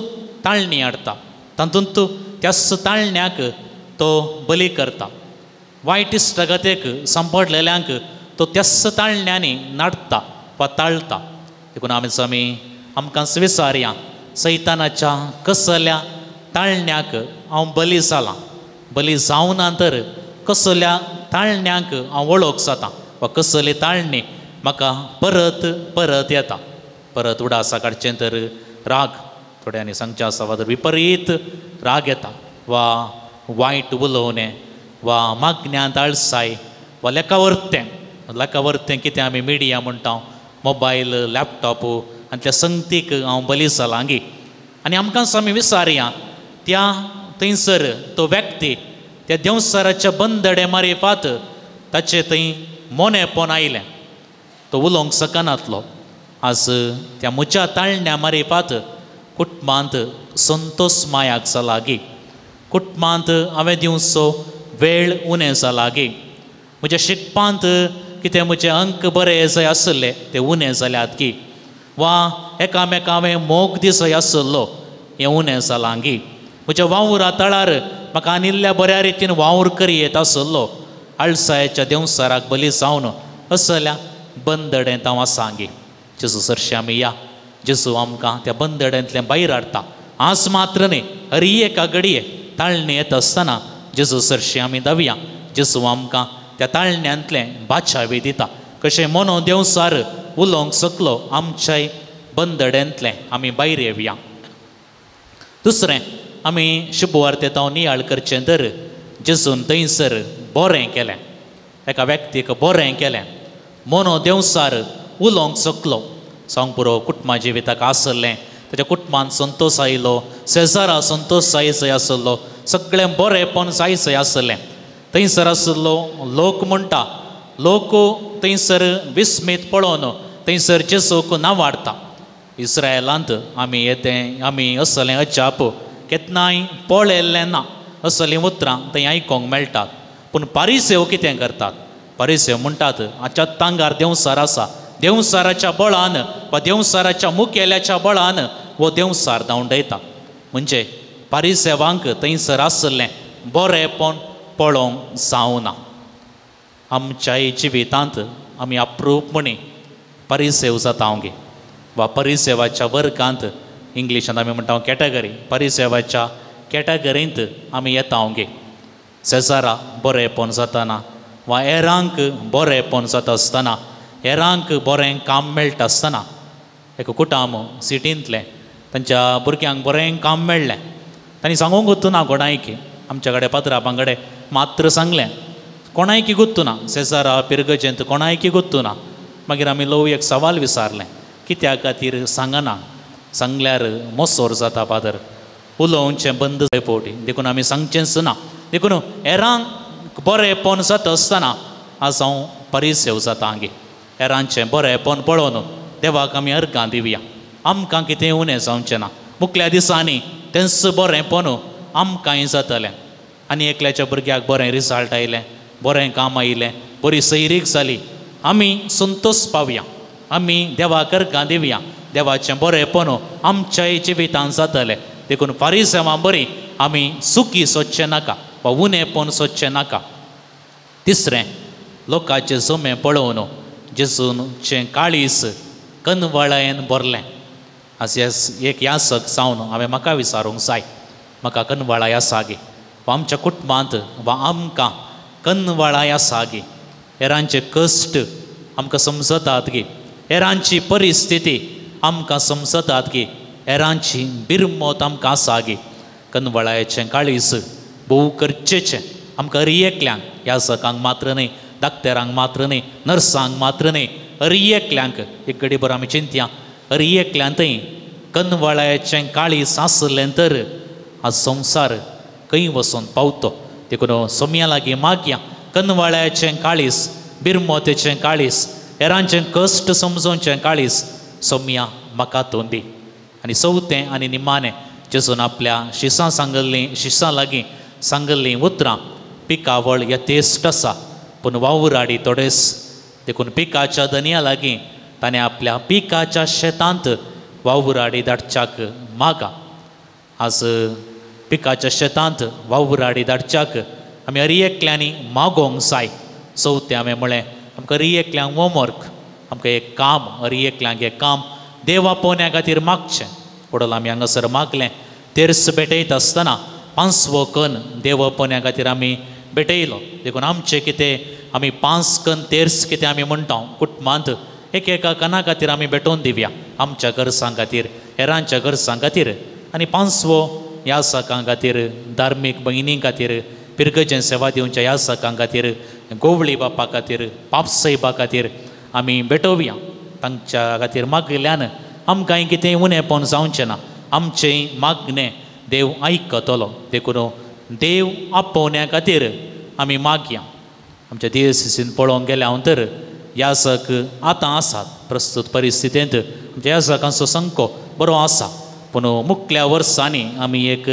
ताळणी हाडटा. तातूंत त्याच ताळण्याक तो बली करता. वायट इश्टगतेक सांपडलेल्यांक तो त्याच ताळण्यांनी नाडटा वा ताळटा. देखून आमी आमकां विचारया, सैतानाच्या कसल्या ताळण्याक हांव बली जाला? बली जावना तर कसल्या ताळण्यांक हांव वळोवंक जाता वा कसली ताळणी म्हाका परत परत येता? परत उडासा काडचें तर राग, थोड्यांनी सांगचें आसा, वा तर विपरीत राग येता, वा वायट उलोवणें, वा मागण्यांत आळसाय, वा लेखावर्तें कितें आमी मिडिया म्हणटा, मोबायल, लॅपटॉप आनी त्या संगतीक हांव बली जालां गे. आनी आमकां आमी विचारया, त्या थंयसर तो व्यक्ती त्या देवसाराच्या बंदडे मारिफात ताचे थंय मोनेपण आयलें. तो उलोवंक शकनातलो. आज त्या म्हज्या ताळण्या मारिफात कुटुंबांत संतोश मायाक जाला गे. कुटुंबांत हांवें दिवचो वेळ उणें जालागी म्हज्या शिकपांत कितें म्हजे अंक बरे जंय आसले ते उणें जाल्यात की वा एकामेका हांवें मोग दिसय आसलो हें उणें जालांगी म्हज्या वावुरा तळार म्हाका आनिल्ल्या बऱ्या रितीन वावर करी येत आसलो आळसायेच्या देवसाराक बली जावन असल्या बंदडेंत हांव सांगी जेजू सरशी आमी या जेजू आमकां त्या बंदड्यांतल्यान भायर हाडटा आज मात्र न्ही हर एका घडये ताळणी येत आसतना जेजू सरशी आमी धावया जेजू आमकां त्या ताळण्यांतले बाचावी दिता कशें मनो देवसार उलोवंक शकलो आमच्याय बंदड्यांतले आमी भायर येवया दुसरें आमी शुभवार्तेंत हांव नियाळ करचें तर जेजून थंयसर बरें केलें एका व्यक्तीक बरें केलें मनो देवसार उलोवंक शकलो सांग पुरो कुटुंबा जिविताक आसलें तेज्या कुटुंबान संतोश आयलो शेजारा संतोश जायसय आसलो सगळें बरेंपण जायसय आसलें थंयसर आसलो लोक म्हणटा लोक थंयसर विस्मीत पळोवन थंयसर जेजूक नांवाडटा इस्रायलांत आमी येतें आमी असलें अजाप केन्नाय पळयल्लें ना असलीं उतरां थंय आयकोंक मेळटात पूण पारिसेव कितें करतात पारिसेव म्हणटात आजच्या तांगार देवसार आसा देवसाराच्या बळान वा देवसाराच्या मुखेल्याच्या बळान वो देवसार धांवडयता म्हणजे पारिसेवांक थंयसर आसलें बरेंपण पळोवंक जावना आमच्याय जिवितांत आमी अप्रूपपणी परिसेव जाता हांव गे वा परिसेवाच्या वर्गांत इंग्लिशांत आमी म्हणटा कॅटेगरी परिसेवाच्या कॅटेगरींत आमी येता हांव गे शेजारा बरेंपण जाताना वा हेरांक बरेंपण जाता आसतना हेरांक बरें काम मेळटा आसतना एक कुटाम सिटींतलें तांच्या भुरग्यांक बरें काम मेळ्ळें तांणी सांगूंक गुत्तू ना कोणायकी आमच्या कडेन पात्रांवा कडेन मात्र सांगलें कोणायकी गुत्तू ना शेजारा पिरगजेंत कोणायकी गुत्तू ना मागीर आमी लोव एक सवाल विचारलें कित्या खातीर सांगना सांगल्यार मोसोर जाता फादर उलोवचें बंद जाय पोवटी देखून आमी सांगचेंच ना देखून हेरांक बरेंपण जाता आसतना आज हांव परिसेव जाता हांगे हेरांचें बरेंपण पळोवन देवाक आमी अर्गां दिवया आमकां कितें उणें जावचें ना मुखल्या दिसांनी तेंच बरेंपण आमकांय जातलें आनी एकल्याच्या भुरग्याक बरें रिजल्ट आयलें बरें काम आयलें बरी सैरीक जाली आमी संतोश पावया आमी देवाक अर्गां दिवया देवाचें बरेंपण आमच्याय जिवितांत जातलें देखून फारिसेवां बरी आमी सुखी सोदचें नाका वा उणेंपण सोदचें नाका तिसरें लोकांचें जोमें पळोवन जेजूचें काळीस कनवळेन भरलें आज एक यासक जावन हांवें म्हाका विचारूंक जाय म्हाका कनवळाय आसा गे वा आमच्या कुटुंबांत वा आमकां कनवळाय आसा गे हेरांचे कश्ट आमकां समजतात गे हेरांची परिस्थिती आमकां समजतात गे हेरांची बिरमत आमकां आसा गे कनवळायेचें काळीस भोव करचेचें आमकां हर एकल्यांक ह्या सकांक मात्र न्ही दाक्तेरांक मात्र न्ही नर्सांक मात्र न्ही हर एकल्यांक एक घडी भर आमी चिंतया हर एकल्यांतय कनवळायेचें काळीस आसलें तर आज संवसार खंय वचून पावतो देखून सोम्या लागीं मागया कनवळायेचें काळीस बिरमतेचें काळीस हेरांचें कश्ट समजोवचें काळीस सोम्या म्हाका तूं दी आनी चवथें आनी निमाणें जेजून आपल्या शिसां लागीं सांगल्लीं उतरां पिकावळ यथेश्ट आसा पूण वावुराडी थोडेच देखून पिकाच्या धन्या लागीं ताणें आपल्या पिकाच्या शेतांत वावुराडी धाडच्याक मागा आज पिकाच्या शेतांत वावुराडी धाडच्याक आमी हर एकल्यांनी मागोवंक जाय चवथें हांवें म्हळें आमकां हर एकल्यांक होमवर्क आमकां एक काम हर एकल्यांक एक काम देवा पोवण्या खातीर मागचें वडोल आमी हांगासर मागलें तेर्स भेटयता आसतना 5वो कन देव पोवण्या खातीर आमी भेटयलो देखून आमचें कितें आमी 5 कन तेर्स कितें आमी म्हणटा कुटुंबांत एक एका कना खातीर आमी भेटोवन दिवया आमच्या गरजां खातीर हेरांच्या गरजां खातीर आनी 5वो ह्या सकां खातीर धार्मीक भयणी खातीर पिरगजें सेवा दिवच्या ह्या सकां खातीर गोवळी बापा खातीर पापसैबा खातीर आमी भेटोवया तांच्या खातीर मागल्यान आमकांय कितें उणेंपण जावचें ना आमचें मागणें देव आयकतलो देखून देव आपोवण्या खातीर आमी मागया आमच्या दियेसीसीन पळोवंक गेले हांव तर यासक आतां आसात प्रस्तुत परिस्थितींत आमच्या यासकांचो संको बरो आसा पूण मुखल्या वर्सांनी आमी एक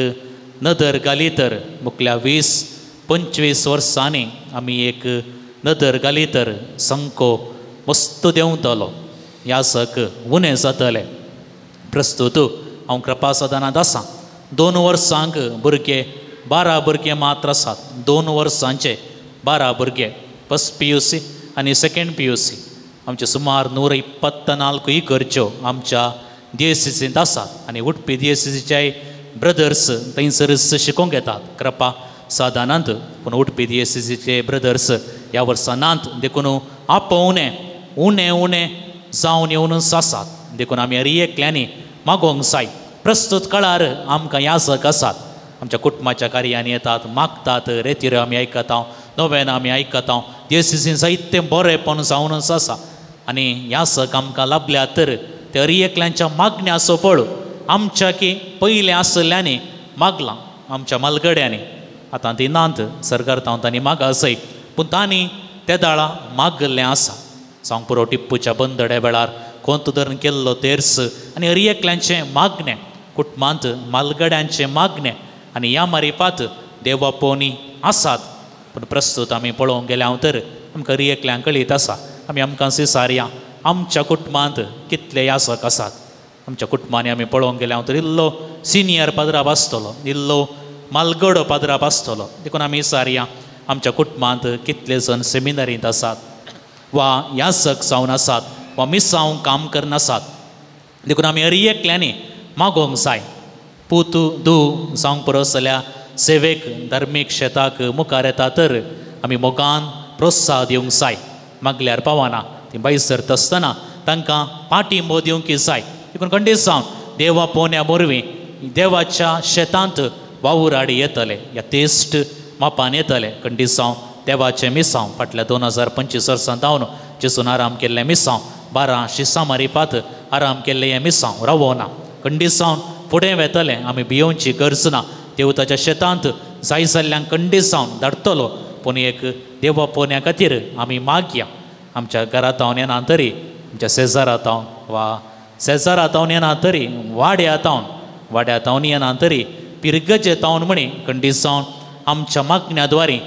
नदर घाली तर मुखल्या 20 25 वर्सांनी आमी एक नदर घाली तर संको मस्त देंवतलो यासक उणें जातलें. प्रस्तूत हांव कृपा सदनांत आसां. 2 वर्सांक भुरगे 12 भुरगे मात्र आसात. 2 वर्सांचे 12 भुरगे फस्ट PUC आनी सेकंड PUC. आमचे सुमार 124 इगर्ज्यो आमच्या DSCCंत आसात आनी उडपी DSCCचे ब्रदर्स थंयसर शिकोवंक येतात कृपा साधनांत. पूण उडपी DSCCचे ब्रदर्स ह्या वर्सा नात देखून आपोवणें उणें उणें जावन येवनूच आसात. देखून आमी एकल्यांनी मागोवंक जाय. प्रस्तूत काळार आमकां यासक आसात. आमच्या कुटुंबाच्या कार्यांनी येतात, मागतात, रेतीर आमी आयकता, नोवेन आमी आयकता. DSCCन जायतें बरेंपण जावनूच आसा आनी यासक आमकां लाभल्या तर ते एकल्यांच्या मागण्या असो फळ आमच्या की पयलें आसल्यांनी मागलां आमच्या मालगड्यांनी. आतां ती नात सरकारतांव तांणी मागा जाय पूण तांणी त्या दाळा मागल्लें आसा. जावं पुरो टिप्पूच्या बंदड्या वेळार कोंत धरून केल्लो तेर्स आनी एकल्यांचें मागणें कुटुंबांत मालगड्यांचें मागणें आनी ह्या मारिफात देवापोवणी आसात. पूण प्रस्तूत आमी पळोवंक गेले हांव तर आमकां एकल्यांक कळीत आसा. आमी आमकां सिसारया आमच्या कुटुंबांत कितले यासक आसात. आमच्या कुटुंबांनी आमी पळोवंक गेले हांव तर इल्लो सिनियर पाद्राप आसतलो, इल्लो मालगडो पाद्राप आसतलो. देखून आमी विचारया आमच्या कुटुंबांत कितले जण सेमिनरींत आसात वा यासक जावन आसात वा मिसांव काम करनासात. देखून आमी एकल्यांनी मागोवंक जाय. पूत धू जावंक पुरो जाल्यार सेवेक धार्मीक शेताक मुखार येता तर आमी मोगान प्रोत्साह दिवंक जाय. मागल्यार पावना ती भायर सरता आसतना तांकां पाठिंबो दिवंक जाय. देखून खंडीत जावन देवा पोवण्या वरवीं देवाच्या शेतांत वावुराडी येतले, ह्या तेस्ट मापान येतले. खंडीत जावन देवाचें मिसांव फाटल्या 2025 वर्सां जावन जेसून आराम केल्लें मिसांव 12 शिसां मारिफात आराम केल्लें हें मिसांव रावोना. खंडीत जावन फुडें वेतले. आमी भियोवची गरज ना. देव ताच्या शेतांत जाय जाल्ल्यांक खंडीत जावन धाडटलो. पूण एक देवा पोवण्या खातीर आमी मागया. आमच्या घरांत हांव येना तरी आमच्या शेजारांत हांव वा शेजारांत हांव येना तरी वाड्यात हांव येना तरी पिरगजेत हांव म्हणी खंडीत जावन आमच्या मागण्या द्वारे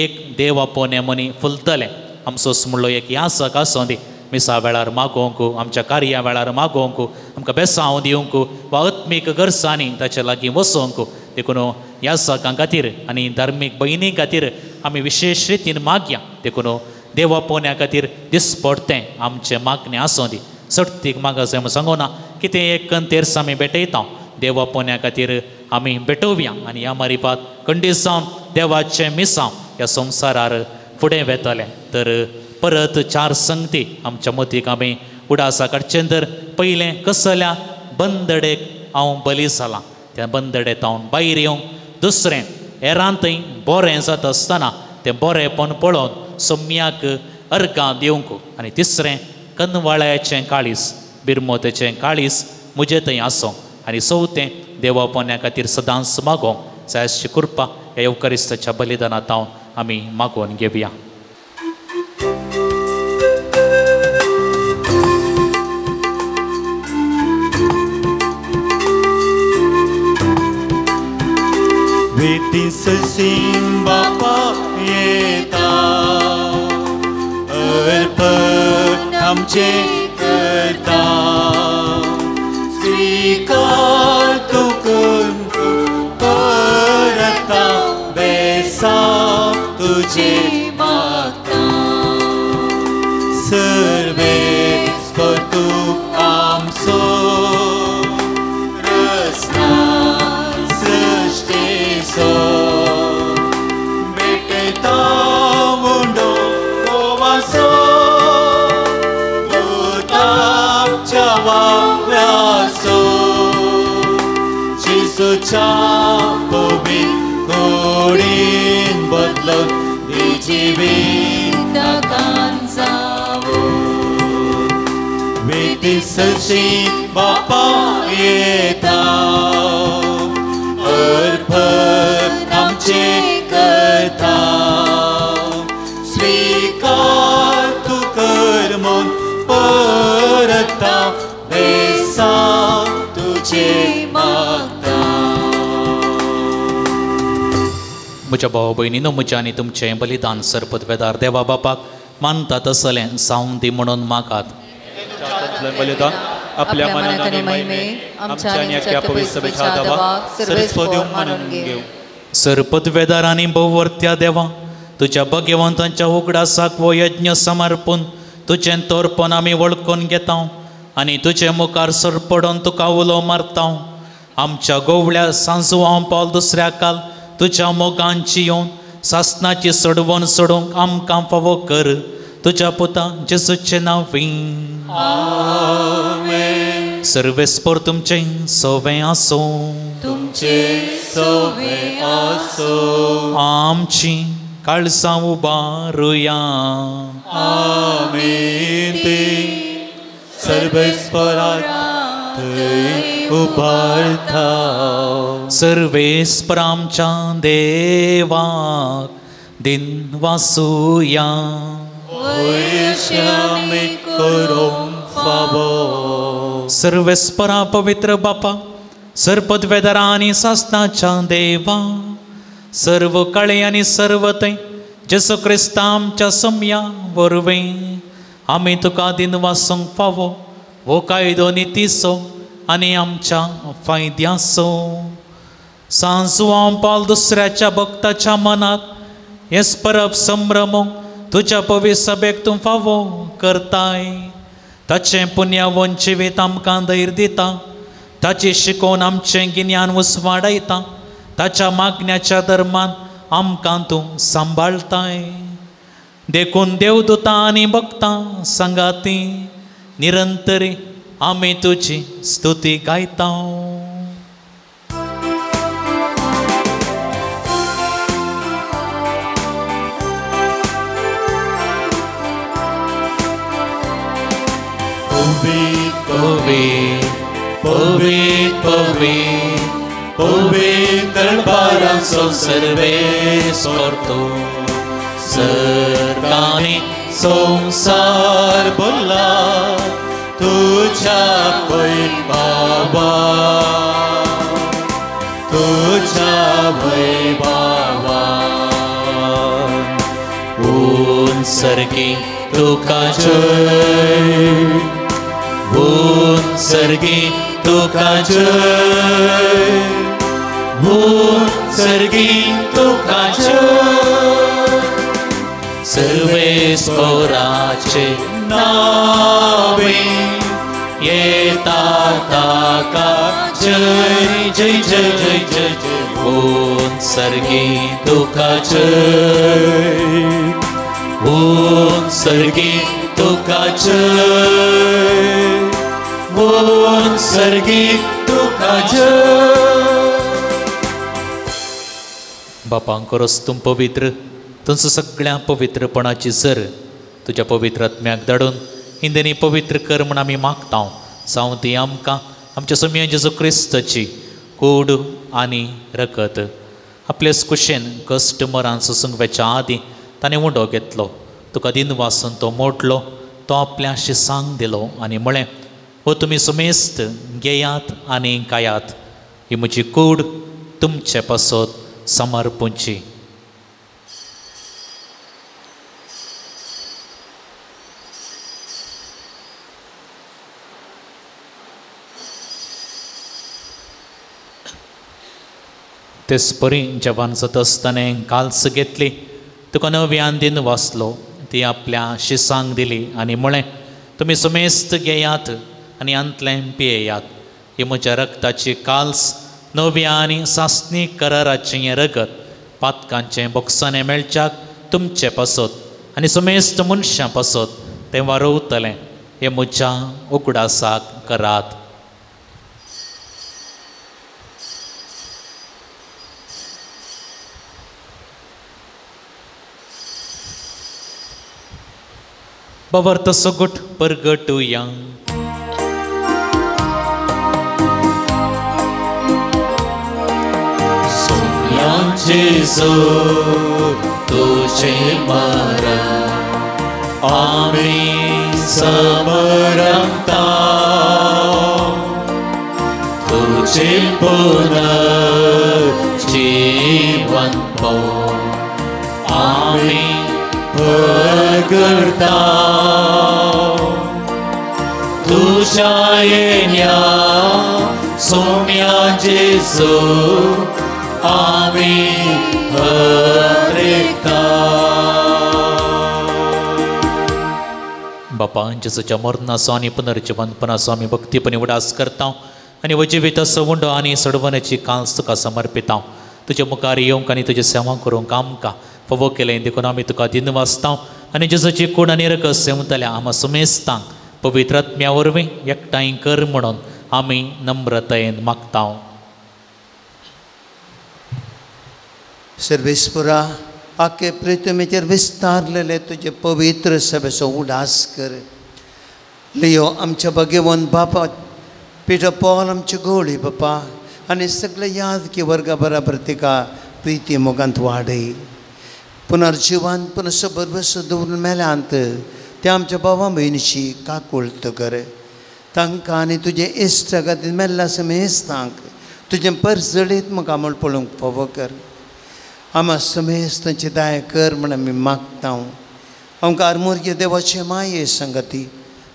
एक देवा पोवण्या मनी फुलतलें. आमचोच म्हणलो एक यासक आसूं दी. मिसा वेळार मागोवंक, आमच्या कार्या वेळार मागोवंक, आमकां बेसांव दिवंक वा आत्मीक गरजांनी ताचे लागीं वसोवंक. देखून यासकां खातीर आनी धार्मीक भयणी खातीर आमी विशेश रितीन मागया. देखून देवा पोवण्या खातीर दिसपडतें आमचें मागणें आसूं दी. सर्तीक मागा जाय म्हूण सांगूना. कितें एक तेर्स आमी भेटयता देवा पोवण्या खातीर आमी भेटोवया आनी ह्या मारिफात खंडीत जावन देवाचें मिसांव ह्या संवसारार फुडें वेतलें. तर परत 4 संगती आमच्या मतीक आमी उडासा काडचें. तर पयलें कसल्या बंदडेक हांव बली जालां, त्या बंदडेत हांव भायर येवंक. दुसरें हेरांतय बरें जाता आसतना तें बरेंपण पळोवन सम्याक अर्गां दिवंक. आनी तिसरें कनवाळ्याचें काळीस, बिरमोतेचें काळीस म्हजे थंय आसूं. आनी चवथें देवा पोवण्या खातीर सदांच मागोवंक जाय अशी कृपा ह्या एवकारिस्ताच्या बलिदानांत हांव आमी मागोवन घेवया. वेतीससीं बापा येता अर्पण आमचे करता स्वीकार तू करून परता बेसा तुझे मागता सर्वेस तू आमचो रस्ता सृष्टीचो भेटता मुंडो गोवाचो भुतांच्या वाव्याचो जेसूच्या पवित्र कोडीन बदलून जिवीत ताकान जावो वेतीससीं बापा येता अर्पण आमचे करता स्वीकार तू कर म्हूण परता बेसा तुझे मागता. म्हज्या भाव भयणीनो, म्हजें आनी तुमचें बलिदान सरपतवेदार देवा बापाक मानता तसलें सावन दी म्हणून मागात. बलिदान आपल्या मनात आणि महिमेत आमच्या आणि अख्ख्या पवित्र सभेच्या आदाराक सर्वस्व देव मानून घेऊ. सरपतवेदार आनी भोववर्त्या देवा, तुज्या भगवंतांच्या उगडासाक वो यज्ञ समर्पून तुजें तोरपण आमी वळखून घेता आनी तुजे मुखार सरपडोन तुका उलो मारता. आमच्या गोवळ्या सांजुवां पावल दुसऱ्या काल तुज्या मोगांची येवन सासनाची सडवण सोडूंक आमकां फावो कर. तुज्या पुता जेजूचें नांवीं. सर्वेस्पर तुमचें सवें आसूं. आमची काळजां उबारुया. आमीन. ते सर्वेस्परांत उबारता. सर्वेस्पर आमच्या देवाक दिन वासुया. सर्वेस्परा पवित्र बापा, सरपतवेदारा आनी सासनाच्या देवा, सर्व काळे आनी सर्व ते जेसू क्रिस्ता आमच्या सम्या वरवीं आमी तुका दिन वासूंक फावो वो कायदो नितीसो आनी आमच्या फायद्यासो. सांजुवां पावल दुसऱ्याच्या भक्ताच्या मनाक हेच परब संभ्रमो तुज्या पवित्र सभेक तूं फावो करताय. ताचें पुण्यवन जिवीत आमकां धैर्य दिता. ताची शिकोवन आमचें गिन्यान उसवाडयता. ताच्या मागण्याच्या धर्मान आमकां तूं सांबाळताय. देखून देवदूतां आनी भक्तां सांगाती निरंतरी आमी तुजी स्तुती गायता. पवित्र दरबारांचो सर्वेस्पर तूं. सर्गांनी संसार भरला तुझ्या वैभवा. तुझ्या वैभवान ऊन सर्गी तुका जय. ऊन सर्गी तुका जय. ऊन सर्गी तुका जय. सर्वेस्पराचे नावे येता ताका जय जय जय जय जय जय. ऊन सर्गी तुका जय. ऊन सर्गी तुका जय. ऊन सर्गी तुका जय. बापांकरस तूं पवित्र, तुमचो सगळ्या पवित्रपणाची जर तुज्या पवित्र आत्म्याक धाडून इंदनी पवित्र कर म्हूण आमी मागता. जावं ती आमकां आमच्या सम्या जेजू क्रिस्ताची कूड आनी रगत आपलेच कुशेन कश्ट मरान सोसूंक वेच्या आदीं ताणें उंडो घेतलो. तुका दिन वासून तो मोडलो. तो आपल्या शिसांक दिलो आनी म्हळें, हो तुमी सुमेस्त घेयात आनी कायात. ही म्हजी कूड तुमचे पासत समर्पूंची. तेच परी जेवण जाता आसतना काल्स घेतली. तुका नव्यान दिन वाचलो. ती आपल्या शिसांक दिली आनी म्हळें, तुमी सुमेस्त घेयात आनी अंतलें पियेयात. ही म्हज्या रक्ताची काल्स नव्या आनी सासणी कराराचें रगत पातकांचें बोक्सांनी मेळच्याक तुमचे पासत आनी सुमेस्त मनशां पासत तें वारोवतलें. हे म्हज्या उगडासाक करात. बवर तसो गुट परगटुया. जेजू तुझे मरण आमी समरमता. तुझे पुनर्जीवन करता तुझ्या येण्या सौम्या जेजू आम्ही हरेकता. बापा जेजूच्या मरणाचो आनी पुनर्जीवनपणाचो आमी भक्तीपणी उडास करता आनी जिविताचो उंडो आनी सडवण्याची कांस तुका समर्पिता. तुजे मुखार येवंक आनी तुजी सेवा करूंक आमकां फावो केलें देखून आमी तुका दिनवासता आनी जेजूची कूड आनी रगत सेवतल्या आमी सुमेस्तांक पवित्र आत्म्या वरवीं एकठांय कर म्हणून आमी नम्रतायेन मागता. सर्वेस्परा आखे पृथ्वीचेर विस्तारलेले तुजे पवित्र सभेचो उडास कर. लियो आमच्या भगवंत बापा पिटर पॉल आमचे गोळी बापा आनी सगळे याद की वर्गा बराबर तिका प्रिती मोगांत वाडय. पुनर्जीवन पुनस बरबस दवरून मेल्यांत त्या आमच्या भावा भयणीची काकुळत कर. तांकां आनी तुजे इश्ट खातीर मेल्ला समेस्तांक तुजें परजडीत म्हाका म्हण पळोवंक फावो कर. आम्हा समेस्तांची दाय कर म्हण आमी मागता. आमकां आर्मुर्य देवाचे माये संगती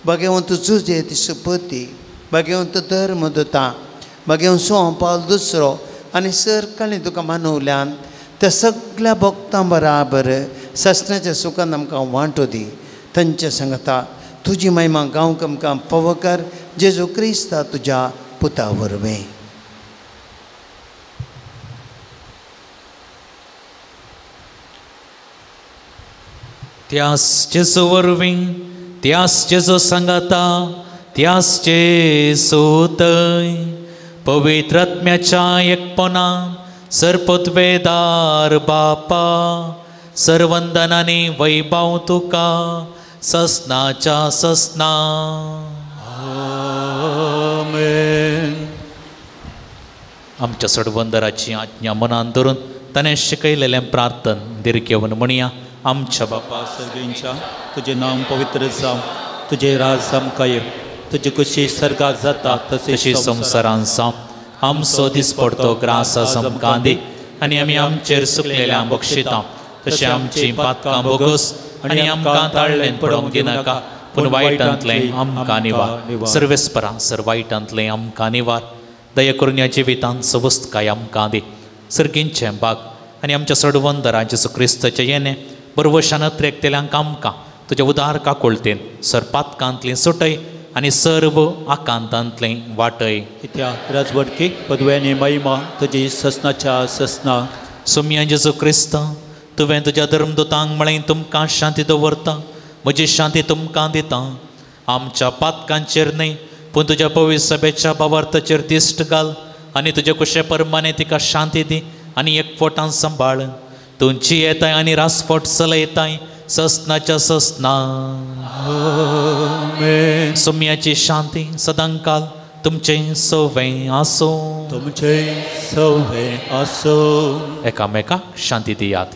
भगवंत तुजे ती सुपती भगवंत धर्मदूता भगवंत सोम पावल दुसरो आनी सरकाळी तुका मानवल्यान त्या सगळ्या भक्तां बराबर ससण्याच्या सुखान आमकां वांटो दी. तांच्या सांगता तुजी महिमा गांवक आमकां फावो कर. जेजू क्रिस्ता तुज्या पुता वरवीं. त्याच जेजू वरवीं त्याच जेजू सांगाता त्याच जेजू थंय पवित्र आत्म्याच्या एकपणान सरपतवेदार बापा सर्वंदनांनी वैभव तुका ससनाच्या ससना. आमेन. आमच्या सडवंदराची आज्ञा मनान धरून ताणें शिकयलेलें प्रार्थन दिरकेवन म्हणया. आमच्या बापा सगळ्यांच्या तुझे नाम पवित्र जावं तुझे राज आमकां येवं तुजी कुशी सर्गात जाता तशी संवसारान जावं. आमचो दीस पडतो ग्रास आमकां दी आनी आमी आमचेर सुकलेल्या बक्षिता तशें आमची पातकां बोगूस आनी आमकां ताळ्ळें पडोवंक दिनाका पूण वायटांतलें आमकां निवार. सर्वेस्परा सर वायटांतलें आमकां निवार. दया करून ह्या जिवितांत सवस्तकाय आमकां दी. सर्गींचें भाग आनी आमच्या सडवंदरा जेजू क्रिस्ताचें येणें बरवशानत रेखतेल्यांक आमकां तुज्या उदार काकुळतेन सर पातकांतलें सुटय आनी सर्व आकांतांतलें वाटय. कित्या राजवडकी पदव्यानी महिमा तुजी ससनाच्या ससना. सोम्या जेजू क्रिस्त तुवें तुज्या धर्मदूतांक म्हळें तुमकां शांती दवरता म्हजी शांती तुमकां दिता. आमच्या पातकांचेर न्हय पूण तुज्या पवित्र सभेच्या भावार्थाचेर तिश्ट घाल आनी तुजे कुशे परमाने तिका शांती दी आनी एकवटान सांबाळ. तुमची येताय आनी रासफोट चलयताय ससनाच्या ससना. आमेन. सोम्याची शांती सदांकाल तुमचें सवें आसो. तुमचें सवें आसो. एकामेकाक शांती दियात.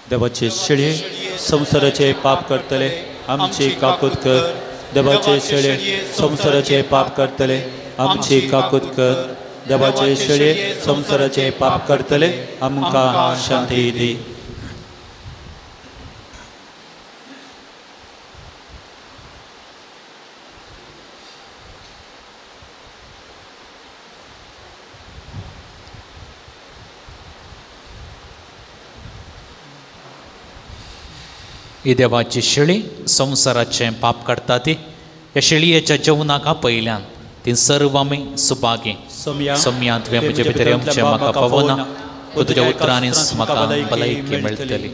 देवाचे शेळये संसाराचे पाप करतले आमची काकूत कर. देवाचे शेळये संसाराचे पाप करतले आमची काकूत कर. देवाचे शेळये संसाराचे पाप करतले आमकां शांती दी. ही देवाची शेळी संसाराचें पाप काडटा ती. ह्या शेळयेच्या जेवणाका पयल्यान ती सर्व आमी सुभागी. सोम्या तुवें म्हजे भितर येवचें म्हाका फावो ना पूण तुज्या उतरांनीच म्हाका भलायकी मेळटली.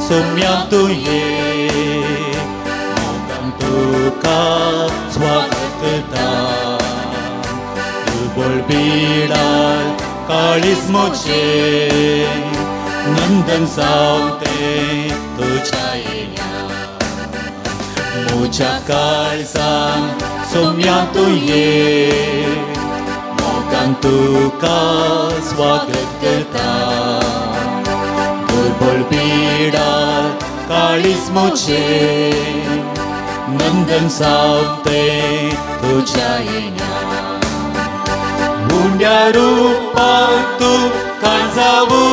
सोम्या तू ये मोगान तुका स्वागत दा. तू बोल बिडार काळीज मोचे नंदन जावते तुझ्या येण्यात म्हज्या काळजान सोम्या तूं ये मोगान तुका स्वागत करता दुर्बळ बिडार काळीज मोचे नंदन जावते तुझ्या येण्यात हुंड्या रूपाक तूं कांजावू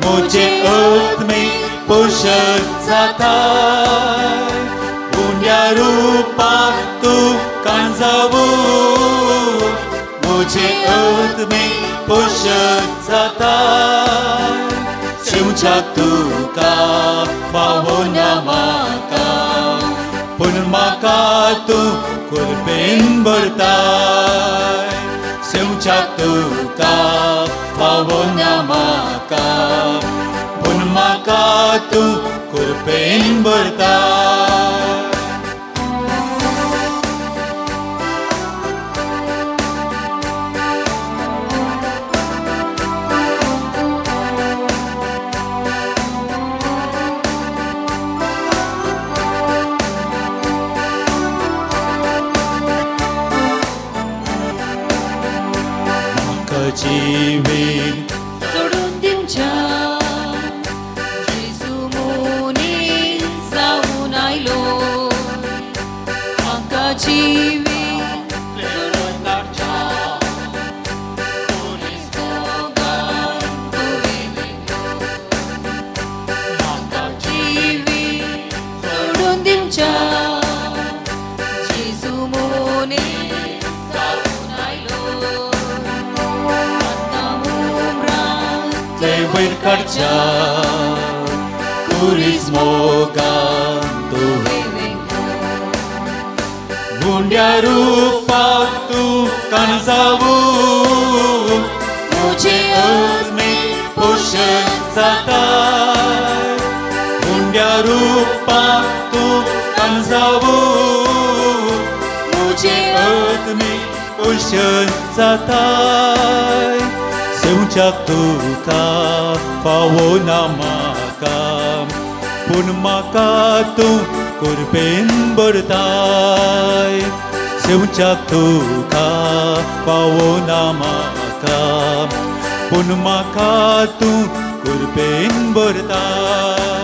म्हजे आत्मे पोशक जाता हुंड्या रूपाक तूं कांजावू म्हजे आत्मे पोशक जाता शिवच्याक तुका फावो ना म्हाका पूण म्हाका तूं कुरपेन भरताय शिवच्याक तुका फावो ना म्हाका पूण म्हाका तूं कुरपेन भरताय जीवीन सोडून दिवच्या जेजू मोनी जाऊन आयलो म्हाका जीवीन सोडून काडच्या पोलीस मोगान तुवें म्हाका जीवीन सोडून दिवच्या जेजू मोनी वयर काडच्या कुरीस मोगान तुवें गुंड्या रूपाक तूं कांजावू म्हजे आत्मे पोशक जाता गुंड्या रूपाक तूं कांजावू म्हजे आत्मे पोशक जाता शिवच्याक तुका फावो ना म्हाका पूण म्हाका तूं कुरपेन भरताय शिवच्याक तुका फावो ना म्हाका पूण म्हाका तूं कुरपेन भरताय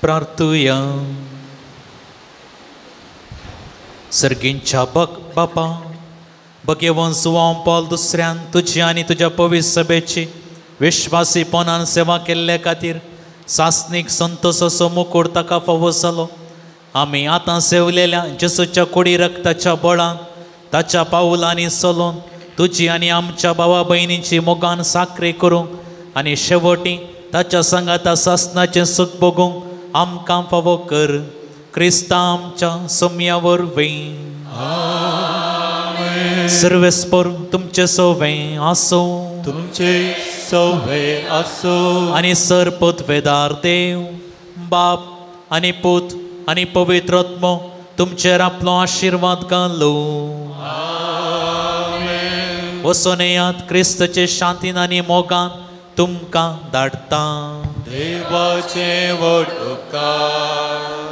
प्रार्थुया सर्गींच्या बापा भगवंत जुआंव पॉल दुसऱ्यान तुजी आनी तुज्या पवित्र सभेची विश्वासीपणान सेवा केल्ले खातीर सासनीक संतोषाचो मुकुट ताका फावो जालो आमी आतां सेवलेल्या जेसूच्या कुडी रक्ताच्या बळान ताच्या पावलांनी चलून तुजी आनी आमच्या भावा भयणींची मोगान साखरी करूंक आनी शेवटी ताच्या संगाता सासनाचें सुख भोगूंक आमकां फावो कर क्रिस्ता आमच्या सोम्या वरवीं सर्वेस्पर तुमचे सोवें आसो तुमचे सोवें आसो आनी सरपतवेदार देव बाप आनी पूत आनी पवित्र आत्मो तुमचेर आपलो आशिर्वाद घालो वचून येयात क्रिस्ताचे शांतीन आनी मोगान तुमकां धाडटा देवाचे व्हड उपकार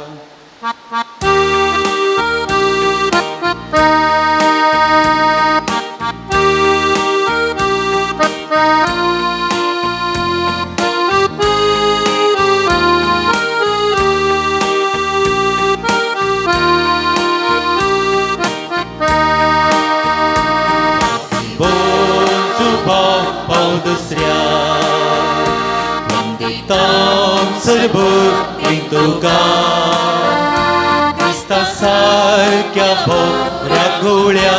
दुसऱ्या वंदितां सरभक्तीन तुका क्रिस्ता सारक्या बऱ्या घोळ्या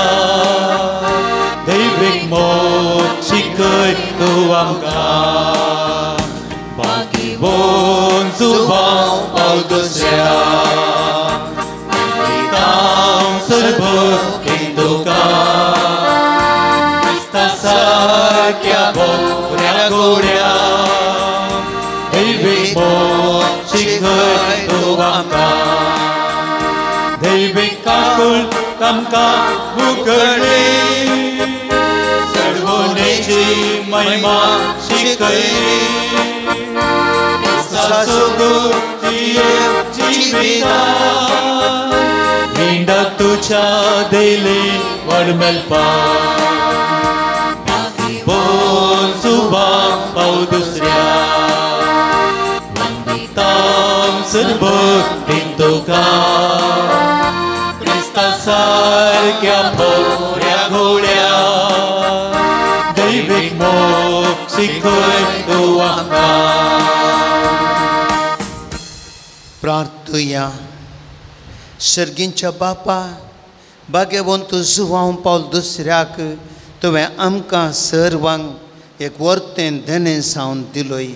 दैवीक मोग शिकय तूं आमकां सरभक्ती तुका क्रिस्ता सारक्या बोऱ्या गोड्या दैवीक मोग शिकय तूं आमकां दैवीक काकूळ आमकां उगडली सर्वोनेची महिमा शिकयली जिविता विंडा तुझ्या देली वड मेलपा बोल सुबा पाव दुसऱ्या वंदितां सरभक्ती तुका क्रिस्ता सारक्या बोऱ्या घोड्या दैवीक मोग शिकय तूं आमकां प्रार्थुया सर्गींच्या बापा भाग्यवंत जुवांव पावल दुसऱ्याक तुवें आमकां सर्वांक एक वर्तें देणें सावन दिलोय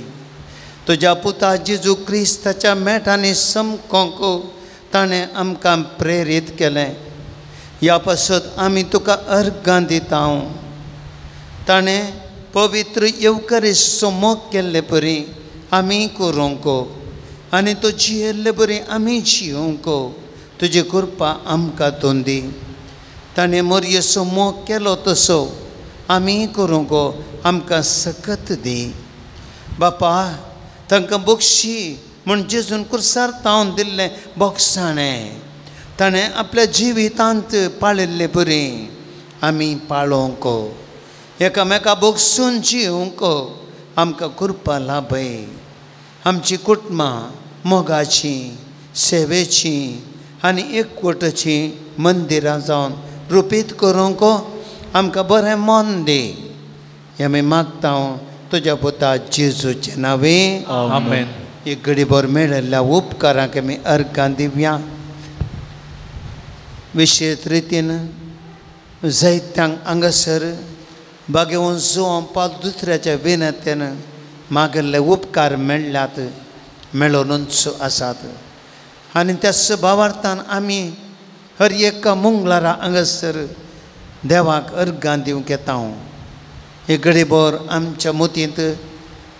तुज्या पुता जेजू क्रिस्ताच्या मेठांनी समकोंक ताणें आमकां प्रेरीत केलें ह्या पासत आमी तुका अर्गां दिता ताणें पवित्र येवकारिस्ताचो मोग केल्ले परी आमी करूंक आनी तो जियेल्ले बरी आमी जियोंक तुजी कृपा आमकां तोंदी ताणें मोरयेचो मोग केलो तसो आमी करूंक आमकां सकत दी बापा तांकां बक्षी म्हूण जेजून कुर्सार तावन दिल्लें बोगसाणें ताणें आपल्या जिवितांत पाळिल्ले बरी आमी पाळोवंक एकामेका बोगसून जियोंक आमकां कृपा लाभय आमची कुटुंबां मोगाची सेवेची आनी एकवटाची मंदिरां जावन रुपीत करूंक आमकां बरें मन दी हें आमी मागता तुज्या पुता जेजूचे नांवे आमेन. एक घडीभर मेळिल्ल्या उपकारांक आमी अर्गां दिवया विशेष रितीन जायत्यांक हांगासर भाग्यवंत जुवांव पावल दुसऱ्याच्या विनंतेन मागिल्ले उपकार मेळ्ळ्यात मेळोनूच आसात आनी त्या स्वभावार्थान आमी हर एका मंगळारा हांगासर देवाक अर्गां दिवंक येता एक घडीभर आमच्या मोतींत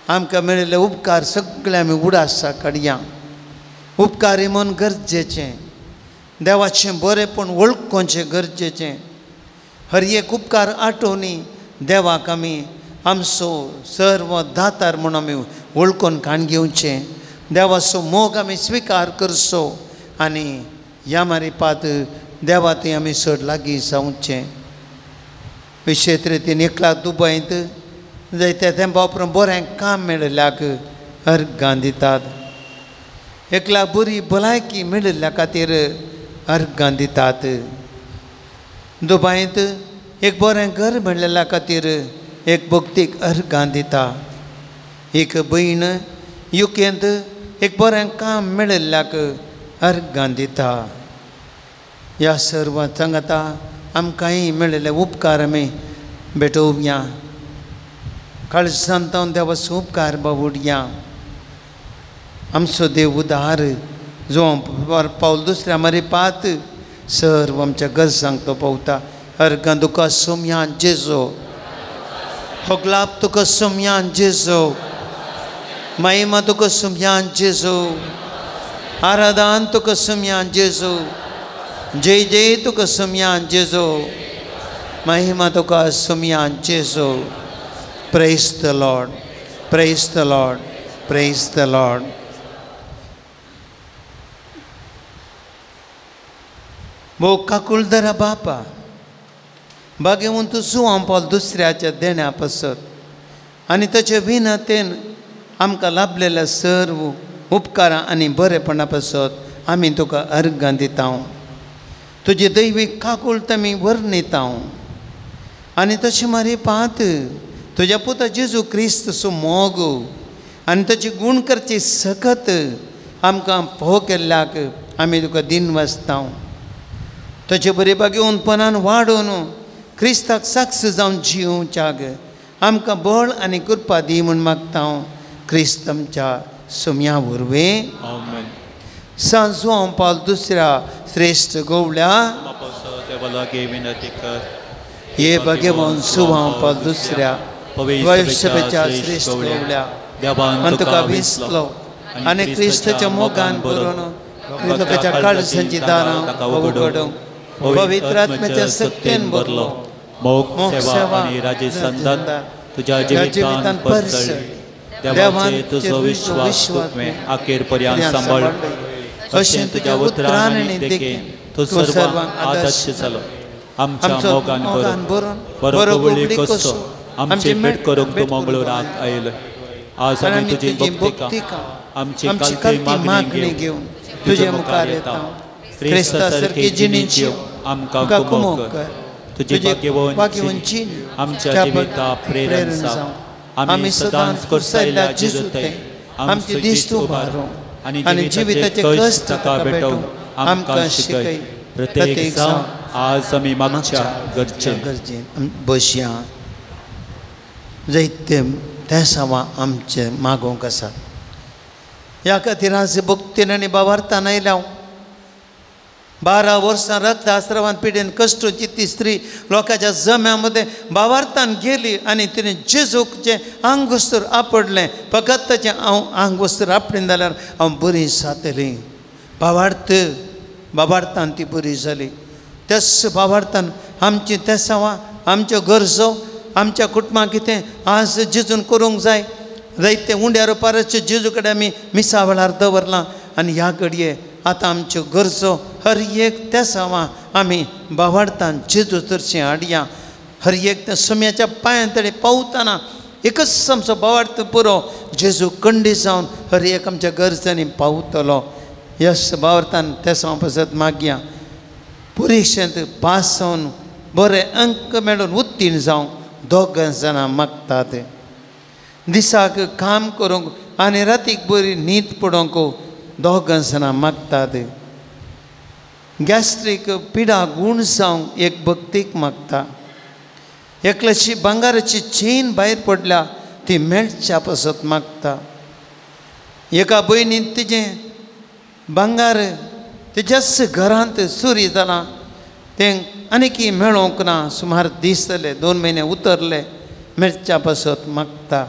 आमकां मेळिल्ले उपकार सगळे आमी उडासा काडया उपकारी मन गरजेचें देवाचें बरेंपण वळखुचें गरजेचें हर एक उपकार आठोवनी देवाक आमी आमचो सर्व दातार म्हूण आमी वळखून काण घेवचें देवाचो मोग आमी स्विकार करचो आनी ह्या मारिपात देवा थंय आमी चड लागीं जावचें विशेष रितीन एकला दुबयंत जायत्या तेंपा उपरांत बरें काम मेळिल्ल्याक अर्गां दितात एकला बरी भलायकी मेळिल्ल्या खातीर अर्गां दितात दुबयंत एक बरें घर मेळिल्ल्या खातीर एक भक्तीक अर्गां दिता एक भयण युकेंत एक बरें काम मेळिल्ल्याक अर्गां दिता ह्या सर्व सांगता आमकांय मेळिल्ले उपकार आमी भेटोवया काळजांत देवाचो उपकार बावडया आमचो देव उदार जो पावल दुसऱ्या मारिपात सर्व आमच्या गरजांक तो पावता अर्गां तुका सोम्यान जेजो होगलाप तुका सोम्यान जेजो महिमा तुका सोम्यान जेजो आराधन तुका सोम्यान जेजो जय जय तुका सोम्यान जेजो महिमा तुका सोम्यान जेजो praise the lord praise the lord praise the lord भोव काकुळदरा बापा भाग्यवंत जुवांव पावल दुसऱ्याच्या देण्या पासत आनी ताचे विनतेन आमकां लाभलेल्या सर्व उपकारां आनी बरेपणा पासत आमी तुका अर्गां दिता तुजी दैवीक काकुळट आमी वर्णिता आनी तशें मारी पात तुज्या पुता जेजू क्रिस्तचो मोग आनी ताची गूण करची सकत आमकां फोव केल्ल्याक आमी तुका दिन वाचता ताचे बरे घेवनपणान वाडोवन क्रिस्ताक साक्ष जावन जिवच्याक आमकां बळ आनी कृपा दी म्हूण मागता क्रिस्त आमच्या सोम्या वरवीं आमेन. सांजो पावल दुसऱ्या श्रेश्ठ गवळ्या देवालागे विनंती कर. ये भगवान सुवांपा दुसऱ्या वैश्यपेच्या श्रेष्ठ गवल्या देवान तुका विसलो आनी क्रिस्ताच्या मोगान बरोवन लोकांच्या काळजांची दारां उगडूं पवित्र आत्म्याच्या सत्तेन भरलो. मोग सेवा आणि राजे संदान तुझ्या जिवितान परतळली. देवाचे तुझो विश्वास तुवें अखेर पर्यंत सांबाळ. अशें तुज्या उतरान आनी देखेन तूं सर्वांक आदर्श जालो. आमच्या मोगान भरून बरो कवळी कसो आमची भेट करूंक तूं मंगळुराक आयलो. आज आमी तुजी भक्तिका आमची कालती मागणी घेवन तुजे मुखार येता. क्रिस्ता सारकी जिणी जीव आमकां कुमोग कर. तुजी भाग्यवंची आमच्या जिविता प्रेरण जावं. आमी सदांच कुर्सायल्या जिजुते आमची दिश्ट उबारूं आनी जिविताचे कश्ट ताका भेटोवंक आमकां शिकय. प्रत्येक जावं आज आमी मागच्या गरजेन बसया. जायते ते सावा आमचे मागोवंक आसा. ह्या खातीर आज भक्तीन आनी भावार्थान आयल्या. 12 वर्सां रक्त आश्रवान पिडेन कश्टची ती स्त्री लोकांच्या जम्यामध्ये भावार्थान गेली आनी तिणें जेजूचे आंगवस्तर आपडलें. फकत ताचें हांव आंगवस्तर आपडें जाल्यार हांव बरी जातलीं. भावार्थान ती बरी जाली. तेच भावार्थान आमची ते सावा आमच्यो गरजो आमच्या कुटुंबाक कितें आज जेजून करूंक जाय. जायते उंड्या रुपाराचे जेजू कडेन आमी मिसावळार दवरलां आनी ह्या घडये आतां आमच्यो गरजो हर एक त्या सावा आमी भावार्थान जेजू तरचें हाडया. हर एक त्या सुम्याच्या पांयां तळी पावतना एकच आमचो भावार्थ पुरो जेजू खंडीत जावन हर एक आमच्या गरजांनी पावतलो. यस भावार्थान त्या सावा पासत मागया. परिक्षेंत पास जावन बरे अंक मेळून उत्तीर्ण जावंक 2 जाणां मागतात. दिसाक काम करूंक आनी रातीक बरी न्हीद पडोवंक 2 जाणां मागतात. गॅस्ट्रीक पिडा गूण जावंक एक भक्तीक मागता. एकल्याची भांगाराची चेन भायर पडल्या ती मेळच्या पासत मागता. एका भयणीन तिजें भांगार तिच्याच घरांत चोरी जालां. तें आनीक मेळोवंक ना. सुमार दीस जाले 2 म्हयने उतरले. मेळच्या पासत मागता.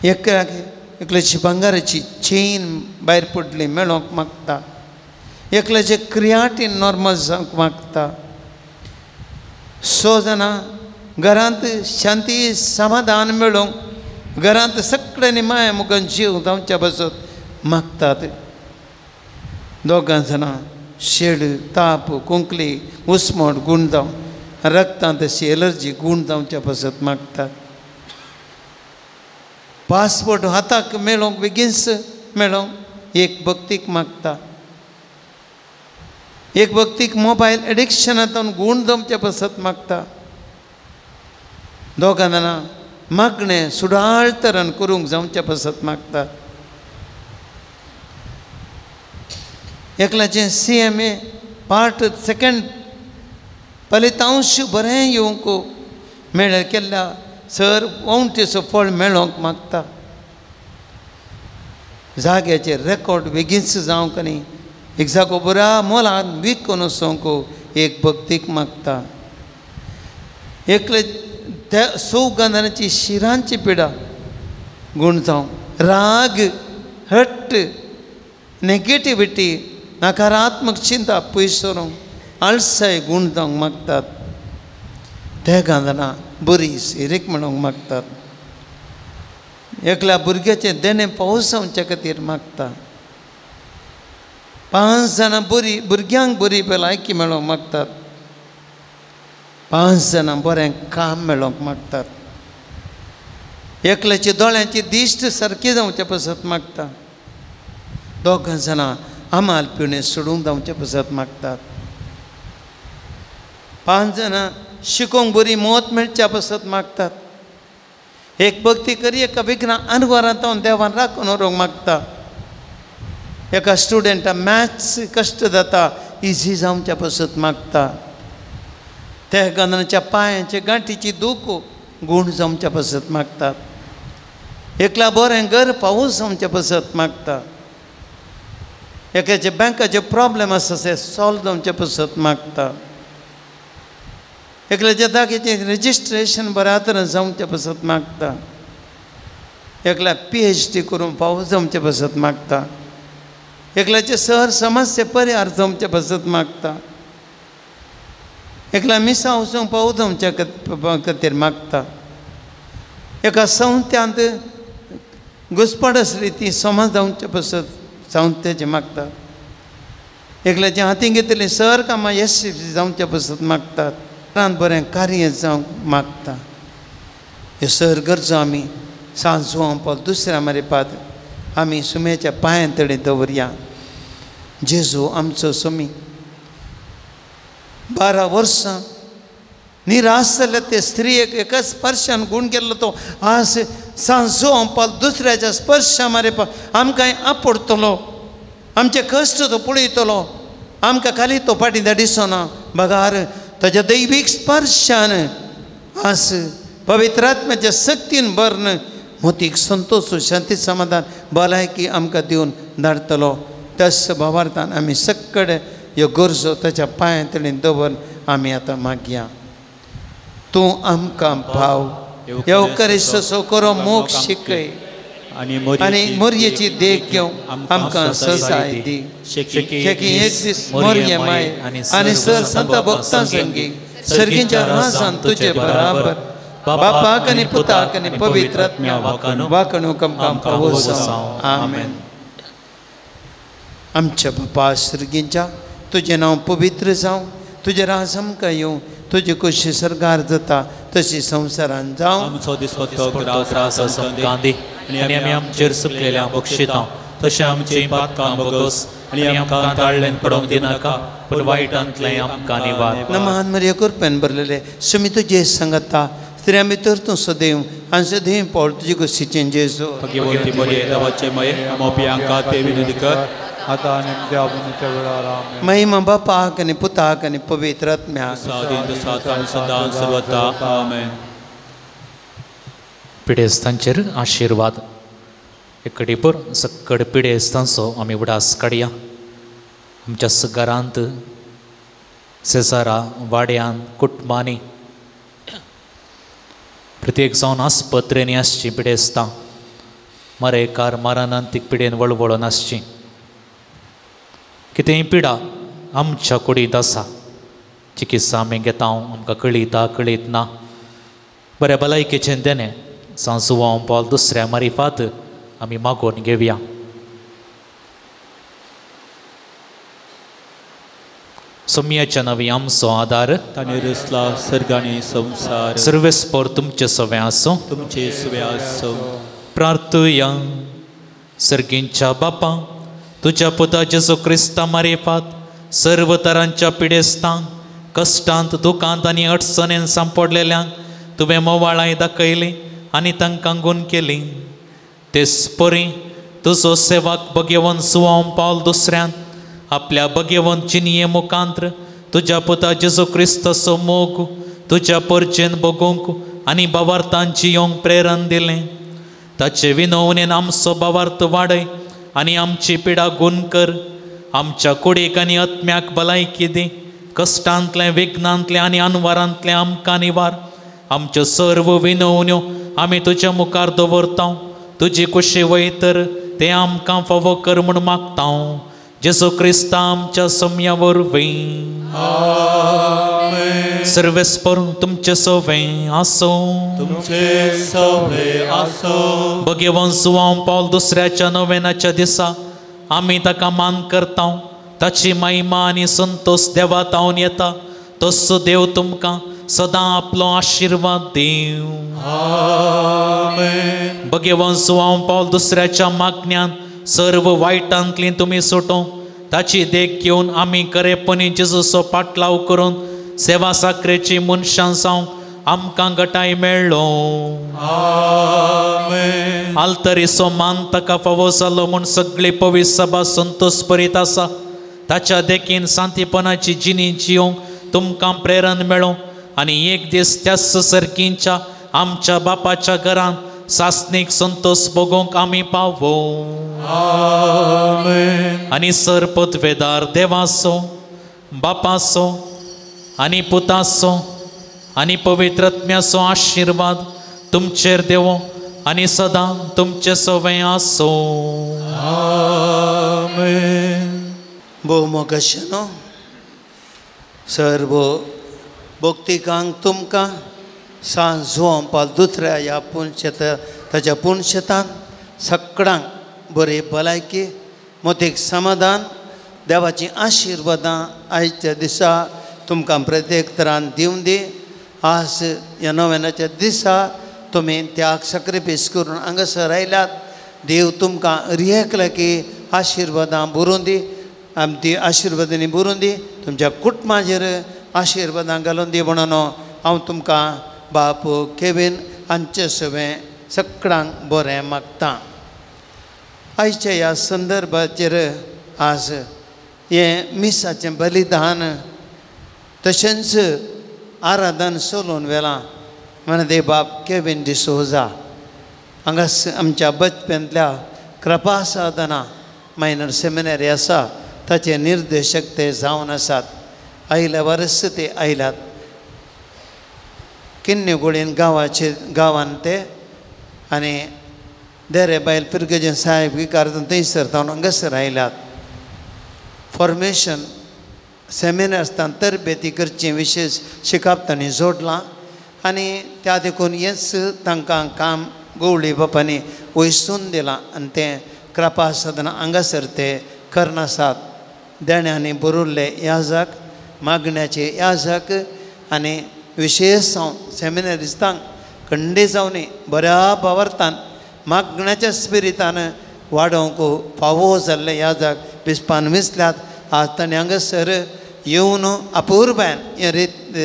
एकल्याची भांगाराची चेन भायर पडली मेळोवंक मागता. एकल्याचे क्रियाटीन नॉर्मल जावंक मागता. 6 जाणां घरांत शांती समाधान मेळोवंक घरांत सगळ्यांनी माया मुखान जीव जावच्या पासत मागतात. 2 जाणां शेड ताप कुंकली उस्मट गूण जावं रक्तांत अशी एलर्जी गूण जावच्या पासत मागतात. पासपोर्ट हाताक मेळोवंक बेगीनच मेळोवंक एक भक्तीक मागता. एक भक्तीक मोबायल एडिक्शनांतून गूण जावच्या पासत मागता. 2 जाणां मागणें सुडाळ तरान करूंक जावच्या पासत मागतात. एकल्याचें CMA पार्ट 2 फलितांश बरें येवंक मेळ केल्ल्या सर वोंवटेचो फळ मेळोवंक मागता. जाग्याचेर रेकॉर्ड बेगीनच जावंक आनी एक जागो बऱ्या मोलान विकून वचोवंक एक भक्तीक मागता. एकले त्या 100 जाणांची शिरांची पिडा गूण जावंक राग हट्ट नेगेटिविटी नकारात्मक चिंता पयस सरूंक आळसाय गूण जावंक मागतात. ते जाणां बरी सिरीक म्हणूंक मागतात. एकल्या भुरग्याचें देणें पावस जावचे खातीर मागता. 5 जाणां बरी भुरग्यांक बरी भलायकी मेळोवंक मागतात. 5 जाणां बरें काम मेळोवंक मागतात. एकल्याच्या दोळ्यांची दिश्ट सारकी जावचे पासत मागता. 2 जाणां आमाल पिवणें सोडूंक जावचे पासत मागतात. 5 जाणां शिकोवंक बरी मोत मेळच्या पासत मागतात. एक भक्ती करी एका विघ्ना अनवरांत देवान राखून व्हरोंक मागता. एका स्टुडंटा मॅथ्स कश्ट जाता इजी जावच्या पासत मागता. त्या गंधाच्या पांयाचे गांठीची दूख गूण जावच्या पासत मागतात. एकला बरें घर पावस जावचे पासत मागता. एकाचे बँकाचे प्रॉब्लेम आसा ते सॉल्व जावचे पसत मागता. एकल्याच्या जागेचे रजिस्ट्रेशन बऱ्या तरेन जावचे पसत मागता. एकल्या PhD करून फावो जमचे पसत मागता. एकल्याचे सहर समस्या परिहार जमचे पसत मागता. एकल्या मिसा वचूंक फावो जमच्या खातीर मागता. एका संत्यांत घुसपड आसली ती समज जावचे पसत संत्याचे मागता. एकल्याचे हातीन घेतली सहर कामां यशस्वी जावचे पसत मागतात. रान बरें कार्य जावंक मागता. ह्यो सहर गरजो आमी सांजूं पावल दुसऱ्या मारेपाद आमी सुमेच्या पांयां तळी दवरया. जेजू आमचो सुमी 12 वर्सां निराश जाल्ल्या ते स्त्रीयेक एकाच स्पर्शान गुण केल्लो तो आज सांजो पावल दुसऱ्याच्या स्पर्शा मारेपाद आमकां आपडटलो. आमचे कश्ट तो पळयतलो. आमकां खाली तो फाटीं दिसना. बगार ताच्या दैवीक स्पर्शान आस पवित्र आत्म्याच्या शक्तीन भरन मोतीक संतोष शांती समाधान भलायकी आमकां दिवन धाडटलो. तस भावार्थान आमी सक्कड ह्यो गरजो ताच्या पांयां तळीन दवर आमी आतां मागया. तूं आमकां भाव येवकारिस्तोचो करो मोग शिकय आनी मोरयेची देख घेवंक आमकां सजाय दी. एक दीस मोरये माय आनी सर संत भक्तां संगी सर्गींच्या रासान तुजे बराबर बापाक आनी पुताक आनी पवित्र आत्म्या वाकणूक आमकां वसाव. आमेन. आमच्या बापा सर्गींच्या तुजें नांव पवित्र जावं. तुजें राज आमकां येवं. तुजी कशी सरकार जाता तशी संवसारान जावं. आमचो दिसपट्टो त्रास गांधी आनी आमी आमचेर सुकलेल्या बक्षितां तशें आमची पातकां बगस आनी आमकां ताळ्ळेन पडोवंक दिनाका पूण वायटांतलें आमकां निवार. नमान मरिया कृपेन भरलेले सुमी तुजे सांगता स्त्रियां भितर तूं सदैव आनी सदैव पळ तुजे कुशीचें जेजू. भगवती बरे देवाचे मये मोपी आमकां ते विनंती कर. आता आनी आमच्या आपुणीच्या वेळार आमेन. महिमा बापाक आनी पुताक आनी पवित्र आत्म्याक सादीन सात आनी सदां सर्वदा आमेन. पिडेस्तांचेर आशिर्वाद. एकडेपर सक्कड पिडेस्तांचो आमी उडास काडया. आमच्या घरांत शेजारा वाड्यान कुटुंबांनी प्रत्येक जावन आस्पत्रेनी आसची पिडेस्तां. मरेकार मारानांतीक पिडेन वळवळोन आसची. कितेंय पिडा आमच्या कुडींत आसा. चिकित्सा आमी घेता आमकां कळीत ना. बऱ्या भलायकेचें देणें सांजुवां पावल दुसऱ्या मारिफात आमी मागोवन घेवया. सोम्याच्या नवी आमचो आदार ताणें रचला सर्ग आनी संवसार. सर्वेस्पर तुमचे सवें आसूं. तुमचे सुवे आसूं. प्रार्थुया. सर्गींच्या बापा तुज्या पुता जेजू क्रिस्ता मारेफात सर्व तरांच्या पिडेस्तांक कश्टांत दुखांत आनी अडचणेन सांपडलेल्यांक तुवें मोवाळाय दाखयली आनी तांकां गूण केली. तेच परी तुजो सेवाक भगवंत सुवावं पावल दुसऱ्यान आपल्या भगवंत चिनये मुखांत्र तुज्या पुता जेजू क्रिस्ताचो मोग तुज्या परचेन बगूंक आनी भावार्थांची येवंक प्रेरण दिलें. ताचे विनवणेन आमचो भावार्थ वाडय आनी आमची पिडा गूण कर. आमच्या कुडीक आनी आत्म्याक भलायकी दी. कश्टांतले विघ्नांतले आनी अनवरांतले आमकां निवार. आमच्यो सर्व विनवण्यो आमी तुज्या मुखार दवरता. तुजी कुशी वयतर ते आमकां फावो कर म्हूण मागता. जेजू क्रिस्ता आमच्या सोम्या वरवीं. सर्वेस्पर तुमचे सवें आसूं. तुमचे सवे आसूं. भगवंत सुवावं पावल दुसऱ्याच्या नोवेनाच्या दिसा आमी ताका मान करता. ताची महिमा आनी संतोष देवातावन येता. तसो देव तुमकां सदां आपलो आशिर्वाद दिव. आमेन. भगवंत सुवावं पावल दुसऱ्याच्या मागण्यान सर्व वायटांतली तुमी सुटोवं. ताची देख घेवन आमी खरेपणी जेजूचो पाटलाव करून सेवा साखरेची मनशां जावंक आमकां गटाय मेळ्ळो. आमेन. आल्तरीचो मान ताका फावो जालो म्हूण सगळी पवित्र सभा संतोष करीत आसा. ताच्या देखीन शांतीपणाची जिणी जियोंक तुमकां प्रेरण मेळो आनी एक दीस त्याच सर्गींच्या आमच्या बापाच्या घरांत सासनीक संतोष भोगोंक आमी पावो आनी सर पदवेदार देवाचो बापाचो आनी पुताचो आनी पवित्रत्म्याचो आशिर्वाद तुमचेर देवो आनी सदां तुमचे सवय आसो भोव मोगाशेनो सर्व भोक्तिकांक तुमकां सांज पाल दुसऱ्या ह्या ताच्या पुणशेतान सगळ्यांक बरी भलायकी मोतीक समाधान देवाची आशिर्वादां आयच्या दिसा तुमकां प्रत्येक तरान दिवन दी आज ह्या नोवेनाच्या दिसा तुमी त्याग सॅक्रिफायस करून हांगासर आयल्यात देव तुमकां रियेकला की आशिर्वादां बरोवन दी ती आशिर्वादांनी बरोवन दी तुमच्या कुटुंबाचेर आशिर्वादां घालून दी म्हणून हांव तुमकां बाप केवीन हांचे सवे सगळ्यांक बरें मागतां आयच्या ह्या संदर्भाचेर आज हें मिसाचें बलिदान तशेंच आराधन चलोवन वेलां म्हणून ते बाप केवीन डिसोजा हांगा आमच्या बचपनांतल्या कृपा साधना मायनर सेमिनरी आसा ताचे निर्देशक ते जावन आसात आयल्या वर्स ते आयल्यात किन्नेगुडेन गांवांत ते आनी देरे बायल पिरगेजें साहेब विकारांतून थंयसर जावन हांगासर आयल्यात फॉर्मेशन सेमिनार आसतना तरबेती करची विशेश शिकप तांणी जोडलां आनी त्या देखून हेंच तांकां काम गवळी बापांनी वयसून दिलां आनी तें कृपा साधना हांगासर ते करनासात देण्यांनी बरोवले याजाक मागण्याचे याजाक आनी विशेश जावन सेमिनारिस्तांक खंडी जावनी बऱ्या भावार्थान मागण्याच्या स्पिरितान वाडोवंक फावो जाल्ले याजाक विस्पान विसल्यात आज तांणी हांगासर येवन अपुर्बायन हें रीत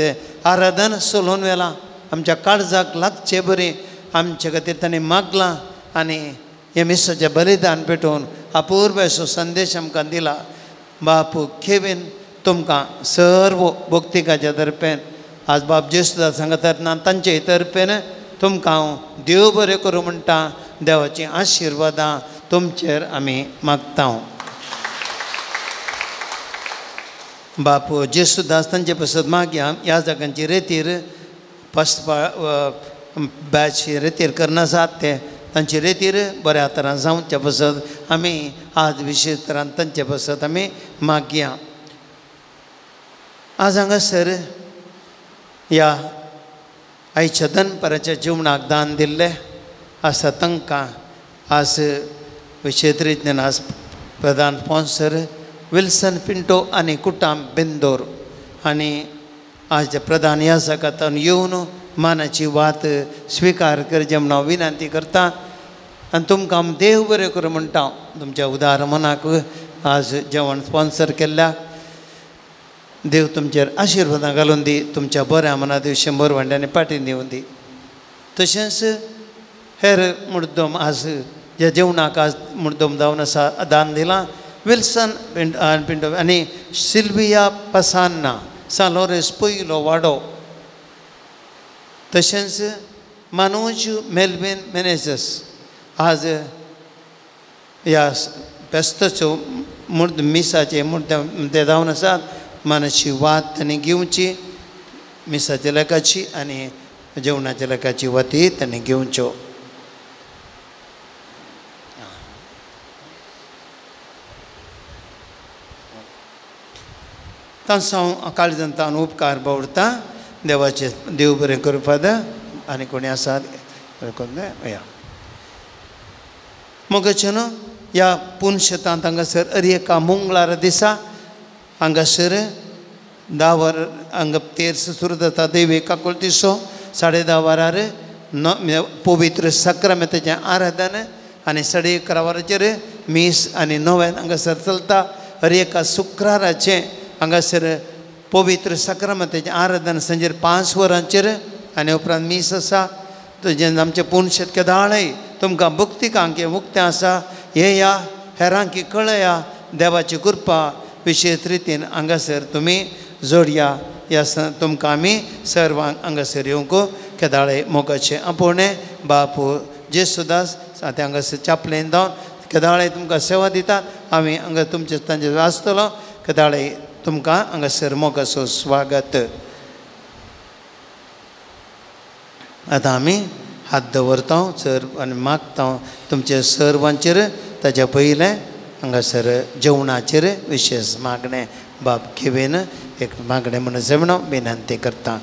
आराधन चलोवन वेलां आमच्या काळजाक लागचे बरी आमचे खातीर तांणी मागलां आनी हे मिसाचें बलिदान पेटोवन अपुर्बायसो संदेश आमकां दिला बाप केवीन तुमकां सर्व भक्तिकाच्या तर्फेन आज बाप जेसूदास सांगतात तांचे तर्फेन तुमकां हांव देव बरें करूं म्हणटा देवाची आशिर्वादां तुमचेर आमी मागता बाप जेसूदास तांचे पासत मागया ह्या जागांची रेतीर फस्ट बॅच रेतीर करनासात ते तांचे रेतीर बऱ्या तरान जावचे पासत आमी आज विशेश तरान तांचे पासत आमी मागया आज हांगासर ह्या आयच्या दनपाराच्या जेवणाक दान दिल्लें आसा तांकां आज विशेष रितीन आज प्रधान स्पॉन्सर विल्सन पिंटो आनी कुटाम बिंदोर आनी आज प्रधान ह्या जागांतल्यान येवन मानाची वात स्विकार करचे म्हूण हांव विनंती करतां आनी तुमकां देव बरें करूं म्हणटा तुमच्या उदार मनाक आज जेवण स्पॉन्सर केल्ल्या देव तुमचेर आशिर्वादां घालून दी तुमच्या बऱ्या मना देव 100 वांट्यांनी पाटीन दिवन दी तशेंच हेर मुद्दम आज ह्या जेवणाक आज मुद्दम जावन आसा दान दिलां विल्सन पिंटो आनी सिल्विया पसान्ना सालोरेस पयलो वाडो तशेंच मनोज मेल्विन मेनेजस आज ह्या पेस्ताचो मिसाचे ते जावन आसात मनाची वात तांणी घेवची मिसाच्या लेकाची आनी जेवणाच्या लेकाची वाती तांणी घेवच्यो तांचो हांव काळजांत हांव उपकार बावडटां देवाचे देव बरें करूं फादर आनी कोणी आसात या मोगाचे न्हू ह्या पुणशेतांत हांगासर अरियेका मंगळार दिसा हांगासर 10 वर हांगा तेर्स सुरू जाता देवी काकुळतीचो 10:30 वरार पवित्र सक्रामेंताचें आराधन आनी 11:30 वरांचेर मीस आनी 9 हांगासर चलता अरियेका शुक्राराचें हांगासर पवित्र सक्रामेंताचें आराधन सांजेर 5 वरांचेर आनी उपरांत मीस आसा तुजें आमचें पुणशेत केदाळय तुमकां भक्तिकांक मुक्तें आसा हे या हेरांकी कळया देवाची कृपा विशेष रितीन हांगासर तुमी जोडया ह्या तुमकां आमी सर्वांक हांगासर येवंक केदाळे मोगाचें आपोवणें बाप जेसुदास ते हांगासर चापलेन जावन केदाळे तुमकां सेवा दितात आमी हांगा तुमचे तांचे आसतलो केदाळे तुमकां हांगासर मोगाचो स्वागत आतां आमी हात दवरता सर आनी मागता तुमचे सर्वांचेर ताच्या पयलें हांगासर जेवणाचेर विशेश मागणें बाब खिवेन एक मागणें म्हणून जेवण विनंती करता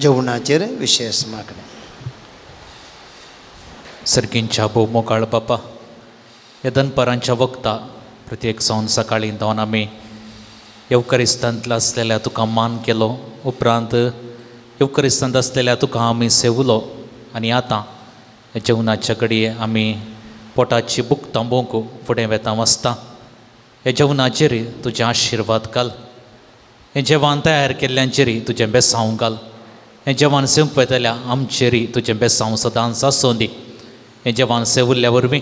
जेवणाचेर विशेष मागणें सर्गींच्या भोव मोगाळ बापा ह्या दनपारांच्या वखदा प्रत्येक सण सकाळी जावन आमी येवकारिस्तांतलो आसलेल्या तुका मान केलो उपरांत येवकारिस्तांत आसलेल्या तुका आमी सेवलो आनी आतां जेवणाच्या घडये आमी पोटाची भूक थांबोवंक फुडें वेता वचता हे जेवणाचेर तुजें आशिर्वाद घाल हें जेवण तयार केल्ल्यांचेर तुजें बेसांव घाल हें जेवण सेवंक वयतल्या आमचेर तुजें बेसांव सदांच आसूं दी हें जेवण सेवल्ल्या वरवीं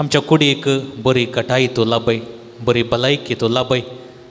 आमच्या कुडीक बरी कटाई तूं लाभय बरी भलायकी तूं लाभय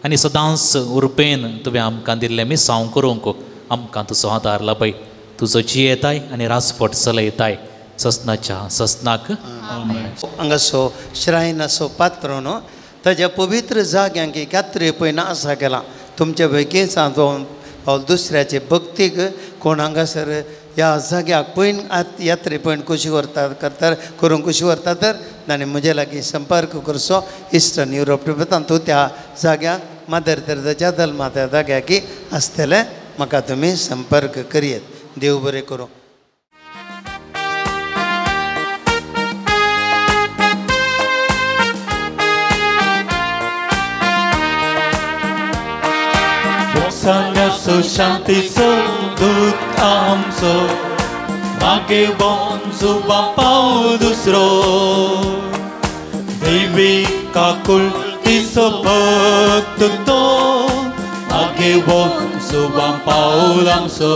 आनी सदांच उरपेन तुवें आमकां दिल्लें मिसांव करूंक आमकां तुजो आदार लाभय तुजो जियेताय आनी रासफट चलयताय ससनाच्या ससनाक हांगासो श्रायन असो पात्र न्हू ताच्या पवित्र जाग्यांक एक यात्रे पळय आसा केला तुमच्या पैकीच हांव दुसऱ्याचे भक्तीक कोण हांगासर ह्या जाग्याक पयन यात्रे पयन कशी व्हरतात करतात करूंक कशी व्हरतात तर ताणें म्हजे लागीं संपर्क करचो इस्टर्न युरोप तूं त्या जाग्याक मादर तेरेसाच्या जल्मा त्या जाग्याक आसतले म्हाका तुमी संपर्क करियेत देव बरें करूं Sanyaso shantiso dut amso Mage bon subam paudusro Devi kakul tiso bhaktuto Mage bon subam paulamso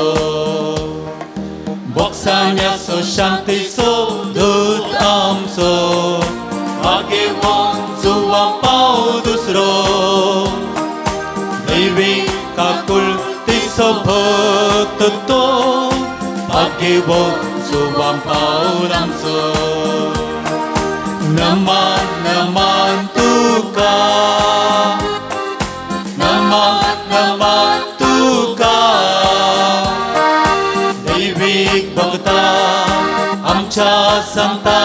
Sanyaso shantiso dut amso Mage bon subam paudusro Devi kakul tiso bhaktuto Bhagwan subam paulamso Naman naman tuka Naman naman tuka Deivik bhakta amcha santa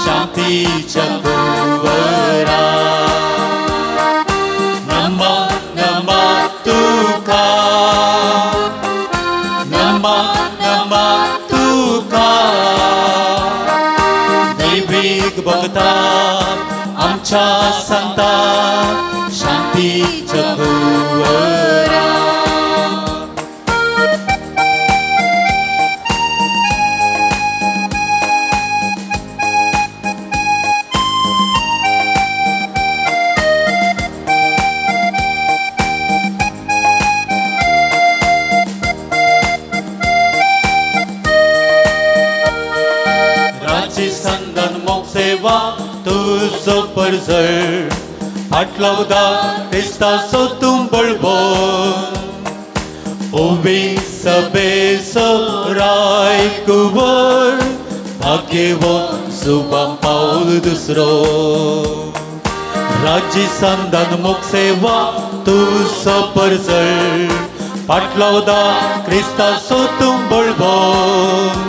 Shanticha kuvara Naman naman tuka Nama nama tuka Deivik bhakta amcha santa Shanti chakuvara Seva tuzo parzar Atlauda Krista sotum balbon Obi sabe sarai kuvar Bhagwan subam paul dusro Raji sandan muk seva tuzo parzar Atlauda Krista sotum balbon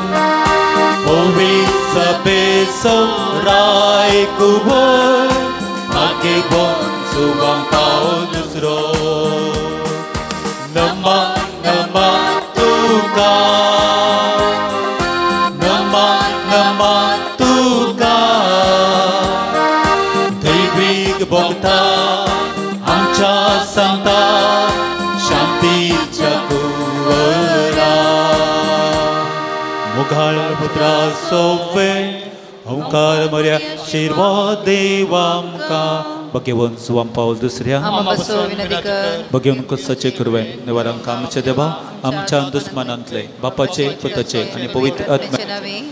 Obi sabe sarai kuvar Bhagwan subam paudusro Nama nama tuka Nama nama tuka Deivik bhakta amcha santa Shanti chakuvara मुघाळ पुत्रा सोवे ओंकार मर्या आशीर्वाद देवा आमकां भगवन सुवाम पावल दुसऱ्या भगवन कसाचे करवे निवारांक आमचे देवा आमच्या दुस्मानांतले बापाचे पुताचे आनी पवित्र आत्म्याचे आमेन